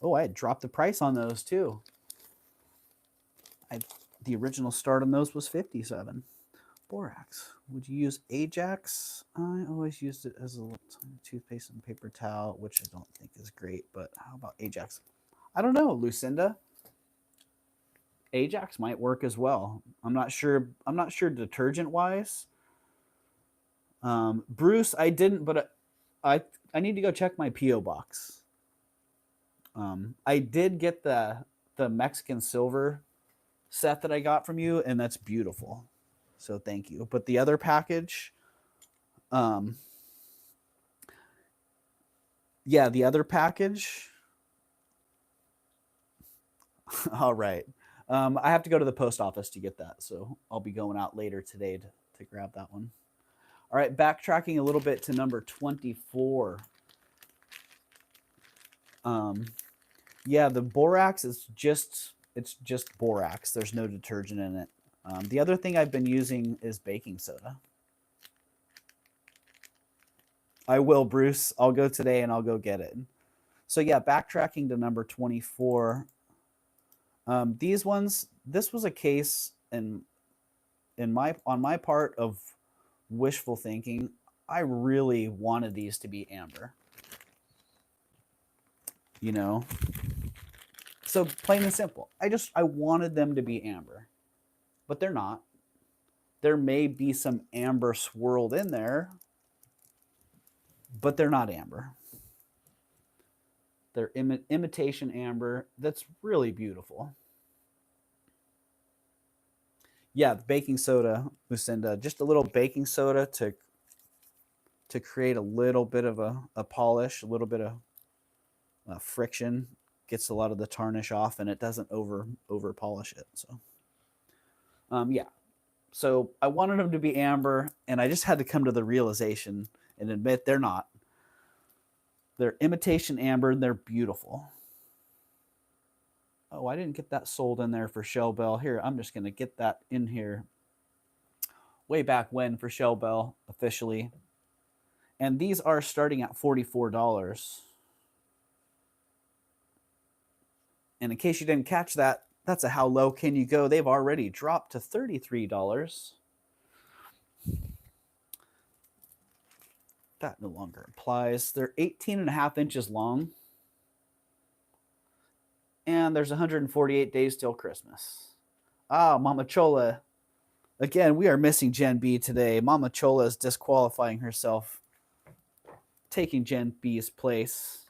Oh, I had dropped the price on those too. The original start on those was 57. Borax. Would you use Ajax? I always used it as a little toothpaste and paper towel, which I don't think is great, but how about Ajax? I don't know, Lucinda. Ajax might work as well. I'm not sure detergent wise. Bruce, I didn't, but I need to go check my P.O. box. I did get the Mexican silver set that I got from you, and that's beautiful. So thank you. But the other package, yeah, the other package. All right. I have to go to the post office to get that, so I'll be going out later today to grab that one. All right, backtracking a little bit to number 24. Yeah, the borax is just borax. There's no detergent in it. The other thing I've been using is baking soda. I will, Bruce. I'll go today and I'll go get it. So yeah, backtracking to number 24. These ones, this was a case on my part of wishful thinking. I really wanted these to be amber. You know? So plain and simple. I wanted them to be amber. But they're not. There may be some amber swirled in there, but they're not amber. They're imitation amber. That's really beautiful. Yeah, the baking soda, Lucinda, just a little baking soda to create a little bit of a polish, a little bit of friction, gets a lot of the tarnish off, and it doesn't over polish it. So yeah, so I wanted them to be amber, and I just had to come to the realization and admit they're not. They're imitation amber, and they're beautiful. Oh, I didn't get that sold in there for Shell Bell. Here, I'm just going to get that in here way back when for Shell Bell officially. And these are starting at $44. And in case you didn't catch that, that's a how low can you go. They've already dropped to $33. That no longer applies. They're 18.5 inches long. And there's 148 days till Christmas. Ah, Mama Chola. Again, we are missing Jen B today. Mama Chola is disqualifying herself, taking Jen B's place.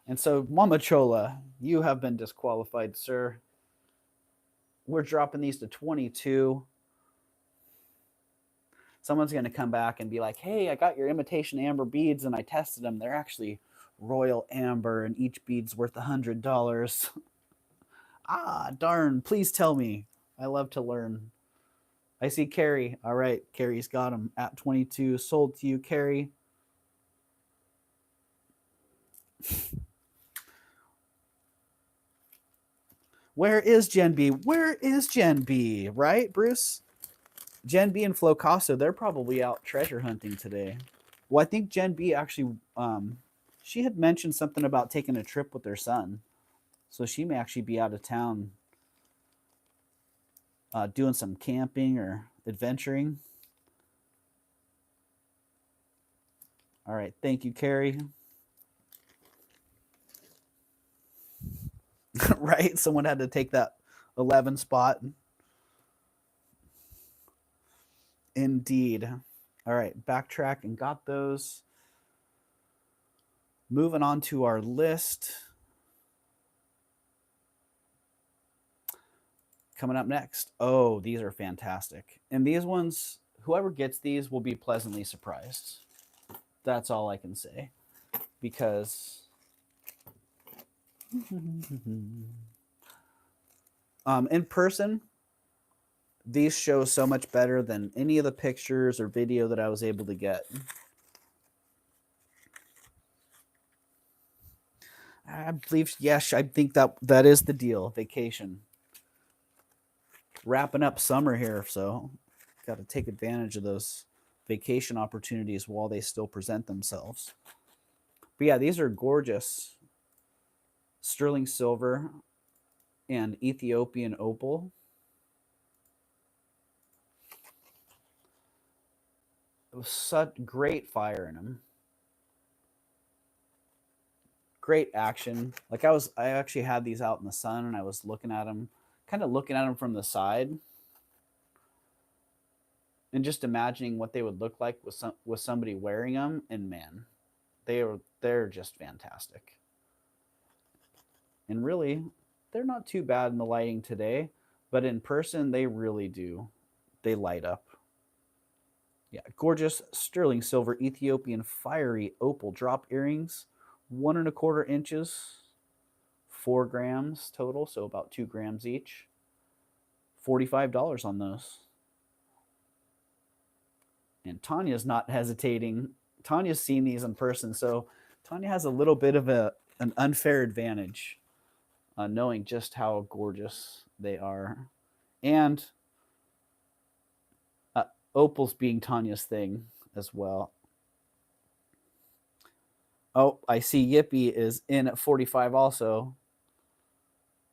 And so, Mama Chola, you have been disqualified, sir. We're dropping these to 22. Someone's going to come back and be like, hey, I got your imitation amber beads and I tested them. They're actually royal amber and each bead's worth $100. Ah, darn. Please tell me. I love to learn. I see Carrie. All right. Carrie's got them at 22. Sold to you, Carrie. Where is Jen B? Where is Jen B? Right, Bruce? Jen B and Flo Costa, they're probably out treasure hunting today. Well, I think Jen B actually she had mentioned something about taking a trip with her son. So she may actually be out of town doing some camping or adventuring. All right. Thank you, Carrie. Right? Someone had to take that 11 spot. Indeed. All right. Backtrack and got those. Moving on to our list. Coming up next. Oh, these are fantastic. And these ones, whoever gets these will be pleasantly surprised. That's all I can say. Because in person, these show so much better than any of the pictures or video that I was able to get. I believe, yes, I think that is the deal. Vacation. Wrapping up summer here, so got to take advantage of those vacation opportunities while they still present themselves. But yeah, these are gorgeous. Sterling silver and Ethiopian opal. It was such great fire in them. Great action. Like I actually had these out in the sun and I was looking at them, kind of looking at them from the side and just imagining what they would look like with somebody wearing them. And man, they're just fantastic. And really, they're not too bad in the lighting today, but in person, they really do. They light up. Yeah, gorgeous sterling silver Ethiopian fiery opal drop earrings, 1 1/4 inches, 4 grams total, so about 2 grams each. $45 on those. And Tanya's not hesitating. Tanya's seen these in person, so Tanya has a little bit of an unfair advantage knowing just how gorgeous they are. And opals being Tanya's thing as well. Oh, I see Yippee is in at 45 also.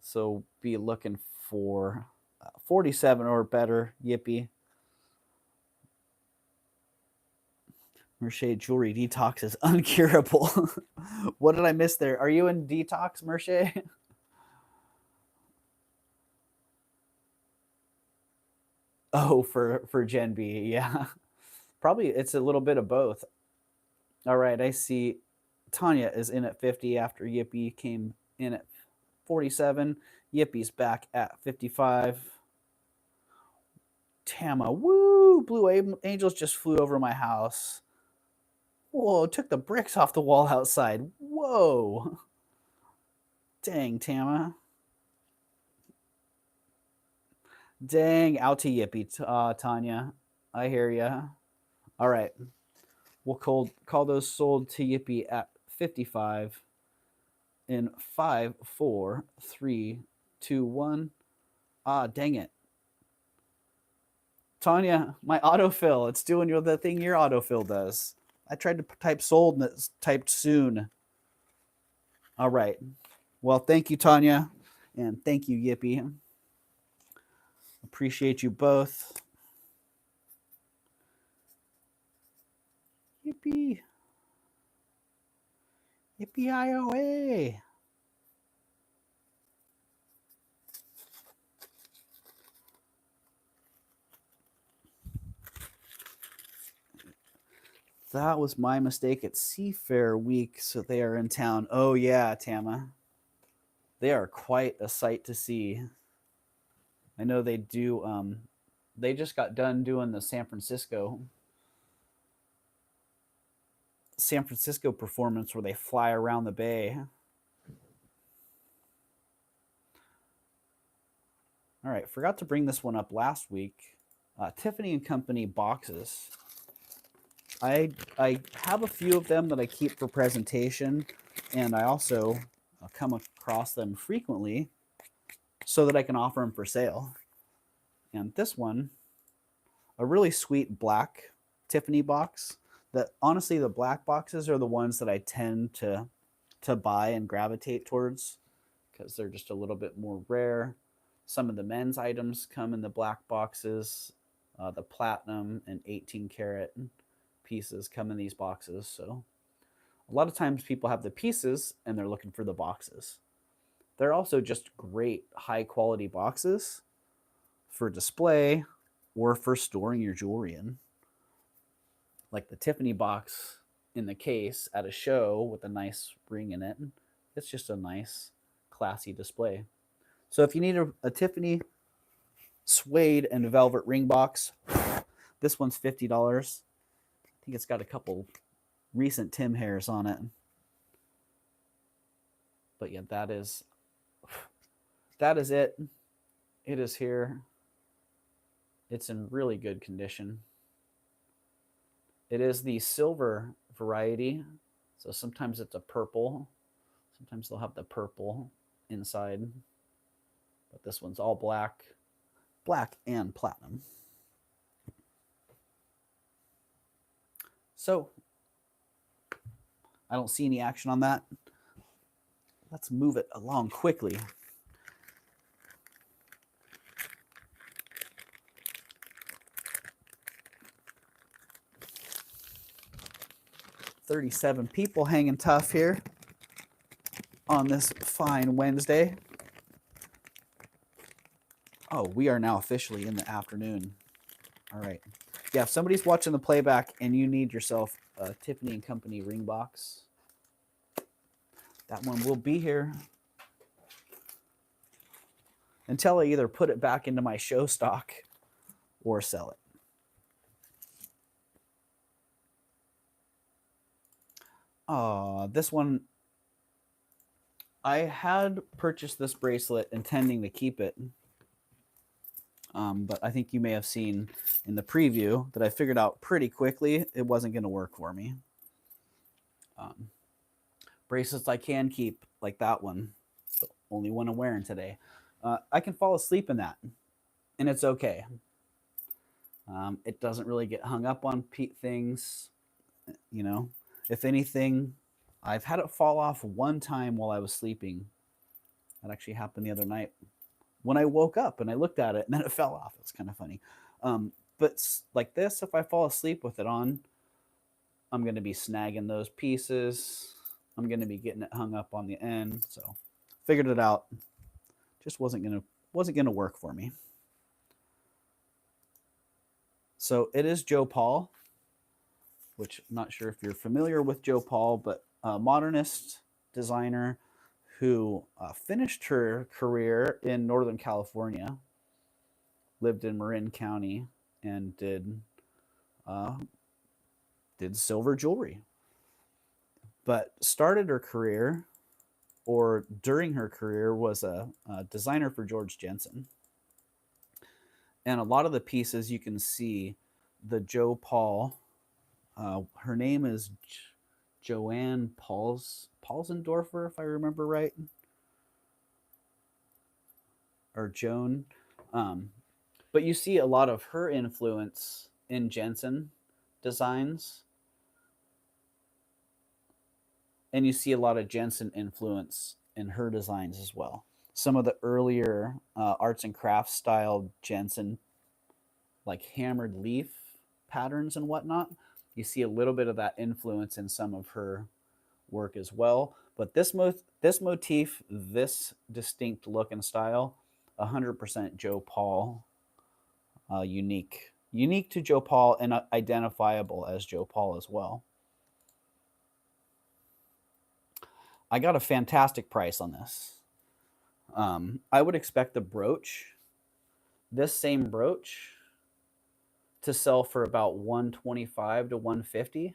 So be looking for 47 or better, Yippee. Merche Jewelry Detox is uncurable. What did I miss there? Are you in detox, Merche? Oh, for Gen B, yeah. Probably it's a little bit of both. All right, I see Tanya is in at 50 after Yippee came in at 47. Yippie's back at 55. Tama, woo! Blue Angels just flew over my house. Whoa, took the bricks off the wall outside. Whoa. Dang, Tama. Dang, out to Yippee, Tanya. I hear ya. All right. We'll call those sold to Yippee at 55 in 5, 4, 3, 2, 1. Ah, dang it. Tanya, my autofill. It's doing the thing your autofill does. I tried to type sold and it's typed soon. All right. Well, thank you, Tanya. And thank you, Yippee. Appreciate you both. Yippee. Yippee-I-O-A. That was my mistake. It's Seafair Week, so they are in town. Oh, yeah, Tama. They are quite a sight to see. I know they do. They just got done doing the San Francisco performance where they fly around the bay. All right, forgot to bring this one up last week. Tiffany and Company boxes. I have a few of them that I keep for presentation, and I also come across them frequently so that I can offer them for sale. And this one, a really sweet black Tiffany box. Honestly, the black boxes are the ones that I tend to buy and gravitate towards because they're just a little bit more rare. Some of the men's items come in the black boxes. The platinum and 18 karat pieces come in these boxes. So a lot of times people have the pieces and they're looking for the boxes. They're also just great high quality boxes for display or for storing your jewelry in. Like the Tiffany box in the case at a show with a nice ring in it. It's just a nice, classy display. So if you need a Tiffany suede and velvet ring box, this one's $50. I think it's got a couple recent Tim hairs on it. But yeah, that is it. It is here. It's in really good condition. It is the silver variety. So sometimes it's a purple. Sometimes they'll have the purple inside. But this one's all black. Black and platinum. So I don't see any action on that. Let's move it along quickly. "37 people hanging tough here on this fine Wednesday." Oh, we are now officially in the afternoon. All right. Yeah, if somebody's watching the playback and you need yourself a Tiffany & Company ring box, that one will be here until I either put it back into my show stock or sell it. This one, I had purchased this bracelet intending to keep it. But I think you may have seen in the preview that I figured out pretty quickly it wasn't going to work for me. Bracelets I can keep, like that one, the only one I'm wearing today. I can fall asleep in that, and it's okay. It doesn't really get hung up on things, you know. If anything, I've had it fall off one time while I was sleeping. That actually happened the other night when I woke up and I looked at it and then it fell off. It's kind of funny. But like this, if I fall asleep with it on, I'm going to be snagging those pieces. I'm going to be getting it hung up on the end. So figured it out. Just wasn't going to work for me. So it is Joe Paul, which I'm not sure if you're familiar with Joe Paul, but a modernist designer who finished her career in Northern California, lived in Marin County, and did silver jewelry. But started her career, or during her career, was a designer for George Jensen. And a lot of the pieces you can see, the Joe Paul, her name is Joanne Paulsendorfer, if I remember right, or Joan. But you see a lot of her influence in Jensen designs, and you see a lot of Jensen influence in her designs as well. Some of the earlier arts and crafts style Jensen, like hammered leaf patterns and whatnot, you see a little bit of that influence in some of her work as well. But this motif, this distinct look and style, 100% Joe Paul, unique to Joe Paul and identifiable as Joe Paul as well. I got a fantastic price on this. I would expect the brooch, this same brooch, to sell for about $125 to $150.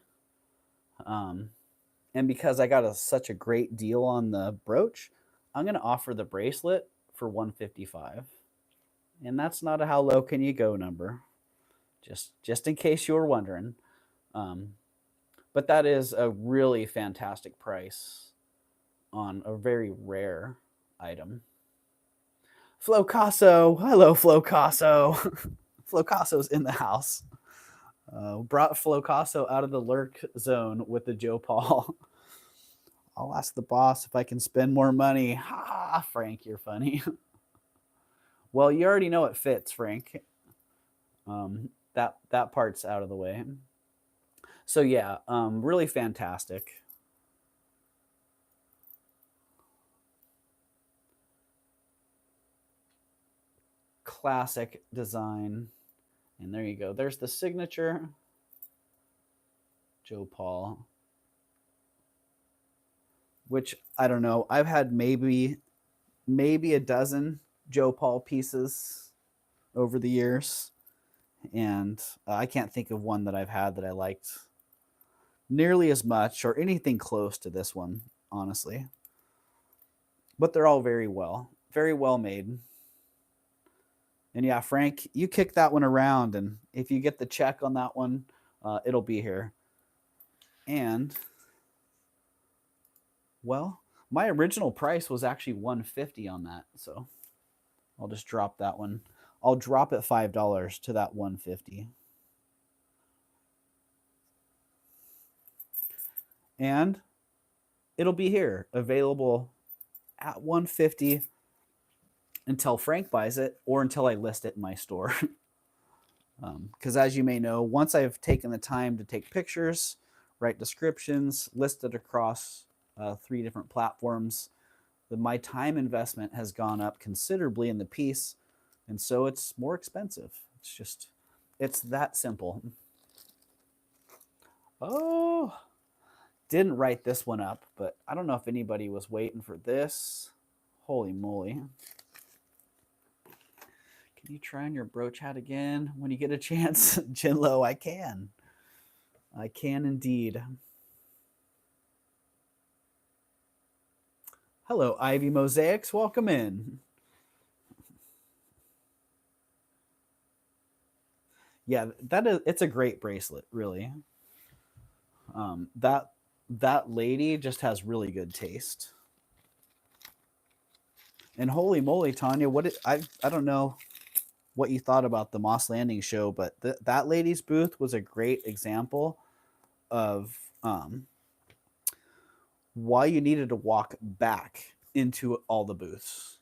And because I got such a great deal on the brooch, I'm going to offer the bracelet for $155. And that's not a how low can you go number, just in case you were wondering. But that is a really fantastic price on a very rare item. Flocasso, hello Flocasso. Flocasso's in the house. Brought Flocasso out of the lurk zone with the Joe Paul. I'll ask the boss if I can spend more money. Ha, Frank, you're funny. Well, you already know it fits, Frank. That part's out of the way. So yeah, really fantastic. Classic design. And there you go. There's the signature. Joe Paul. Which, I don't know. I've had maybe a dozen Joe Paul pieces over the years. And I can't think of one that I've had that I liked nearly as much or anything close to this one, honestly. But they're all very well made. And yeah, Frank, you kick that one around, and if you get the check on that one, it'll be here. And well, my original price was actually $150 on that, so I'll just drop that one. I'll drop it $5 to that $150. And it'll be here, available at $150 until Frank buys it or until I list it in my store. Because as you may know, once I've taken the time to take pictures, write descriptions, list it across 3 different platforms, my time investment has gone up considerably in the piece, and so it's more expensive. It's that simple. Oh, didn't write this one up, but I don't know if anybody was waiting for this. Holy moly. Can you try on your brooch hat again when you get a chance? Jinlo, I can. I can indeed. Hello, Ivy Mosaics. Welcome in. Yeah, it's a great bracelet, really. That lady just has really good taste. And holy moly, Tanya, I don't know what you thought about the Moss Landing show, but that lady's booth was a great example of why you needed to walk back into all the booths.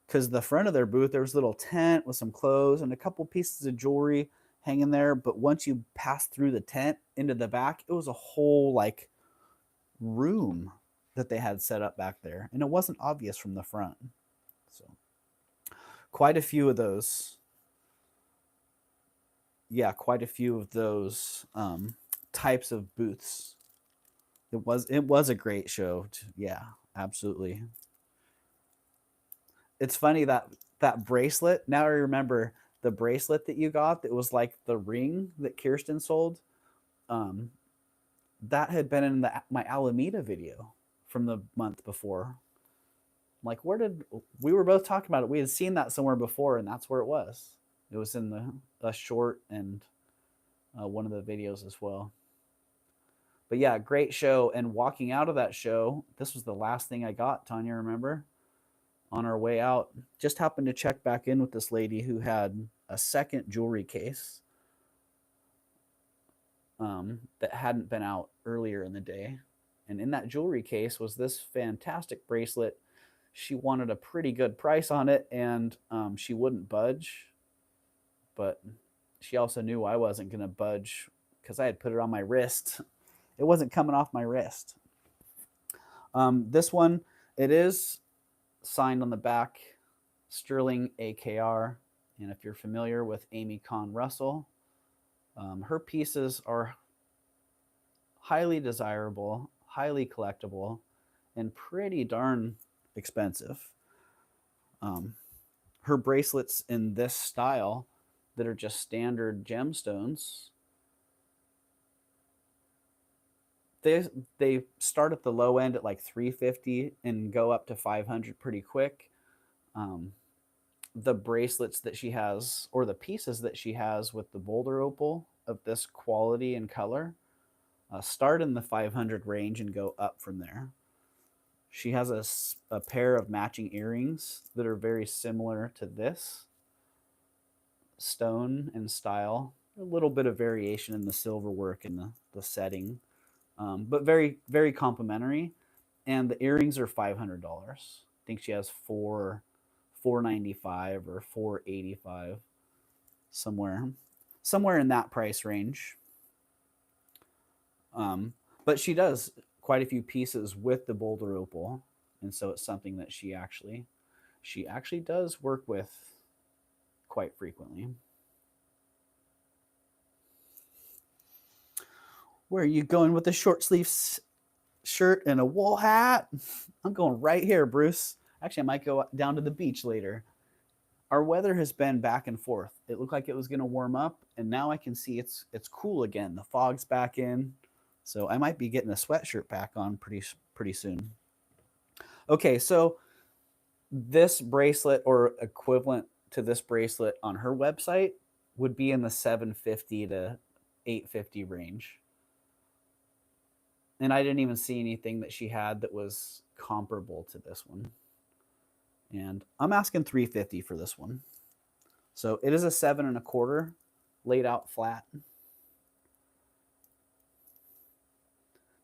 Because the front of their booth, there was a little tent with some clothes and a couple pieces of jewelry hanging there. But once you passed through the tent into the back, it was a whole like room that they had set up back there. And it wasn't obvious from the front. So quite a few of those. Yeah, quite a few of those types of booths. It was a great show. Yeah, absolutely. It's funny that bracelet. Now I remember the bracelet that you got. That was like the ring that Kirsten sold. That had been in my Alameda video from the month before. Like, we were both talking about it? We had seen that somewhere before, and that's where it was. It was in a short and one of the videos as well. But yeah, great show. And walking out of that show, this was the last thing I got, Tanya, remember? On our way out, just happened to check back in with this lady who had a second jewelry case that hadn't been out earlier in the day. And in that jewelry case was this fantastic bracelet. She wanted a pretty good price on it, and she wouldn't budge. But she also knew I wasn't going to budge because I had put it on my wrist. It wasn't coming off my wrist. This one, it is signed on the back, Sterling AKR. And if you're familiar with Amy Conn Russell, her pieces are highly desirable, highly collectible, and pretty darn expensive. Her bracelets in this style that are just standard gemstones, they start at the low end at like $350 and go up to $500 pretty quick. The bracelets that she has, or the pieces that she has with the boulder opal of this quality and color, start in the 500 range and go up from there. She has a pair of matching earrings that are very similar to this stone and style, A little bit of variation in the silver work and the setting, but very, very complimentary. And the earrings are $500. I think she has 495 or 485, somewhere in that price range. But she does quite a few pieces with the boulder opal, and so it's something that she actually does work with quite frequently. Where are you going with the short sleeves shirt and a wool hat? I'm going right here, Bruce. Actually, I might go down to the beach later. Our weather has been back and forth. It looked like it was going to warm up, and now I can see it's cool again. The fog's back in, so I might be getting a sweatshirt back on pretty soon. Okay, so this bracelet or equivalent to this bracelet on her website would be in the $750 to $850 range. And I didn't even see anything that she had that was comparable to this one. And I'm asking $350 for this one. So it is a 7 1/4 laid out flat.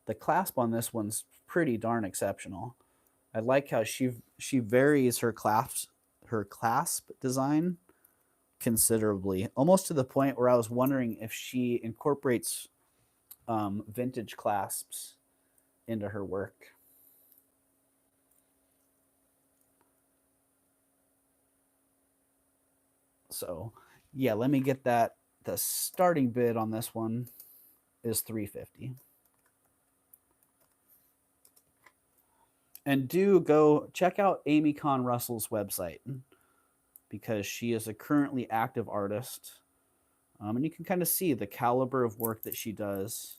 The clasp on this one's pretty darn exceptional. I like how she varies her clasp design considerably, almost to the point where I was wondering if she incorporates vintage clasps into her work. So yeah, let me get that. The starting bid on this one is $350. And do go check out Amy Conn Russell's website, because she is a currently active artist. And you can kind of see the caliber of work that she does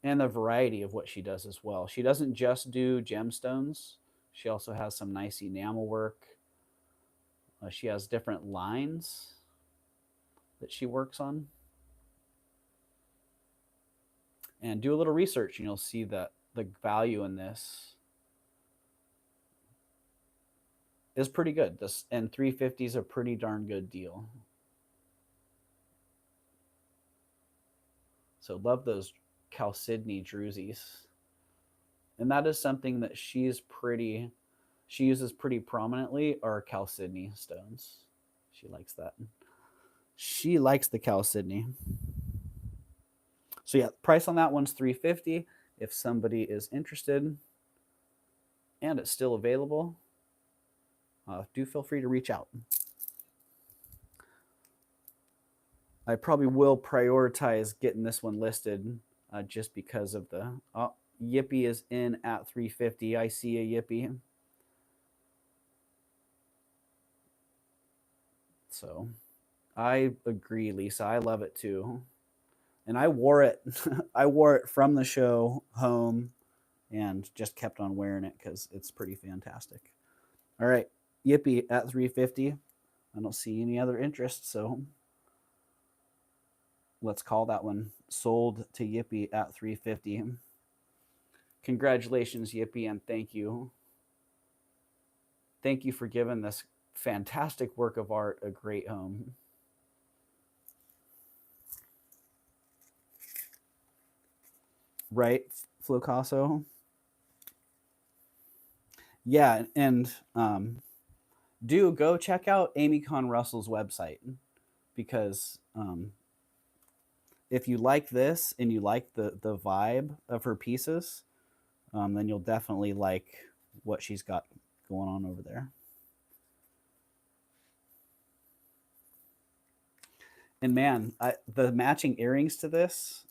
and the variety of what she does as well. She doesn't just do gemstones. She also has some nice enamel work. She has different lines that she works on. And do a little research and you'll see that the value in this is pretty good. This and $350 is a pretty darn good deal. So love those chalcedony drusies. And that is something that she uses pretty prominently, are chalcedony stones. She likes that. She likes the chalcedony. So yeah, price on that one's $350. If somebody is interested and it's still available, do feel free to reach out. I probably will prioritize getting this one listed just because of the Yippee is in at $350. I see a Yippee. So I agree, Lisa. I love it too. And I wore it. I wore it from the show home and just kept on wearing it because it's pretty fantastic. All right, Yippee at $350. I don't see any other interest, so let's call that one sold to Yippee at $350. Congratulations, Yippee, and thank you. Thank you for giving this fantastic work of art a great home. Right, Flocasso? Yeah, and do go check out Amy Conn Russell's website, because if you like this and you like the vibe of her pieces, then you'll definitely like what she's got going on over there. And man, the matching earrings to this,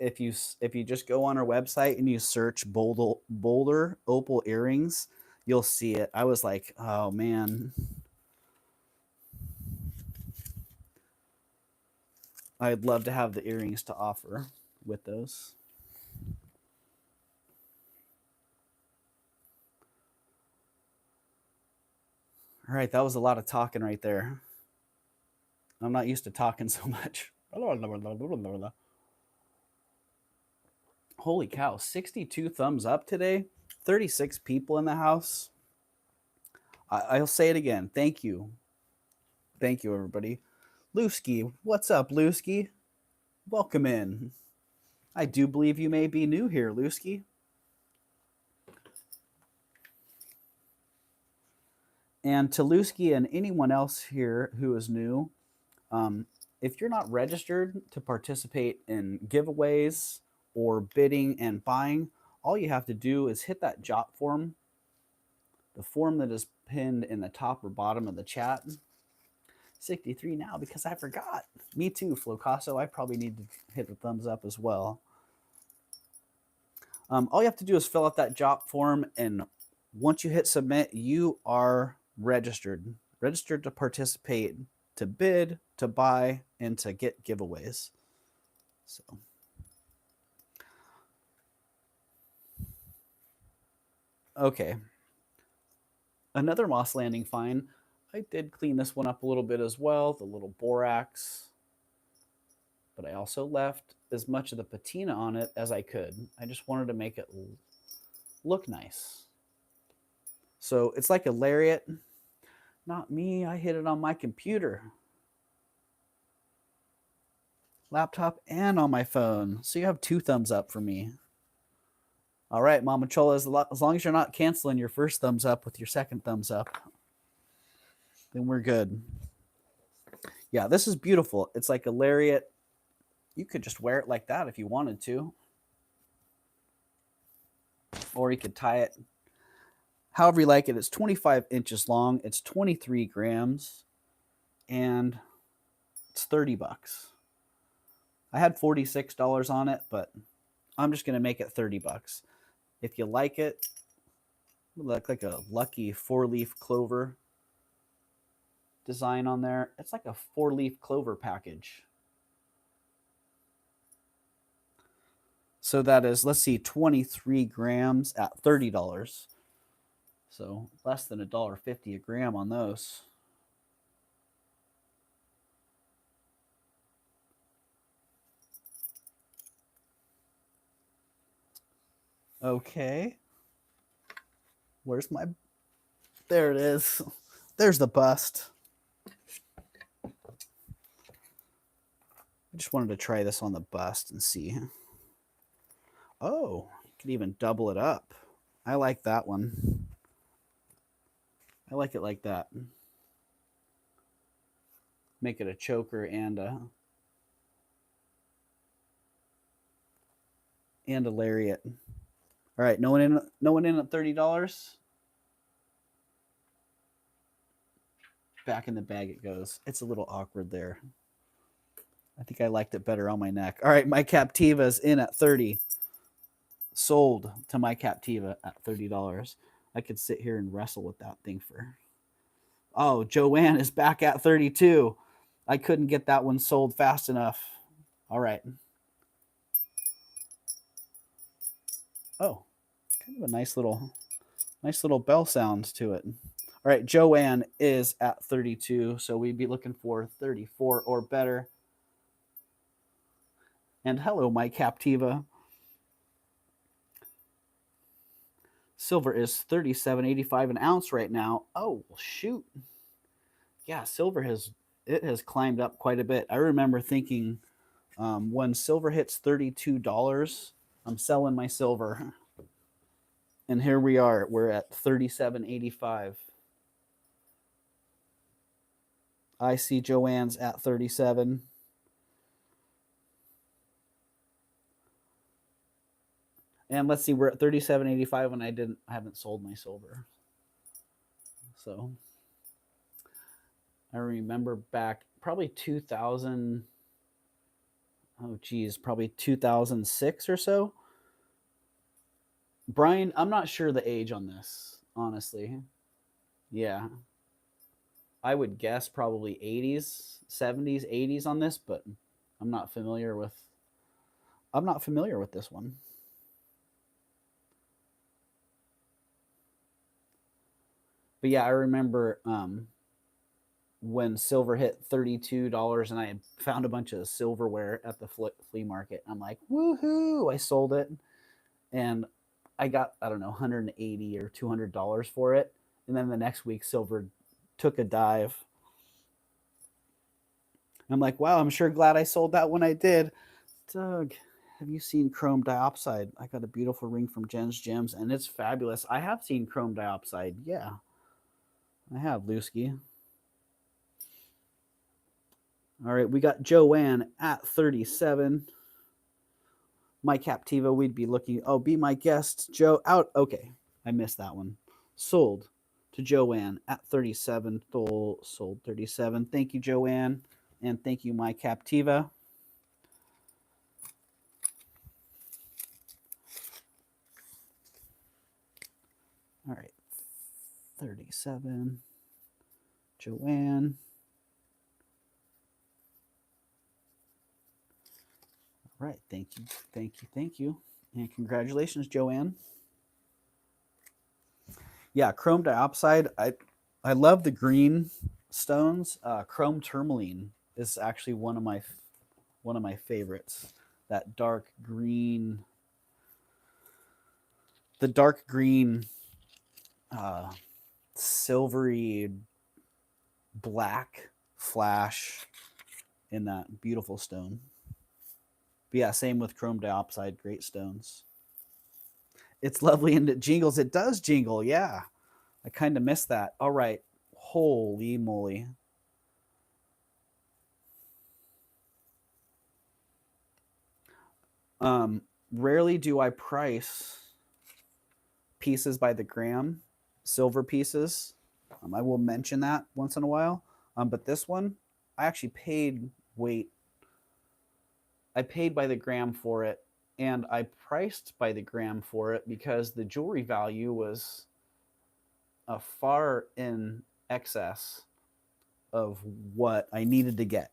if you just go on our website and you search boulder opal earrings, you'll see it. I was like, oh man, I'd love to have the earrings to offer with those. All right, that was a lot of talking right there. I'm not used to talking so much. Holy cow, 62 thumbs up today, 36 people in the house. I'll say it again. Thank you. Thank you, everybody. Lewski, what's up, Lewski? Welcome in. I do believe you may be new here, Lewski. And to Lewski and anyone else here who is new, if you're not registered to participate in giveaways or bidding and buying, all you have to do is hit that jot form, the form that is pinned in the top or bottom of the chat. 63 now because I forgot. Me too, Flocasso. I probably need to hit the thumbs up as well. All you have to do is fill out that jot form, and once you hit submit, you are registered to participate, to bid, to buy, and to get giveaways. So okay, another Moss Landing find. I did clean this one up a little bit as well, the little borax, but I also left as much of the patina on it as I could. I just wanted to make it look nice. So it's like a lariat. Not me, I hit it on my computer, laptop, and on my phone. So you have 2 thumbs up for me. All right, Mama Chola, as long as you're not canceling your first thumbs up with your second thumbs up, then we're good. Yeah, this is beautiful. It's like a lariat. You could just wear it like that if you wanted to. Or you could tie it however you like it. It's 25 inches long. It's 23 grams. And it's 30 bucks. I had $46 on it, but I'm just going to make it 30 bucks. If you like it, it'll look like a lucky 4-leaf clover design on there. It's like a 4-leaf clover package. So that is, let's see, 23 grams at $30. So less than $1.50 a gram on those. Okay. Where's my... There it is. There's the bust. I just wanted to try this on the bust and see. Oh, you can even double it up. I like that one. I like it like that. Make it a choker and a lariat. All right, no one in at $30. Back in the bag it goes. It's a little awkward there. I think I liked it better on my neck. All right, my Captiva is in at 30. Sold to my Captiva at $30. I could sit here and wrestle with that thing for... Oh, Joanne is back at 32. I couldn't get that one sold fast enough. All right. Oh, kind of a nice little bell sound to it. All right, Joanne is at 32, so we'd be looking for 34 or better. And hello, my Captiva. Silver is $37.85 an ounce right now. Oh, shoot. Yeah, silver has climbed up quite a bit. I remember thinking when silver hits $32, I'm selling my silver. And here we are. We're at $37.85. I see Joanne's at 37. And let's see, we're at $37.85 when I haven't sold my silver. So I remember back probably 2000, oh geez, probably 2006 or so. Brian, I'm not sure the age on this, honestly. Yeah. I would guess probably 80s, 70s, 80s on this, but I'm not familiar with this one. But yeah, I remember when silver hit $32 and I had found a bunch of silverware at the flea market. I'm like, woohoo! I sold it. And I got, I don't know, $180 or $200 for it. And then the next week, silver took a dive. I'm like, wow, I'm sure glad I sold that when I did. Doug, have you seen chrome diopside? I got a beautiful ring from Jen's Gems, and it's fabulous. I have seen chrome diopside. Yeah, I have, Lusky. All right, we got Joanne at 37. My Captiva, we'd be looking. Oh, be my guest, Joe. Out. Okay, I missed that one. Sold to Joanne at 37. Sold 37. Thank you, Joanne. And thank you, my Captiva. All right, 37. Joanne. All right, thank you, thank you, thank you. And congratulations, Joanne. Yeah, chrome diopside. I love the green stones. Chrome tourmaline is actually one of my favorites. That dark green, the dark green, silvery black flash in that beautiful stone. But yeah, same with chrome diopside, great stones. It's lovely and it jingles. It does jingle, yeah. I kind of missed that. All right. Holy moly. Rarely do I price pieces by the gram, silver pieces. I will mention that once in a while. But this one, I actually paid weight. I paid by the gram for it, and I priced by the gram for it because the jewelry value was far in excess of what I needed to get.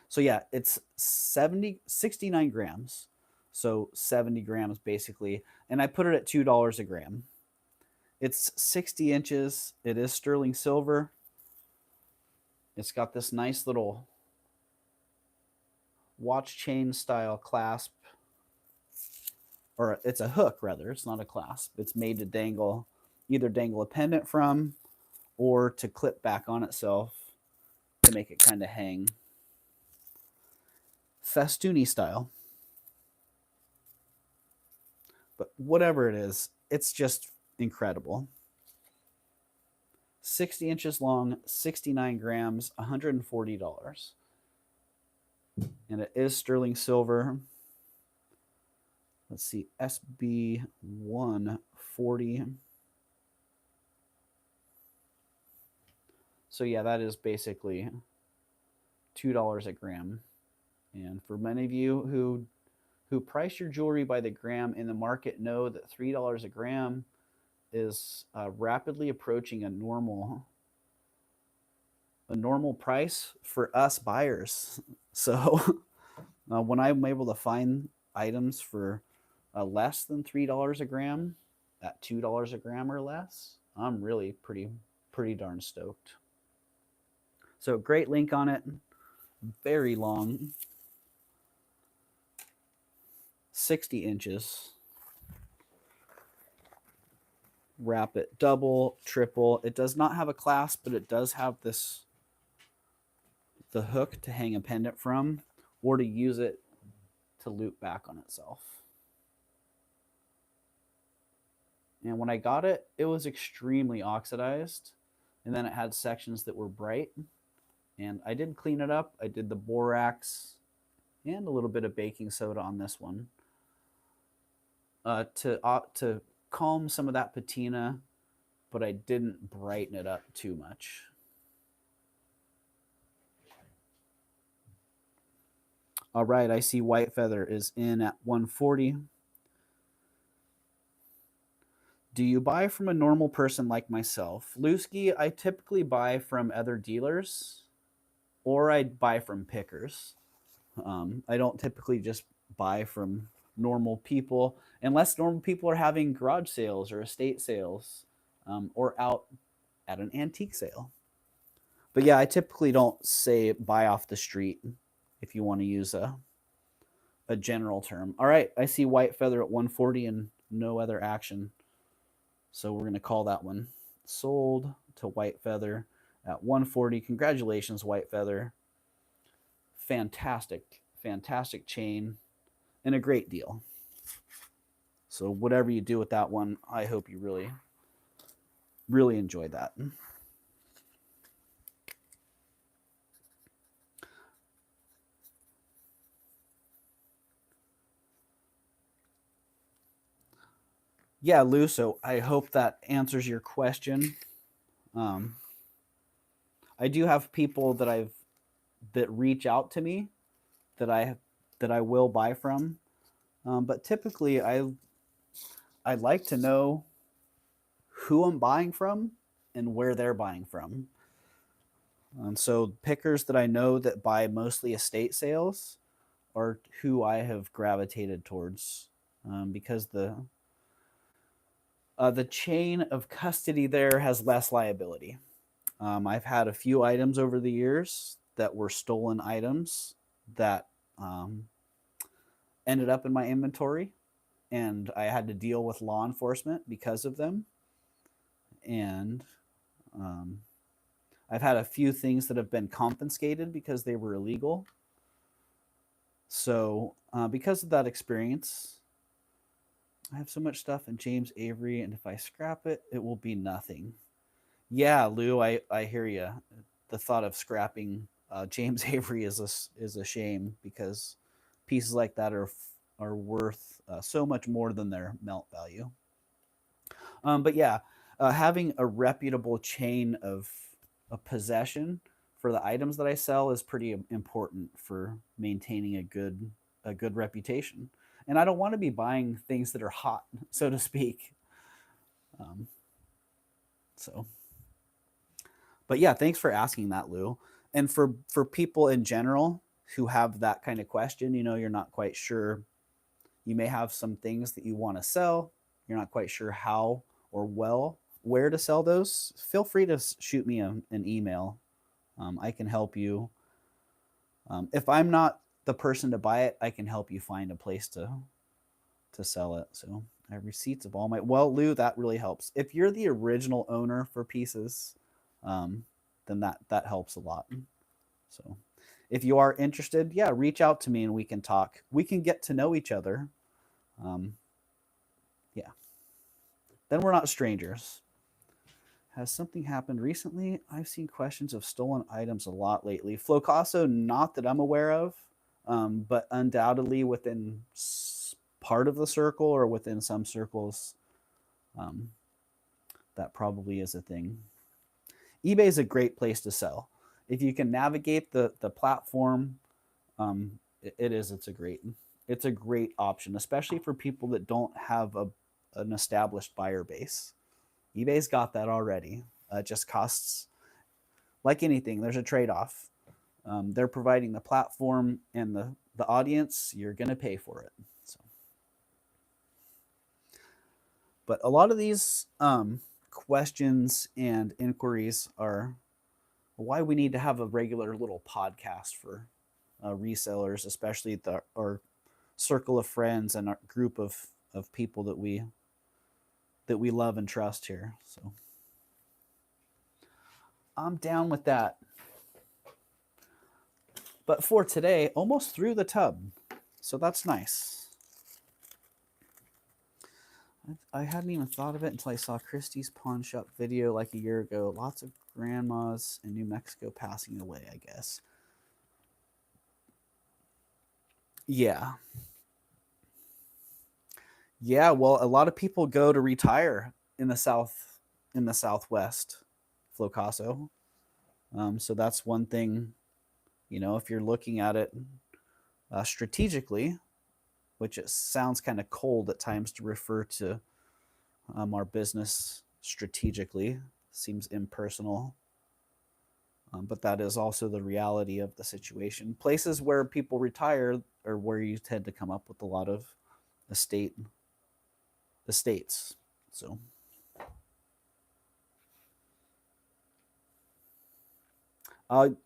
So yeah, it's 69 grams. So 70 grams basically. And I put it at $2 a gram. It's 60 inches. It is sterling silver. It's got this nice little watch chain style clasp. Or it's a hook rather. It's not a clasp. It's made to dangle, either dangle a pendant from or to clip back on itself to make it kind of hang. Festoony style. But whatever it is, it's just incredible. 60 inches long, 69 grams, $140. And it is sterling silver. Let's see, SB 140. So yeah, that is basically $2 a gram. And for many of you who price your jewelry by the gram in the market know that $3 a gram is rapidly approaching a normal price for us buyers. So when I'm able to find items for less than $3 a gram at $2 a gram or less, I'm really pretty darn stoked. So great link on it, very long, 60 inches. Wrap it double, triple. It does not have a clasp, but it does have the hook to hang a pendant from or to use it to loop back on itself. And when I got it, it was extremely oxidized. And then it had sections that were bright. And I did clean it up. I did the borax and a little bit of baking soda on this one to calm some of that patina, but I didn't brighten it up too much. All right, I see White Feather is in at 140. Do you buy from a normal person like myself? Lusky, I typically buy from other dealers or I buy from pickers. I don't typically just buy from normal people unless normal people are having garage sales or estate sales or out at an antique sale. But yeah, I typically don't say buy off the street if you want to use a general term. All right, I see White Feather at 140 and no other action. So we're going to call that one sold to White Feather. at 140. Congratulations, White Feather. Fantastic, fantastic chain and a great deal. So whatever you do with that one, I hope you really, really enjoy that. Yeah, Lou, so I hope that answers your question. I do have people that reach out to me that I will buy from, but typically I like to know who I'm buying from and where they're buying from. So pickers that I know that buy mostly estate sales are who I have gravitated towards, because the chain of custody there has less liability. I've had a few items over the years that were stolen items that ended up in my inventory, and I had to deal with law enforcement because of them. And I've had a few things that have been confiscated because they were illegal. So, because of that experience, I have so much stuff in James Avery, and if I scrap it, it will be nothing. Yeah, Lou, I hear you. The thought of scrapping James Avery is a shame, because pieces like that are worth so much more than their melt value. But yeah, having a reputable chain of possession for the items that I sell is pretty important for maintaining a good reputation. And I don't want to be buying things that are hot, so to speak. Um, so, but yeah, thanks for asking that, Lou. And for people in general who have that kind of question, you're not quite sure. You may have some things that you want to sell. You're not quite sure how or where to sell those. Feel free to shoot me an email. I can help you. If I'm not the person to buy it, I can help you find a place to sell it. So I have receipts of all my. Well, Lou, that really helps. If you're the original owner for pieces, then that helps a lot. So if you are interested, yeah, reach out to me and we can talk. We can get to know each other. Yeah. Then we're not strangers. Has something happened recently? I've seen questions of stolen items a lot lately. Flocasso, not that I'm aware of, but undoubtedly within part of the circle or within some circles, that probably is a thing. eBay is a great place to sell. If you can navigate the platform, it's a great option, especially for people that don't have an established buyer base. eBay's got that already. It just costs, like anything, there's a trade-off. They're providing the platform and the audience. You're going to pay for it. So, but a lot of these questions and inquiries are why we need to have a regular little podcast for resellers, especially our circle of friends and our group of people that we love and trust here. So I'm down with that. But for today, almost through the tub. So that's nice. I hadn't even thought of it until I saw Christie's pawn shop video like a year ago. Lots of grandmas in New Mexico passing away, I guess. Yeah. Yeah, well, a lot of people go to retire in the Southwest, Flocasso. So that's one thing, if you're looking at it strategically, which it sounds kind of cold at times to refer to our business strategically, seems impersonal. But that is also the reality of the situation. Places where people retire are where you tend to come up with a lot of estates. So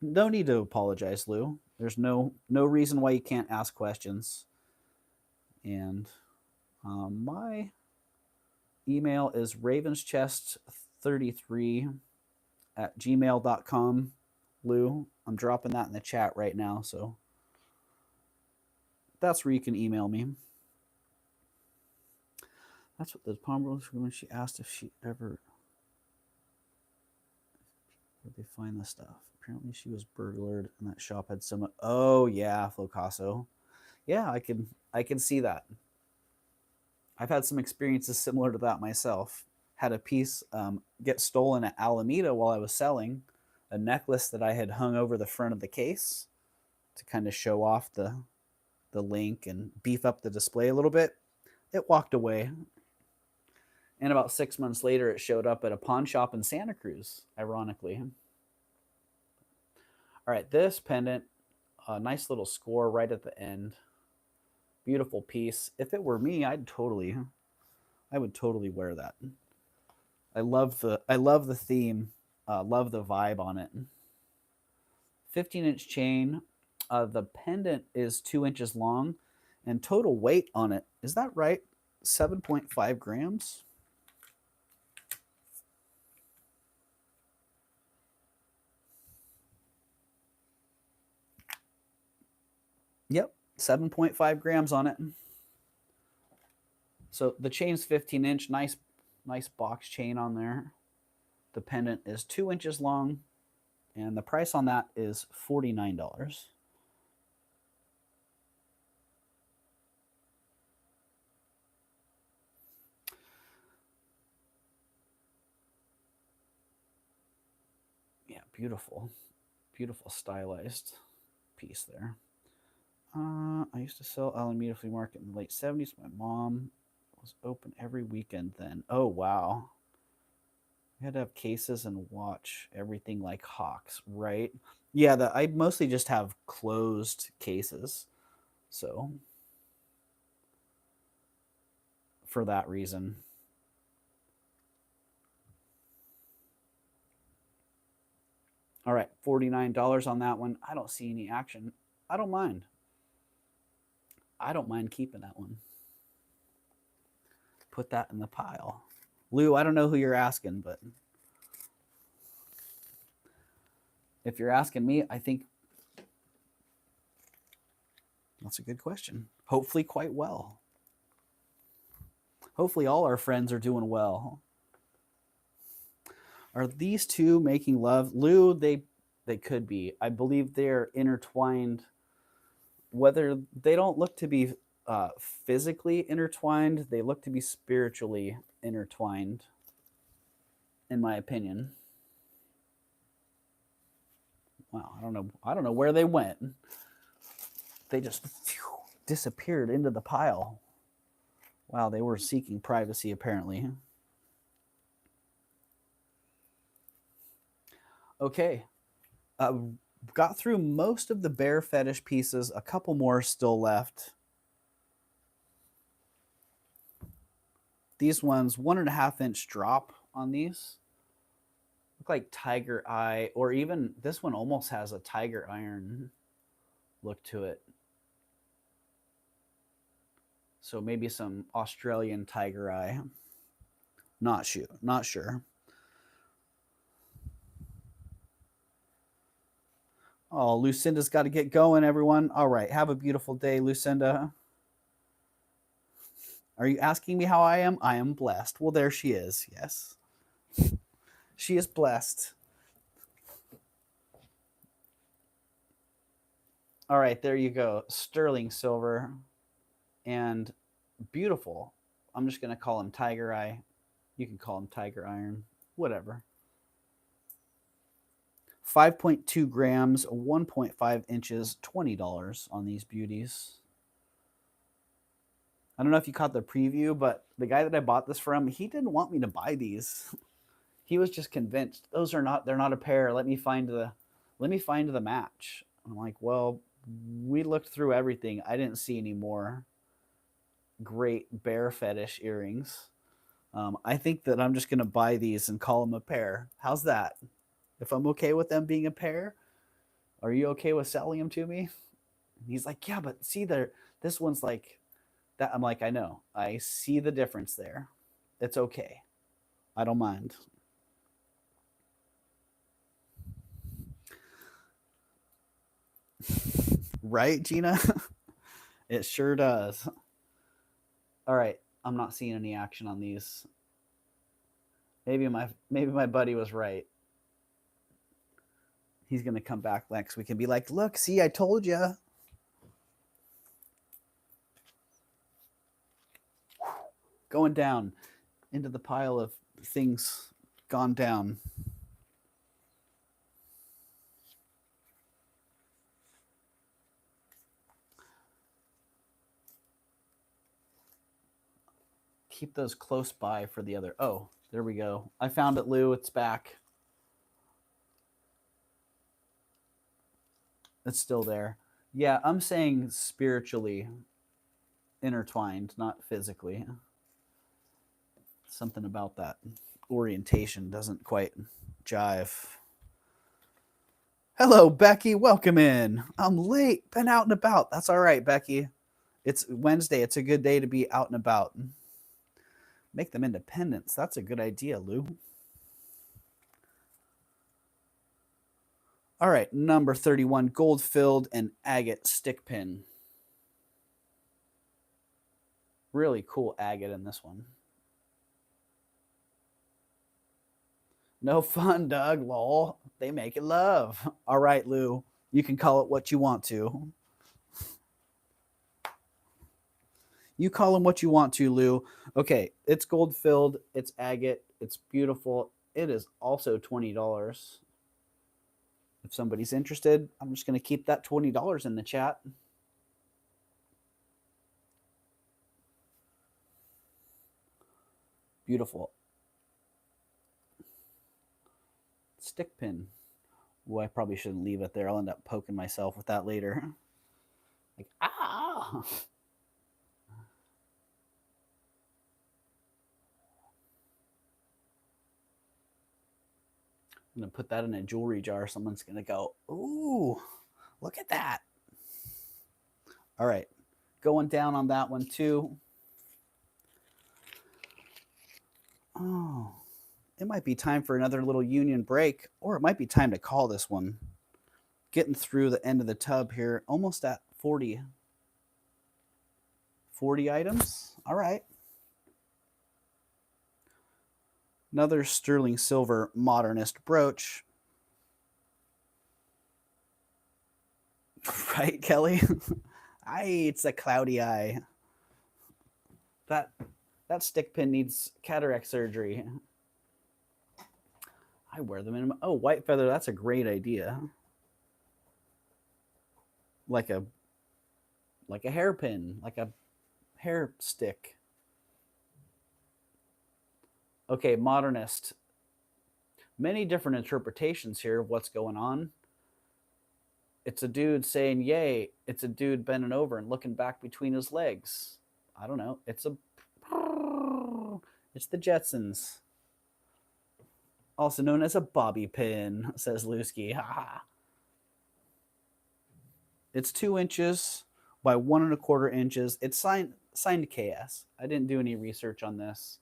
no need to apologize, Lou. There's no reason why you can't ask questions. And my email is ravenschest33 at gmail.com. Lou, I'm dropping that in the chat right now, so that's where you can email me. That's what the pawnbroker, when she asked if she ever, where'd they find the stuff? Apparently she was burglared and that shop had some. Oh yeah, Flocasso. Yeah, I can see that. I've had some experiences similar to that myself. Had a piece get stolen at Alameda while I was selling a necklace that I had hung over the front of the case to kind of show off the link and beef up the display a little bit. It walked away. And about 6 months later, it showed up at a pawn shop in Santa Cruz, ironically. All right, this pendant, a nice little score right at the end. Beautiful piece. If it were me, I would totally wear that. I love the theme. Love the vibe on it. 15-inch chain. The pendant is 2 inches long, and total weight on it, is that right? 7.5 grams. Yep, 7.5 grams on it. So the chain's 15-inch, nice box chain on there. The pendant is 2 inches long, and the price on that is $49. Yeah, beautiful stylized piece there. I used to sell Alameda Flea Market in the late 70s. My mom was open every weekend then. Oh, wow. We had to have cases and watch everything like hawks, right? Yeah, I mostly just have closed cases. So, for that reason. All right, $49 on that one. I don't see any action. I don't mind. I don't mind keeping that one. Put that in the pile. Lou, I don't know who you're asking, but if you're asking me, I think that's a good question. Hopefully quite well. Hopefully all our friends are doing well. Are these two making love? Lou, they could be. I believe they're intertwined. Whether they don't look to be physically intertwined, they look to be spiritually intertwined, in my opinion. Wow, I don't know where they went. They just disappeared into the pile. Wow, they were seeking privacy apparently. Okay. Got through most of the bear fetish pieces. A couple more still left. These ones, 1.5 inch drop on these. Look like tiger eye, or even this one almost has a tiger iron look to it. So maybe some Australian tiger eye. Not sure. Oh, Lucinda's got to get going, everyone. All right, have a beautiful day, Lucinda. Are you asking me how I am? I am blessed. Well, there she is. Yes. She is blessed. All right, there you go. Sterling silver and beautiful. I'm just going to call him tiger eye. You can call him tiger iron, whatever. 5.2 grams, 1.5 inches, $20 on these beauties. I don't know if you caught the preview, but the guy that I bought this from, he didn't want me to buy these. He was just convinced they're not a pair. Let me find the match. I'm like, well, we looked through everything. I didn't see any more great bear fetish earrings. I think that I'm just going to buy these and call them a pair. How's that? If I'm okay with them being a pair, are you okay with selling them to me? And he's like, yeah, but see there, this one's like that. I'm like, I know. I see the difference there. It's okay. I don't mind. Right, Gina? It sure does. All right, I'm not seeing any action on these. Maybe my buddy was right. He's gonna come back next week and be like, "Look, see, I told you." Going down into the pile of things gone down. Keep those close by for the other. Oh, there we go. I found it, Lou. It's back. It's still there. Yeah, I'm saying spiritually intertwined, not physically. Something about that orientation doesn't quite jive. Hello, Becky. Welcome in. I'm late. Been out and about. That's all right, Becky. It's Wednesday. It's a good day to be out and about. Make them independents. That's a good idea, Lou. All right, number 31, gold-filled and agate stick pin. Really cool agate in this one. No fun, Doug. Lol. They make it love. All right, Lou. You can call it what you want to. You call them what you want to, Lou. Okay, it's gold-filled. It's agate. It's beautiful. It is also $20. If somebody's interested, I'm just going to keep that $20 in the chat. Beautiful. Stick pin. Well, I probably shouldn't leave it there. I'll end up poking myself with that later. Like, ah! I'm going to put that in a jewelry jar. Someone's going to go, ooh, look at that. All right. Going down on that one too. Oh, it might be time for another little union break, or it might be time to call this one. Getting through the end of the tub here, almost at 40 items. All right. Another sterling silver modernist brooch. Right, Kelly? It's a cloudy eye. That stick pin needs cataract surgery. I wear them in. Oh, white feather. That's a great idea. Like a hairpin, like a hair stick. Okay, modernist. Many different interpretations here of what's going on. It's a dude saying yay. It's a dude bending over and looking back between his legs. I don't know. It's the Jetsons. Also known as a bobby pin, says Lusky. It's 2 inches by 1¼ inches. It's signed KS. I didn't do any research on this.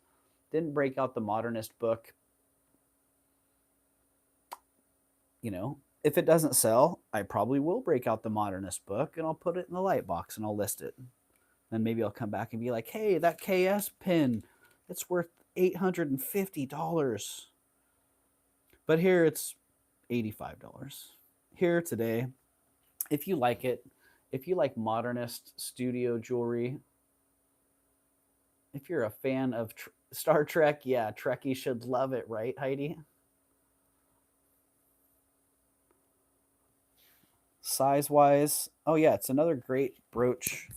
Didn't break out the modernist book. You know, if it doesn't sell, I probably will break out the modernist book and I'll put it in the light box and I'll list it. Then maybe I'll come back and be like, hey, that KS pin, it's worth $850. But here it's $85. Here today, if you like it, if you like modernist studio jewelry, if you're a fan of Star Trek, yeah, Trekkies should love it, right, Heidi? Size-wise, oh yeah, it's another great brooch.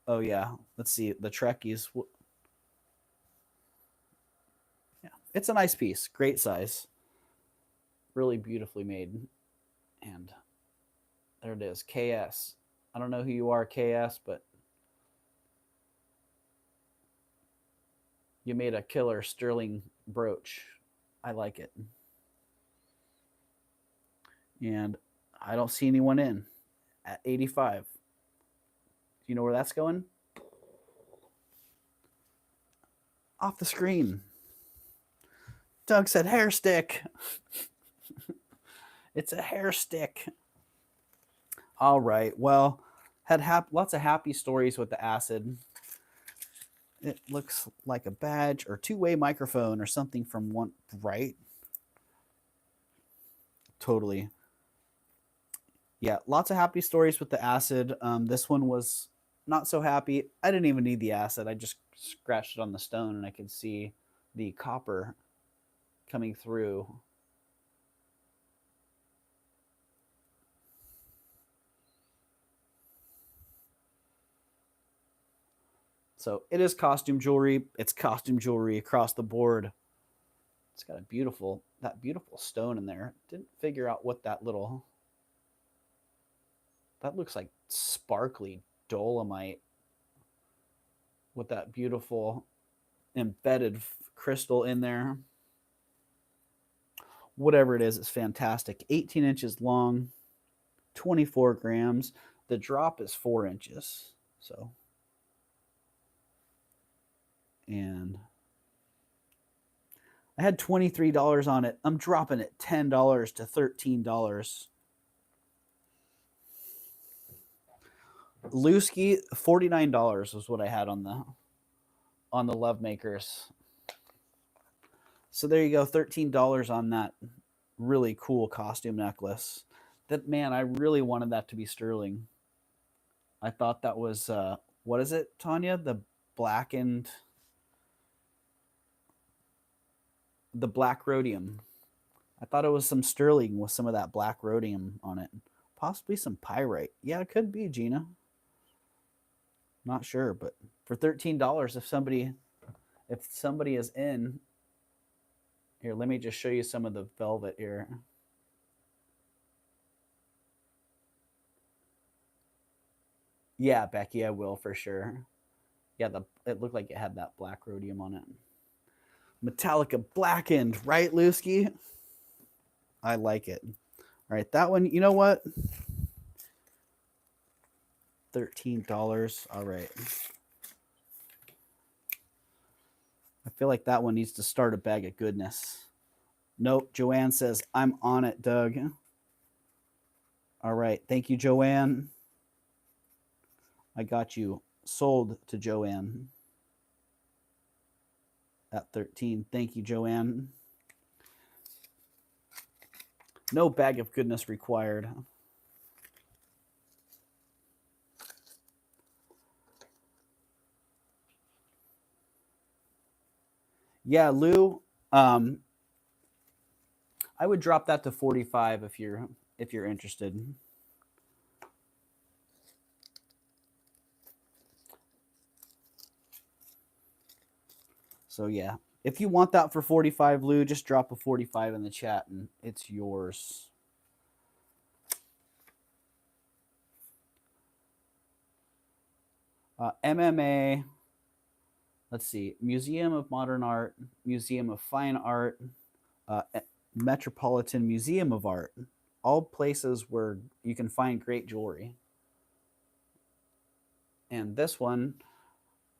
Oh yeah, let's see, the Trekkies. Yeah, it's a nice piece, great size, really beautifully made, and there it is, KS. I don't know who you are, KS, but you made a killer sterling brooch. I like it. And I don't see anyone in at 85. Do you know where that's going? Off the screen. Doug said hair stick. It's a hair stick. All right. Well, had lots of happy stories with the acid. It looks like a badge or two-way microphone or something from one, right? Totally. Yeah, lots of happy stories with the acid. This one was not so happy. I didn't even need the acid. I just scratched it on the stone and I could see the copper coming through. So it is costume jewelry. It's costume jewelry across the board. It's got that beautiful stone in there. Didn't figure out what that looks like sparkly dolomite with that beautiful embedded crystal in there. Whatever it is, it's fantastic. 18 inches long, 24 grams. The drop is 4 inches. So, and I had $23 on it. I'm dropping it $10 to $13. Lewski, $49 was what I had on the Love Makers. So there you go, $13 on that really cool costume necklace. That, man, I really wanted that to be sterling. I thought that was what is it, Tanya? The black rhodium. I thought it was some sterling with some of that black rhodium on it. Possibly some pyrite. Yeah, it could be, Gina. Not sure, but for $13, if somebody is in here, let me just show you some of the velvet here. Yeah, Becky, I will for sure. Yeah, it looked like it had that black rhodium on it. Metallica blackened, right, Lewski? I like it. All right, that one, you know what? $13. All right. I feel like that one needs to start a bag of goodness. Nope, Joanne says, I'm on it, Doug. All right, thank you, Joanne. I got you sold to Joanne at 13. Thank you, Joanne. No bag of goodness required. Yeah, Lou, I would drop that to 45 if you're interested. So yeah, if you want that for 45, Lou, just drop a 45 in the chat and it's yours. MMA, let's see, Museum of Modern Art, Museum of Fine Art, Metropolitan Museum of Art, all places where you can find great jewelry. And this one,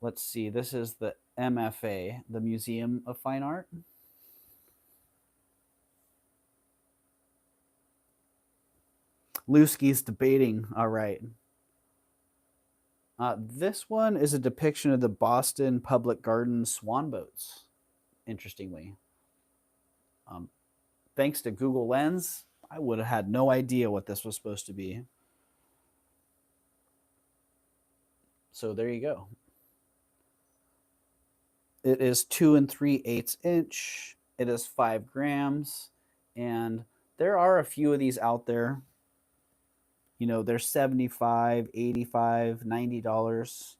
let's see, this is the MFA, the Museum of Fine Art. Lewski's debating. All right. This one is a depiction of the Boston Public Garden swan boats, interestingly. Thanks to Google Lens, I would have had no idea what this was supposed to be. So there you go. It is 2 3/8 inch. It is 5 grams. And there are a few of these out there. You know, they're $75, $85, $90.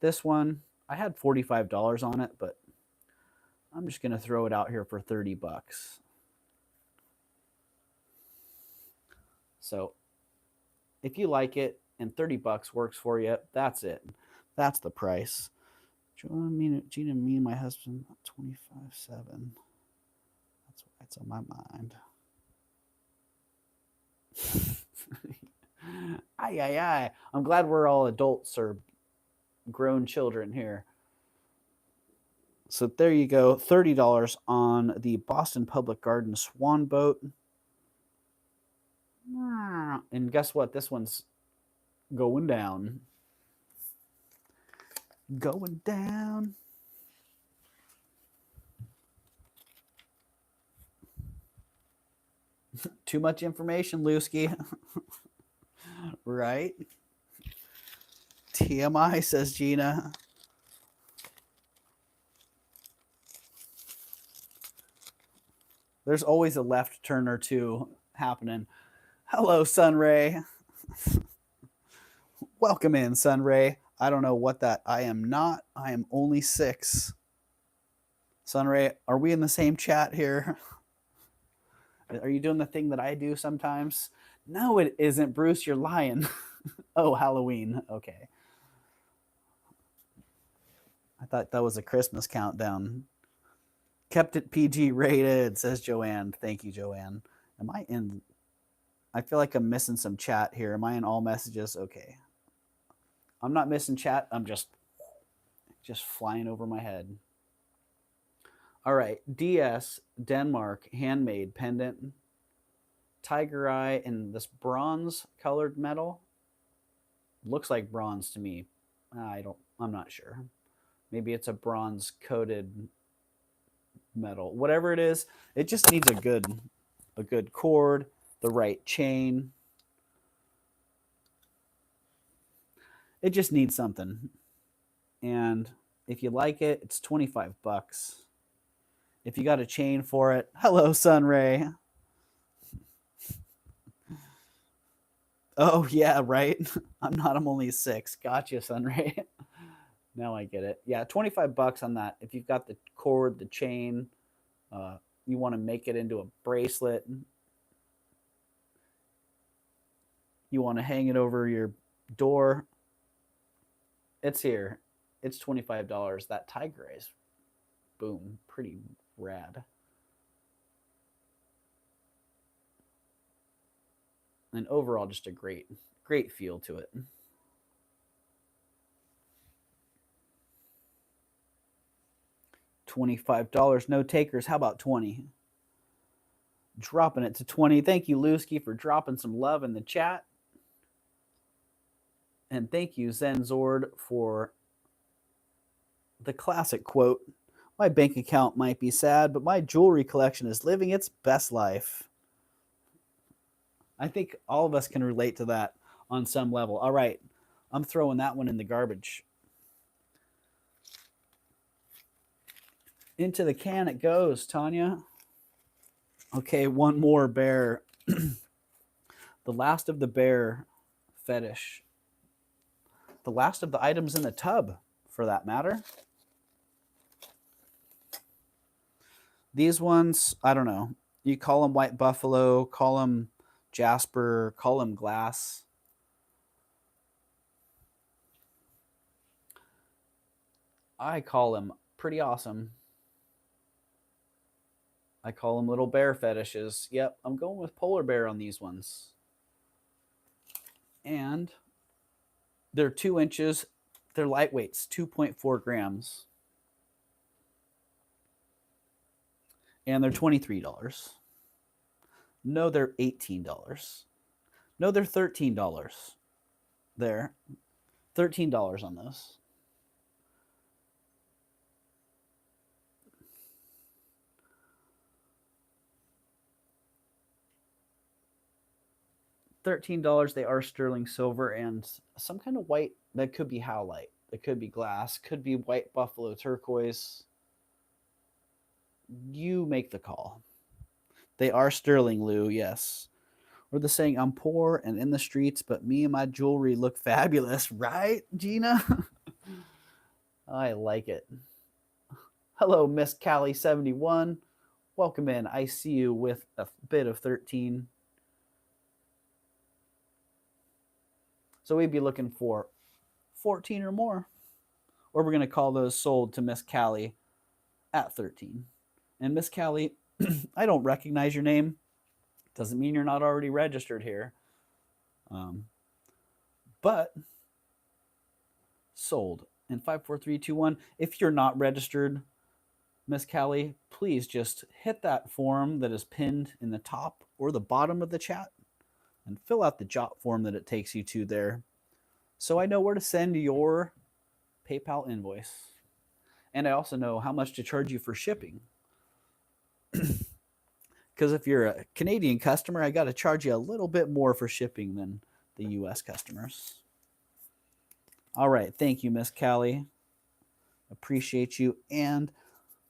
This one, I had $45 on it, but I'm just going to throw it out here for 30 bucks. So if you like it and 30 bucks works for you, that's it. That's the price. Gina, me and my husband, 25.7. That's why it's on my mind. Aye. I'm glad we're all adults or grown children here. So there you go, $30 on the Boston Public Garden swan boat. And guess what? This one's going down. Going down. Too much information, Lusky. Right? TMI, says Gina. There's always a left turn or two happening. Hello, Sunray. Welcome in, Sunray. I don't know what that. I am not. I am only 6. Sunray, are we in the same chat here? Are you doing the thing that I do sometimes? No, it isn't, Bruce. You're lying. Oh, Halloween. Okay. I thought that was a Christmas countdown. Kept it PG rated, says Joanne. Thank you, Joanne. Am I in? I feel like I'm missing some chat here. Am I in all messages? Okay. I'm not missing chat. I'm just flying over my head. All right. DS, Denmark, handmade pendant. Tiger eye in this bronze colored metal. Looks like bronze to me. I'm not sure. Maybe it's a bronze coated metal. Whatever it is, it just needs a good cord, the right chain. It just needs something. And if you like it, it's $25. If you got a chain for it, hello, Sunray. Oh, yeah, right. I'm only 6. Gotcha, Sunray. Now I get it. Yeah, $25 on that. If you've got the cord, the chain, you want to make it into a bracelet. You want to hang it over your door. It's here. It's $25. That tiger eye is, boom, pretty rad. And overall, just a great feel to it. $25. No takers. How about 20? Dropping it to 20. Thank you, Lusky, for dropping some love in the chat. And thank you, Zenzord, for the classic quote. My bank account might be sad, but my jewelry collection is living its best life. I think all of us can relate to that on some level. All right, I'm throwing that one in the garbage. Into the can it goes, Tanya. Okay, one more bear. The last of the bear fetish. The last of the items in the tub, for that matter. These ones, I don't know. You call them white buffalo, call them jasper, call them glass. I call them pretty awesome. I call them little bear fetishes. Yep, I'm going with polar bear on these ones. And they're 2 inches. They're lightweights, 2.4 grams. And they're $23. No, they're $18. No, they're $13. There. $13 on those. $13. They are sterling silver and some kind of white. That could be howlite. It could be glass. Could be white buffalo turquoise. You make the call. They are sterling, Lou, yes. Or the saying, I'm poor and in the streets, but me and my jewelry look fabulous. Right, Gina? I like it. Hello, Miss Callie71. Welcome in. I see you with a bit of 13. So we'd be looking for 14 or more. Or we're going to call those sold to Miss Callie at 13. And Miss Callie, I don't recognize your name. Doesn't mean you're not already registered here. But sold. And 54321, if you're not registered, Miss Callie, please just hit that form that is pinned in the top or the bottom of the chat. and fill out the jot form that it takes you to there, so I know where to send your PayPal invoice. And I also know how much to charge you for shipping. Because if you're a Canadian customer, I got to charge you a little bit more for shipping than the US customers. All right. Thank you, Miss Callie. Appreciate you. And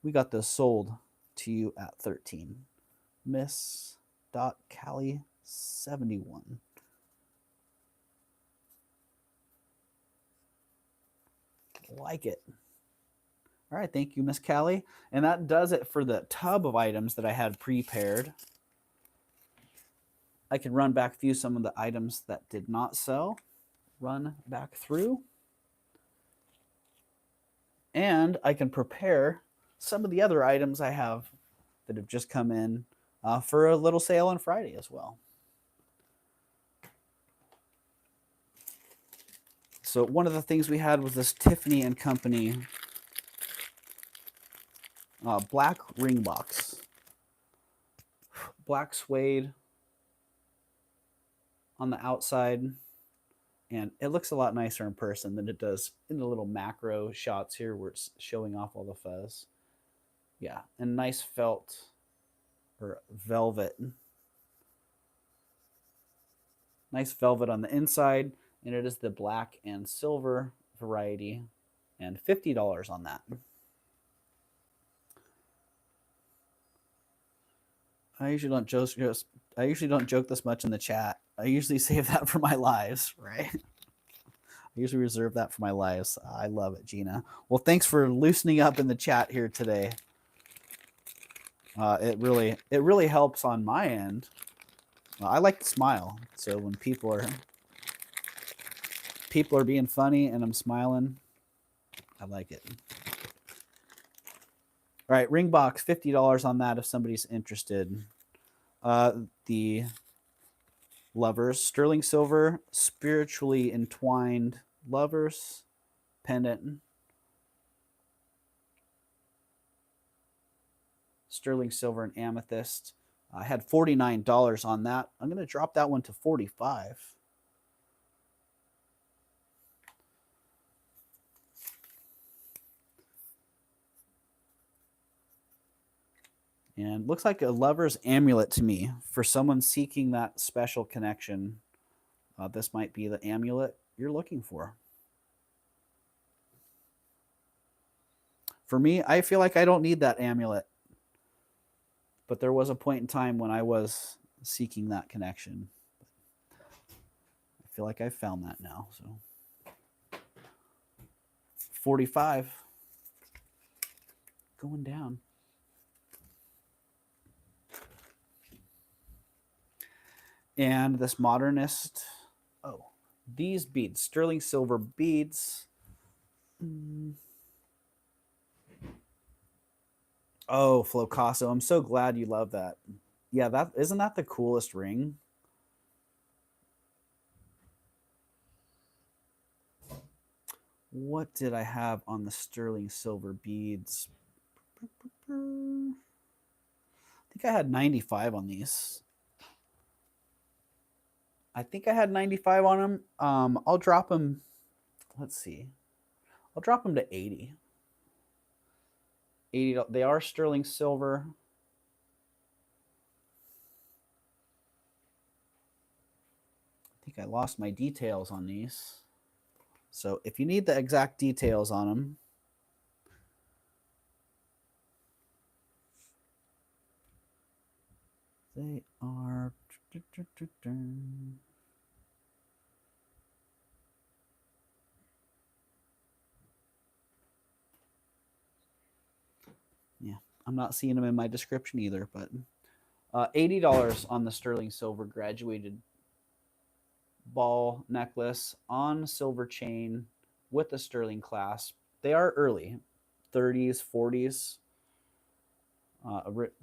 we got this sold to you at 13. Miss Callie 71. Like it. All right, thank you, Miss Callie. And that does it for the tub of items that I had prepared. I can run back through some of the items that did not sell. Run back through. And I can prepare some of the other items I have that have just come in for a little sale on Friday as well. So one of the things we had was this Tiffany and Company black ring box. Black suede on the outside. And it looks a lot nicer in person than it does in the little macro shots here where it's showing off all the fuzz. Yeah, and nice felt or velvet. Nice velvet on the inside, and it is the black and silver variety, and $50 on that. I usually don't joke this much in the chat. I usually save that for my lives, right? I usually reserve that for my lives. I love it, Gina. Well, thanks for loosening up in the chat here today. It really helps on my end. I like to smile, so when people are being funny and I'm smiling, I like it. All right, ring box, $50 on that if somebody's interested. The lovers, sterling silver, spiritually entwined lovers, pendant. Sterling silver and amethyst. I had $49 on that. I'm going to drop that one to $45. And looks like a lover's amulet to me. For someone seeking that special connection, this might be the amulet you're looking for. For me, I feel like I don't need that amulet. But there was a point in time when I was seeking that connection. I feel like I found that now. So 45. Going down. And this modernist, these beads, sterling silver beads. Oh, Flocasso, I'm so glad you love that. Yeah, isn't that the coolest ring? What did I have on the sterling silver beads? I think I had 95 on these. I think I had 95 on them. I'll drop them. Let's see. I'll drop them to 80. 80. They are sterling silver. I think I lost my details on these. So if you need the exact details on them, they are. Yeah, I'm not seeing them in my description either, but $80 on the sterling silver graduated ball necklace on silver chain with a sterling clasp. They are early, 30s, 40s.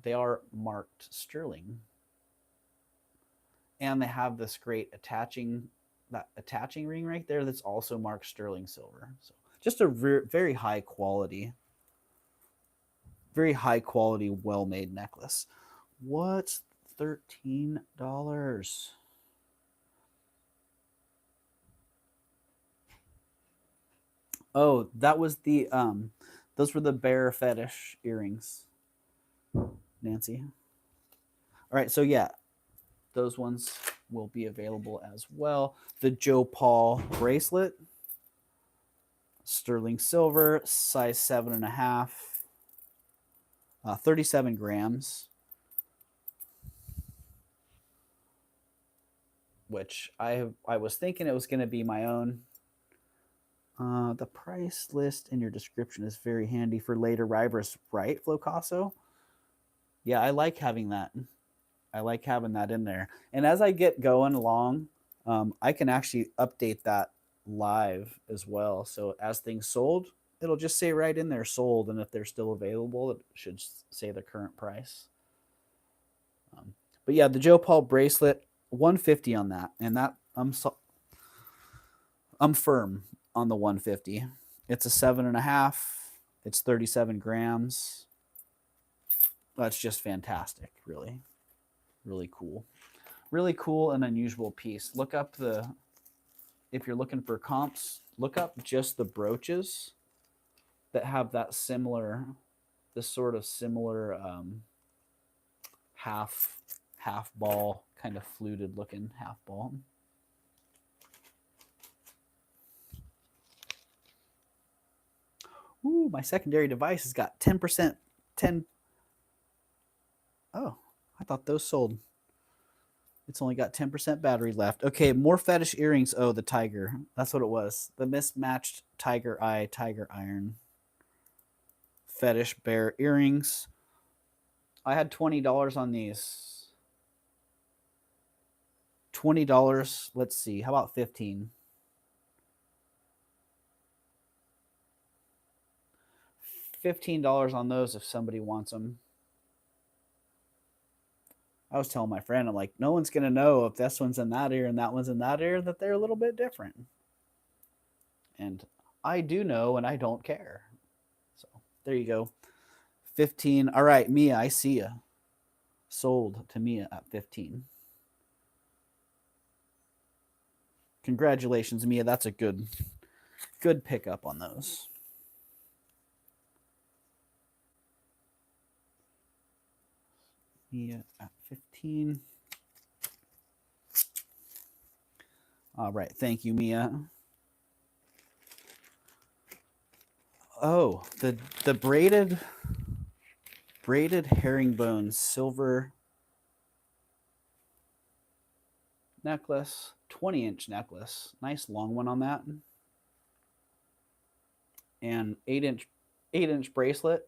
They are marked sterling. And they have this great attaching ring right there that's also marked sterling silver. So just a very high quality, well-made necklace. What's $13? Oh, that was the those were the bear fetish earrings, Nancy. All right, so yeah, those ones will be available as well. The Joe Paul bracelet, sterling silver, size 7.5, 37 grams, which I was thinking it was going to be my own. The price list in your description is very handy for late arrivers, right, Flocasso? Yeah, I like having that. I like having that in there. And as I get going along, I can actually update that live as well. So as things sold, it'll just say right in there sold, and if they're still available, it should say the current price. But yeah, the Joe Paul bracelet, 150 on that, and that I'm firm on the 150. It's a 7.5. It's 37 grams. That's just fantastic, really. Really cool. Really cool and unusual piece. Look up if you're looking for comps, look up just the brooches that have that similar, this sort of similar half ball, kind of fluted looking half ball. Ooh, my secondary device has got 10%. Oh, I thought those sold. It's only got 10% battery left. Okay, more fetish earrings. Oh, the tiger. That's what it was. The mismatched tiger eye, tiger iron. Fetish bear earrings. I had $20 on these. $20. Let's see. How about 15? $15 on those if somebody wants them. I was telling my friend, I'm like, no one's going to know if this one's in that ear and that one's in that ear, that they're a little bit different. And I do know, and I don't care. So there you go. 15. All right, Mia, I see you. Sold to Mia at 15. Congratulations, Mia. That's a good pickup on those. Mia at 15. All right. Thank you, Mia. Oh, the braided herringbone silver necklace, 20-inch necklace. Nice long one on that. And 8-inch bracelet.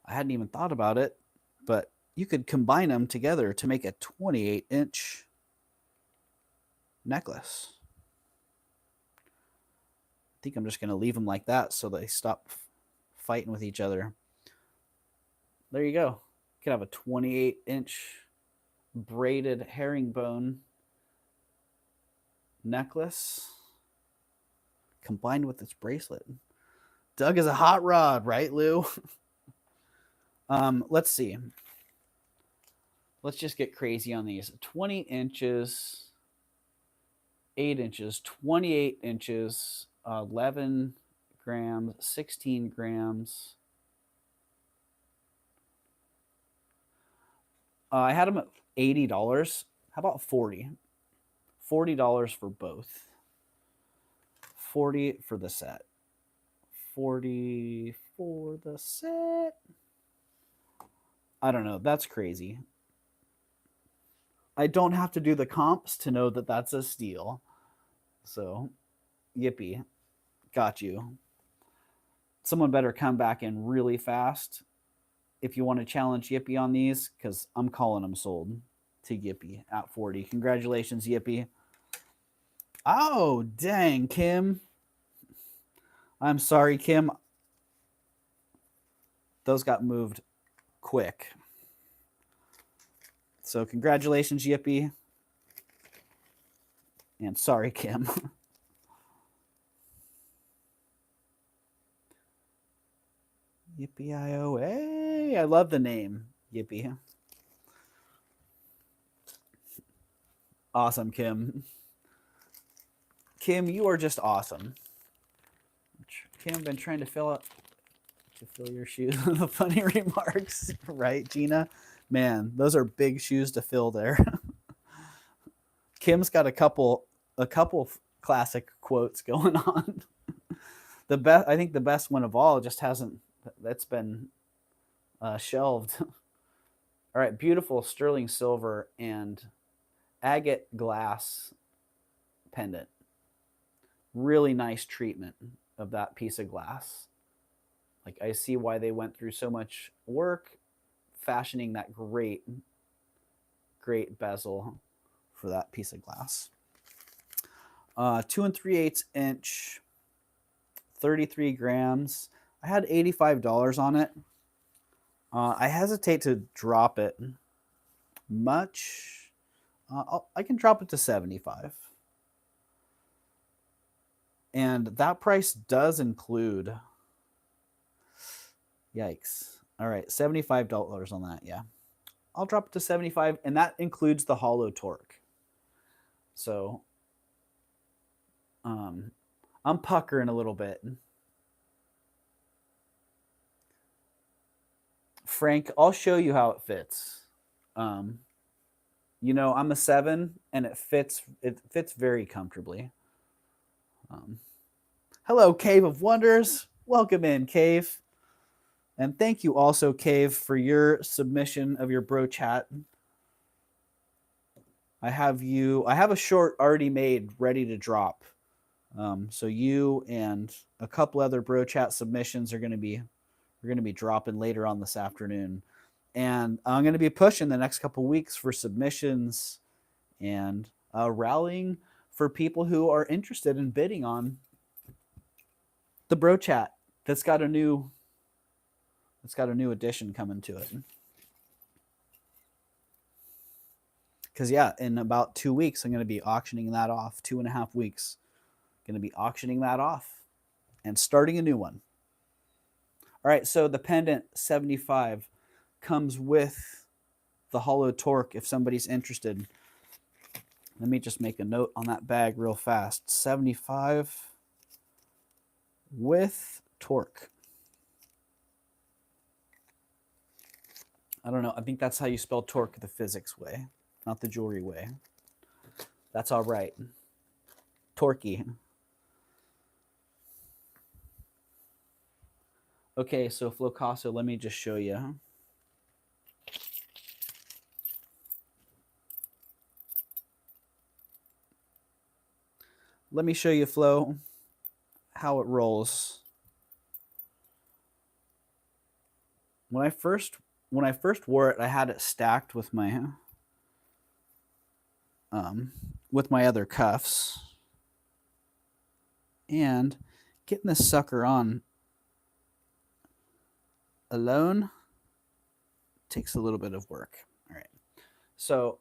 I hadn't even thought about it, but you could combine them together to make a 28-inch necklace. I think I'm just going to leave them like that so they stop fighting with each other. There you go. You could have a 28-inch braided herringbone necklace combined with this bracelet. Doug is a hot rod, right, Lou? Let's see. Let's just get crazy on these. 20 inches, 8 inches, 28 inches, 11 grams, 16 grams. I had them at $80. How about 40? $40 for both. 40 for the set. 40 for the set. I don't know. That's crazy. I don't have to do the comps to know that that's a steal. So, yippee. Got you. Someone better come back in really fast if you want to challenge Yippee on these, because I'm calling them sold to Yippee at 40. Congratulations, Yippee. Oh, dang, Kim. I'm sorry, Kim. Those got moved quick. So congratulations, Yippee. And sorry, Kim. Yippee-I-O. Hey, I love the name, Yippee. Awesome, Kim. Kim, you are just awesome. Kim, been trying to fill your shoes. The funny remarks, right, Gina? Man, those are big shoes to fill there. Kim's got a couple classic quotes going on. I think the best one of all just hasn't. That's been shelved. All right, beautiful sterling silver and agate glass pendant. Really nice treatment of that piece of glass. Like, I see why they went through so much work fashioning that great bezel for that piece of glass. 2 3/8 inch, 33 grams. I had $85 on it. I hesitate to drop it much. I can drop it to 75. And that price does include, yikes. All right, $75 on that, yeah. I'll drop it to 75, and that includes the hollow torque. So I'm puckering a little bit. Frank, I'll show you how it fits. You know, I'm a 7, and it fits very comfortably. Hello, Cave of Wonders. Welcome in, Cave. And thank you also, Cave, for your submission of your brooch hat. I have a short already made, ready to drop. So you and a couple other brooch hat submissions are going to be dropping later on this afternoon. And I'm going to be pushing the next couple weeks for submissions and rallying for people who are interested in bidding on the brooch hat that's got a new addition coming to it. Because, yeah, in about 2 weeks, I'm going to be auctioning that off. 2.5 weeks. Going to be auctioning that off and starting a new one. All right, so the pendant 75 comes with the hollow torque if somebody's interested. Let me just make a note on that bag real fast. 75 with torque. I don't know. I think that's how you spell torque the physics way, not the jewelry way. That's all right. Torquey. Okay, so Flocasso, let me just show you. Let me show you, Flo, how it rolls. When I first wore it, I had it stacked with my other cuffs, and getting this sucker on alone takes a little bit of work. All right, so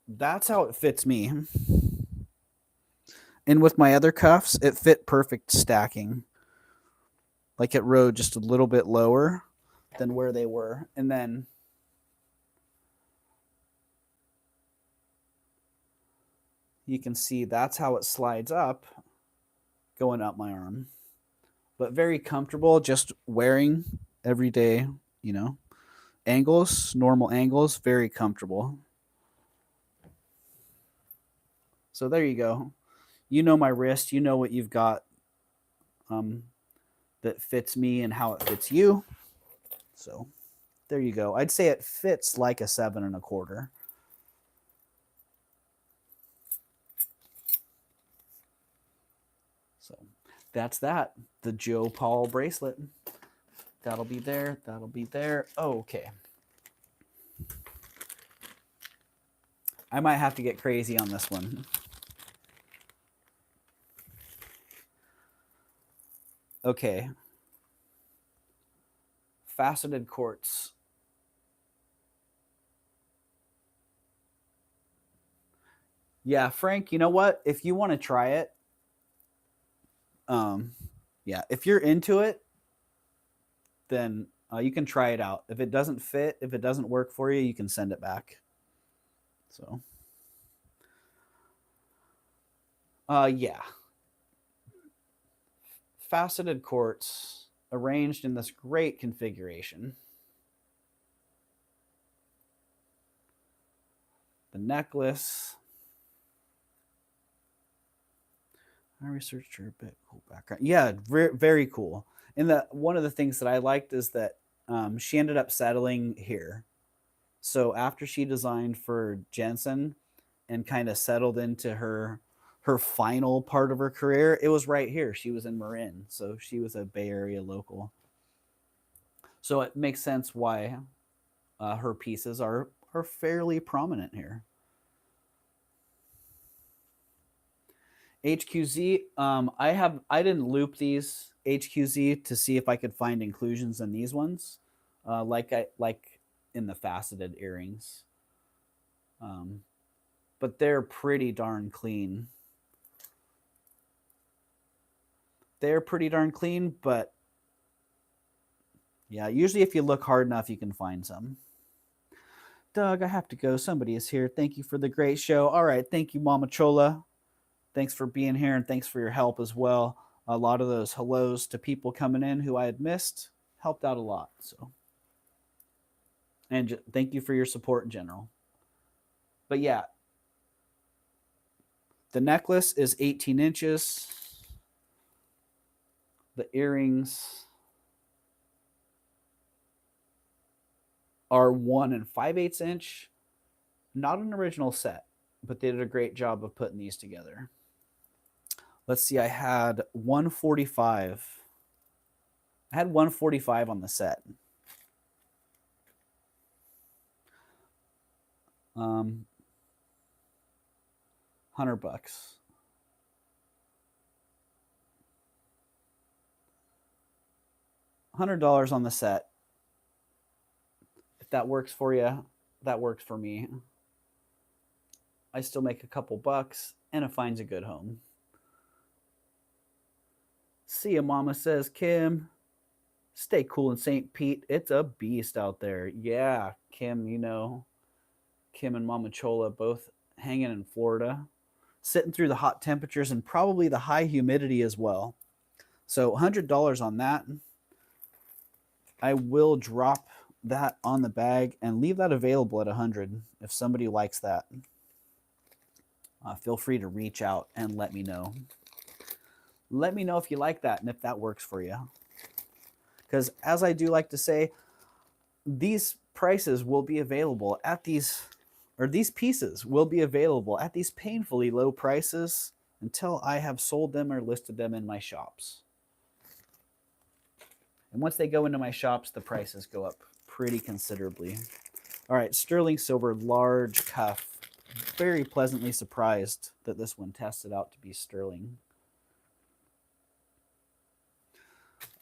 that's how it fits me. And with my other cuffs, it fit perfect stacking. Like, it rode just a little bit lower than where they were. And then you can see that's how it slides up, going up my arm. But very comfortable just wearing every day, you know. Angles, normal angles, very comfortable. So there you go. You know my wrist. You know what you've got that fits me and how it fits you. So there you go. I'd say it fits like a 7 1/4. So that's that. The Joe Paul bracelet. That'll be there. That'll be there. Oh, okay. I might have to get crazy on this one. Okay. Faceted quartz. Yeah, Frank, you know what? If you want to try it, yeah, if you're into it, then you can try it out. If it doesn't fit, if it doesn't work for you, you can send it back. So, yeah. faceted quartz arranged in this great configuration. The necklace. I researched her a bit. Cool background. Yeah, very, very cool. And one of the things that I liked is that she ended up settling here. So after she designed for Jensen and kind of settled into her final part of her career, it was right here. She was in Marin, so she was a Bay Area local. So it makes sense why her pieces are fairly prominent here. HQZ, I didn't loop these HQZ to see if I could find inclusions in these ones, like in the faceted earrings. But they're pretty darn clean. They're pretty darn clean, but yeah, usually if you look hard enough, you can find some. Doug, I have to go. Somebody is here. Thank you for the great show. All right. Thank you, Mama Chola. Thanks for being here, and thanks for your help as well. A lot of those hellos to people coming in who I had missed helped out a lot. So, and thank you for your support in general. But yeah, the necklace is 18 inches. The earrings are 1 5/8 inch. Not an original set, but they did a great job of putting these together. Let's see, I had 145. I had 145 on the set. $100. $100 on the set. If that works for you, that works for me. I still make a couple bucks, and it finds a good home. See ya, Mama, says Kim. Stay cool in St. Pete. It's a beast out there. Yeah, Kim, you know, Kim and Mama Chola both hanging in Florida, sitting through the hot temperatures and probably the high humidity as well. So $100 on that. I will drop that on the bag and leave that available at 100 if somebody likes that. Feel free to reach out and let me know. Let me know if you like that and if that works for you. Because as I do like to say, these prices will be available at these pieces will be available at these painfully low prices until I have sold them or listed them in my shops. And once they go into my shops, the prices go up pretty considerably. All right, sterling silver, large cuff. Very pleasantly surprised that this one tested out to be sterling.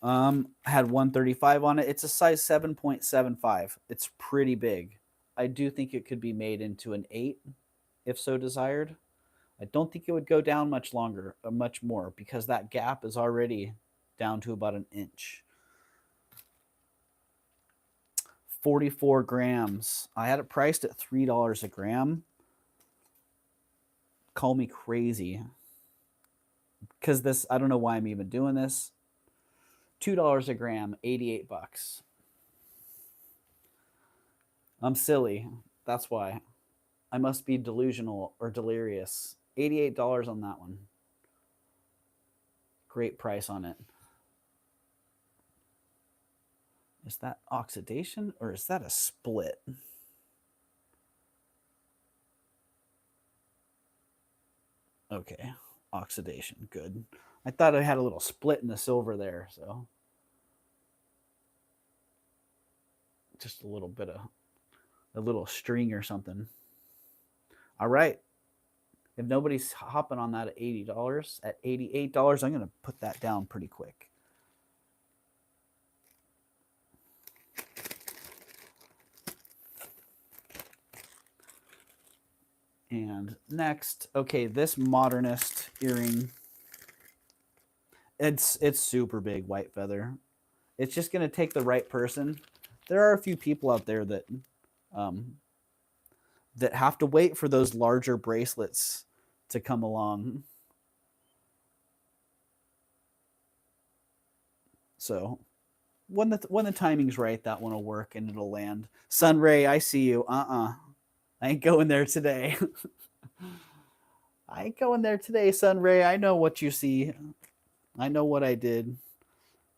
I had 135 on it. It's a size 7.75. It's pretty big. I do think it could be made into an 8 if so desired. I don't think it would go down much longer, or much more, because that gap is already down to about 1 inch. 44 grams. I had it priced at $3 a gram. Call me crazy. Because this, I don't know why I'm even doing this. $2 a gram, 88 bucks. I'm silly. That's why. I must be delusional or delirious. $88 on that one. Great price on it. Is that oxidation or is that a split? Okay, oxidation. Good. I thought I had a little split in the silver there, so just a little bit of a little string or something. All right. If nobody's hopping on that at $80, at $88, I'm going to put that down pretty quick. And next, okay, this Modernist earring. It's super big, white feather. It's just going to take the right person. There are a few people out there that that have to wait for those larger bracelets to come along. So when the timing's right, that one will work and it'll land. Sunray, I see you. I ain't going there today. I ain't going there today, Sunray. I know what you see. I know what I did.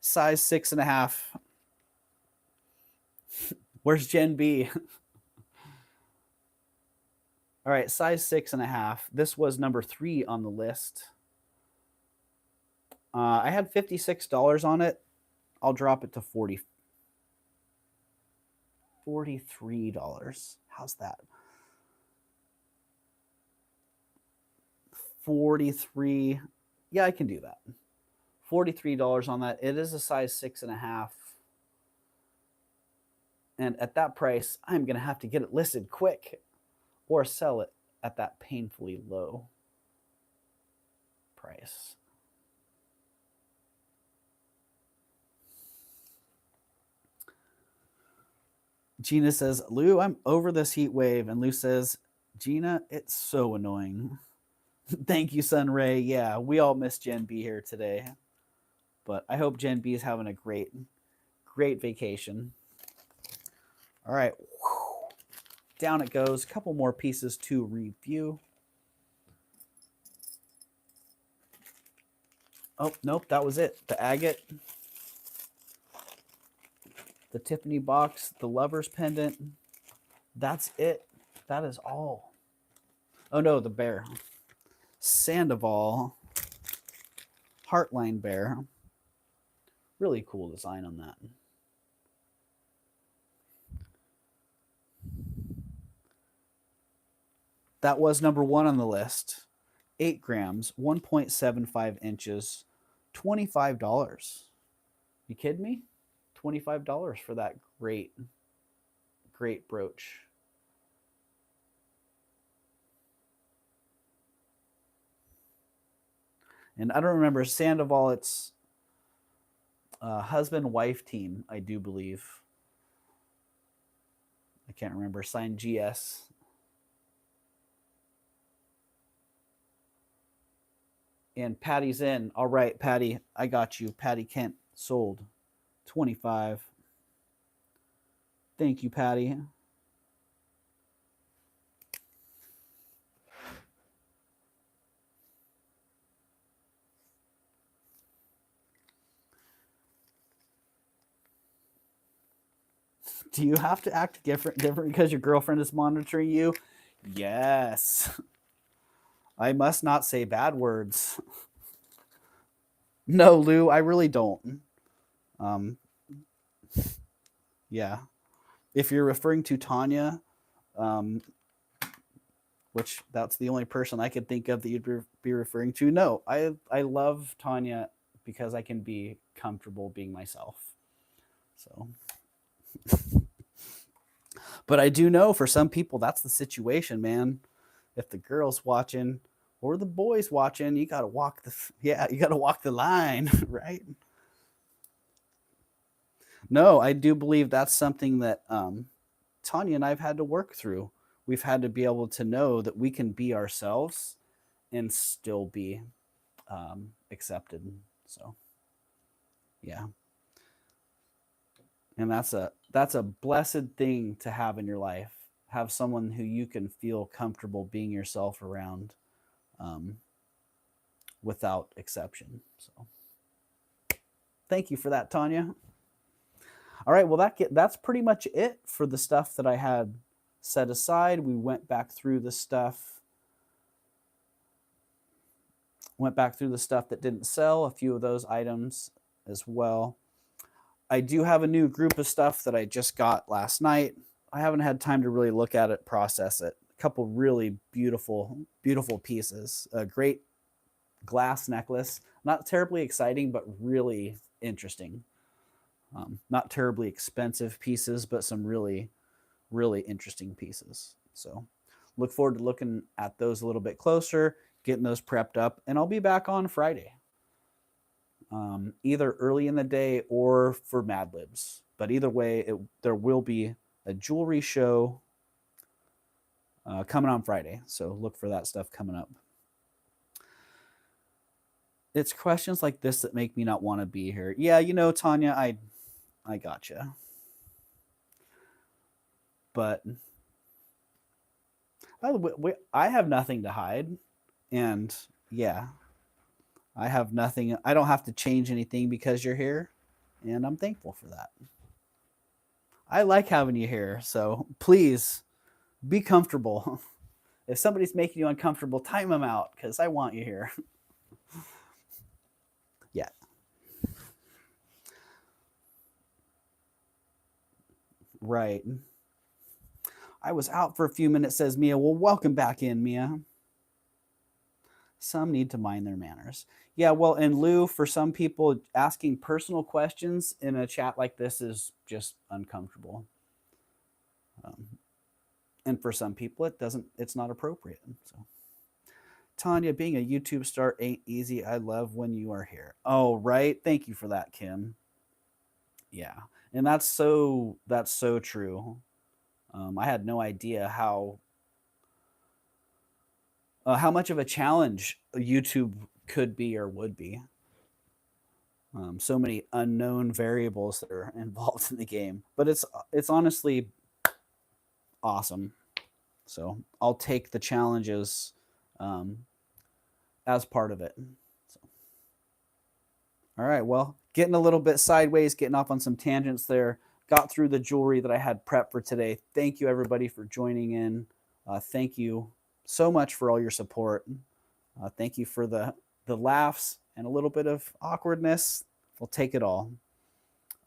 Size 6.5. Where's Gen B? All right, size 6.5. This was number 3 on the list. I had $56 on it. I'll drop it to $43. How's that? 43. Yeah, I can do that. $43 on that. It is a size 6.5. And at that price, I'm going to have to get it listed quick or sell it at that painfully low price. Gina says, Lou, I'm over this heat wave. And Lou says, Gina, it's so annoying. Thank you, Sunray. Yeah, we all miss Gen B here today. But I hope Gen B is having a great vacation. All right. Down it goes. A couple more pieces to review. Oh, nope, that was it. The agate, the Tiffany box, the lover's pendant. That's it. That is all. Oh, no, the bear. Sandoval Heartline bear. Really cool design on that. That was number 1 on the list. 8 grams, 1.75 inches, $25. You kidding me? $25 for that great brooch. And I don't remember Sandoval. It's husband-wife team, I do believe. I can't remember. Signed GS. And Patty's in. All right, Patty, I got you. Patty Kent sold. 25. Thank you, Patty. Do you have to act different because your girlfriend is monitoring you? Yes. I must not say bad words. No, Lou, I really don't. Yeah. If you're referring to Tanya, which that's the only person I could think of that you'd be referring to. No, I love Tanya because I can be comfortable being myself. So, but I do know for some people that's the situation, man. If the girl's watching or the boys watching, you gotta walk the line, right? No, I do believe that's something that Tanya and I've had to work through. We've had to be able to know that we can be ourselves and still be accepted. So, yeah. And that's a blessed thing to have in your life. Have someone who you can feel comfortable being yourself around without exception. So, thank you for that, Tanya. All right, well, that's pretty much it for the stuff that I had set aside. We went back through the stuff. That didn't sell, a few of those items as well. I do have a new group of stuff that I just got last night. I haven't had time to really look at it, process it. A couple really beautiful pieces. A great glass necklace. Not terribly exciting, but really interesting. Not terribly expensive pieces, but some really, really interesting pieces. So look forward to looking at those a little bit closer, getting those prepped up, and I'll be back on Friday. Either early in the day or for Mad Libs. But either way, there will be a jewelry show coming on Friday. So look for that stuff coming up. It's questions like this that make me not want to be here. Yeah, you know, Tanya, I gotcha. But by the way, I have nothing to hide, and yeah, I have nothing. I don't have to change anything because you're here, and I'm thankful for that. I like having you here, so please be comfortable. If somebody's making you uncomfortable, time them out because I want you here. Yeah. Right. I was out for a few minutes, says Mia. Well, welcome back in, Mia. Some need to mind their manners. Yeah, well, and Lou, for some people, asking personal questions in a chat like this is just uncomfortable. And for some people, it's not appropriate. So, Tanya, being a YouTube star ain't easy. I love when you are here. Oh, right. Thank you for that, Kim. Yeah, and that's so true. I had no idea how much of a challenge YouTube could be or would be. So many unknown variables that are involved in the game, but it's honestly awesome. So I'll take the challenges as part of it. So. All right, well, getting a little bit sideways, getting off on some tangents there. Got through the jewelry that I had prepped for today. Thank you, everybody, for joining in. Thank you so much for all your support. Thank you for the laughs and a little bit of awkwardness. We'll take it all.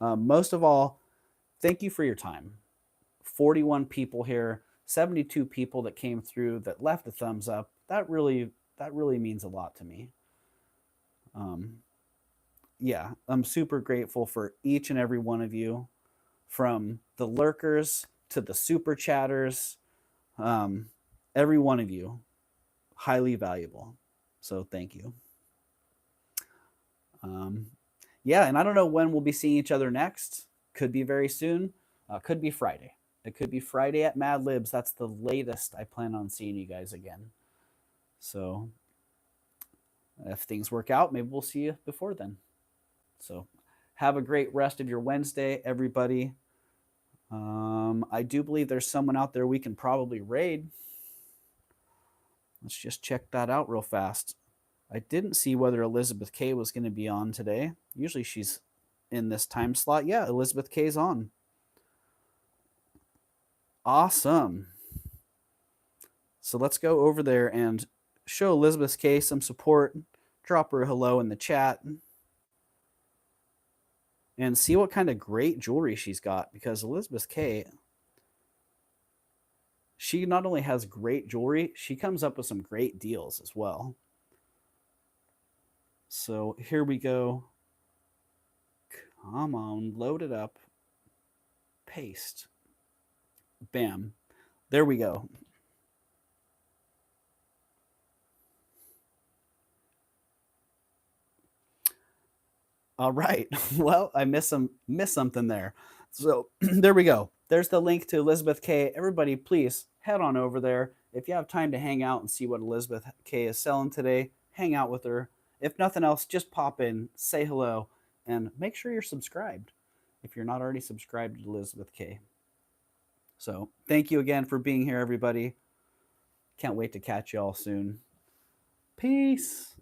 Most of all, thank you for your time. 41 people here, 72 people that came through that left a thumbs up. That really means a lot to me. Yeah, I'm super grateful for each and every one of you, from the lurkers to the super chatters. Every one of you, highly valuable. So thank you. Yeah, and I don't know when we'll be seeing each other next. Could be very soon. Could be Friday. It could be Friday at Mad Libs. That's the latest I plan on seeing you guys again. So if things work out, maybe we'll see you before then. So have a great rest of your Wednesday, everybody. I do believe there's someone out there we can probably raid. Let's just check that out real fast. I didn't see whether Elizabeth K was going to be on today. Usually she's in this time slot. Yeah, Elizabeth K's on. Awesome. So let's go over there and show Elizabeth K some support. Drop her a hello in the chat. And see what kind of great jewelry she's got, because Elizabeth K, she not only has great jewelry, she comes up with some great deals as well. So here we go. Come on, load it up. Paste. Bam. There we go. All right. Well, I missed something there. So there we go. There's the link to Elizabeth K. Everybody, please head on over there. If you have time to hang out and see what Elizabeth K is selling today, hang out with her. If nothing else, just pop in, say hello, and make sure you're subscribed if you're not already subscribed to Elizabeth K. So thank you again for being here, everybody. Can't wait to catch you all soon. Peace.